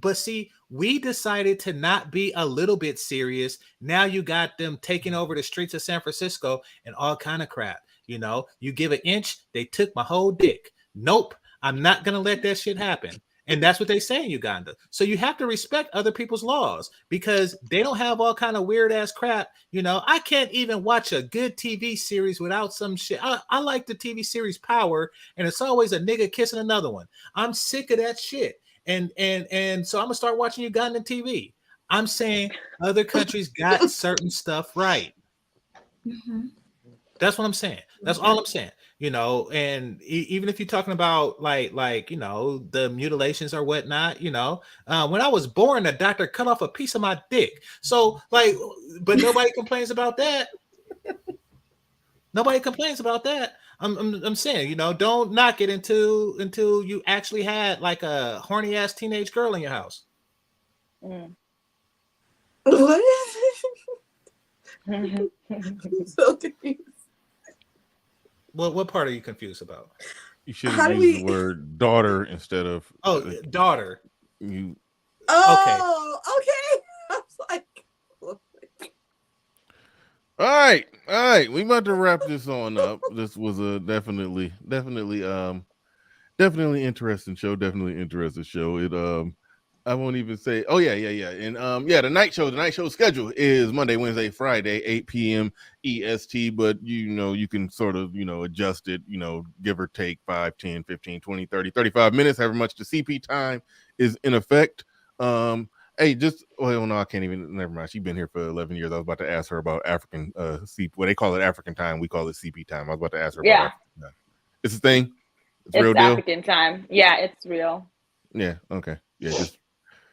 we decided to not be a little bit serious. Now you got them taking over the streets of San Francisco and all kind of crap. You know, you give an inch, they took my whole dick. Nope. I'm not going to let that shit happen. And that's what they say in Uganda. So you have to respect other people's laws because they don't have all kind of weird ass crap. You know, I can't even watch a good TV series without some shit. I like the TV series Power, and it's always a nigga kissing another one. I'm sick of that shit. And so I'm gonna start watching Ugandan TV. I'm saying other countries got certain stuff right. Mm-hmm. That's what I'm saying. That's all I'm saying. And even if you're talking about like the mutilations or whatnot, when I was born, the doctor cut off a piece of my dick. So but nobody complains about that. Nobody complains about that. I'm saying, don't knock it until you actually had like a horny ass teenage girl in your house. What? I'm so confused. What part are you confused about? You should have used the word daughter instead of daughter. You. Oh, okay. I was like, all right. We about to wrap this on up. This was a definitely interesting show. Definitely interesting show. It I won't even say. Oh yeah. And the night show schedule is Monday, Wednesday, Friday, 8 p.m. EST. But you can sort of adjust it. Give or take 5, 10, 15, 20, 30, 35 minutes, however much the CP time is in effect. Hey, no, I can't even. Never mind. She's been here for 11 years. I was about to ask her about African CP. Well, they call it African time. We call it CP time. I was about to ask her about African time. It's a thing. It's real deal. African time. Yeah, it's real. Yeah. Okay. Yeah.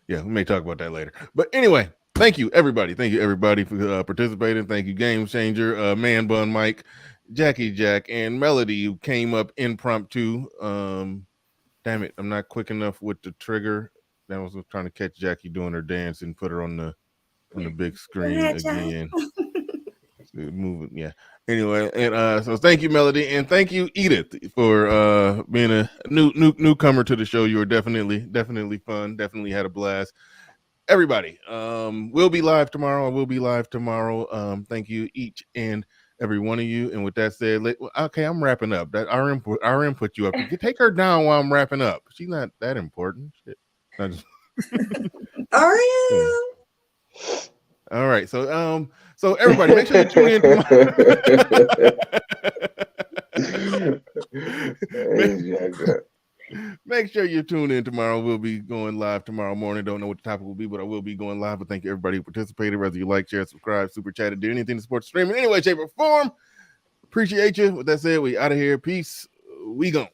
We may talk about that later. But anyway, thank you everybody. Thank you everybody for participating. Thank you, Game Changer, Man Bun Mike, Jackie Jack, and Melody, who came up impromptu. Damn it, I'm not quick enough with the trigger. I was trying to catch Jackie doing her dance and put her on the big screen again. Moving, yeah. Anyway, and so thank you, Melody, and thank you, Edith, for being a newcomer to the show. You were definitely fun. Definitely had a blast. Everybody, we'll be live tomorrow. I will be live tomorrow. Thank you, each and every one of you. And with that said, okay, I'm wrapping up. That our input you up. You take her down while I'm wrapping up. She's not that important. Shit. All right. So everybody, make sure you tune in tomorrow. Make sure you tune in tomorrow. We'll be going live tomorrow morning. Don't know what the topic will be, but I will be going live. But thank you everybody who participated, whether you like, share, subscribe, super chat, do anything to support the stream in any way, shape, or form. Appreciate you. With that said, we out of here. Peace. We gone.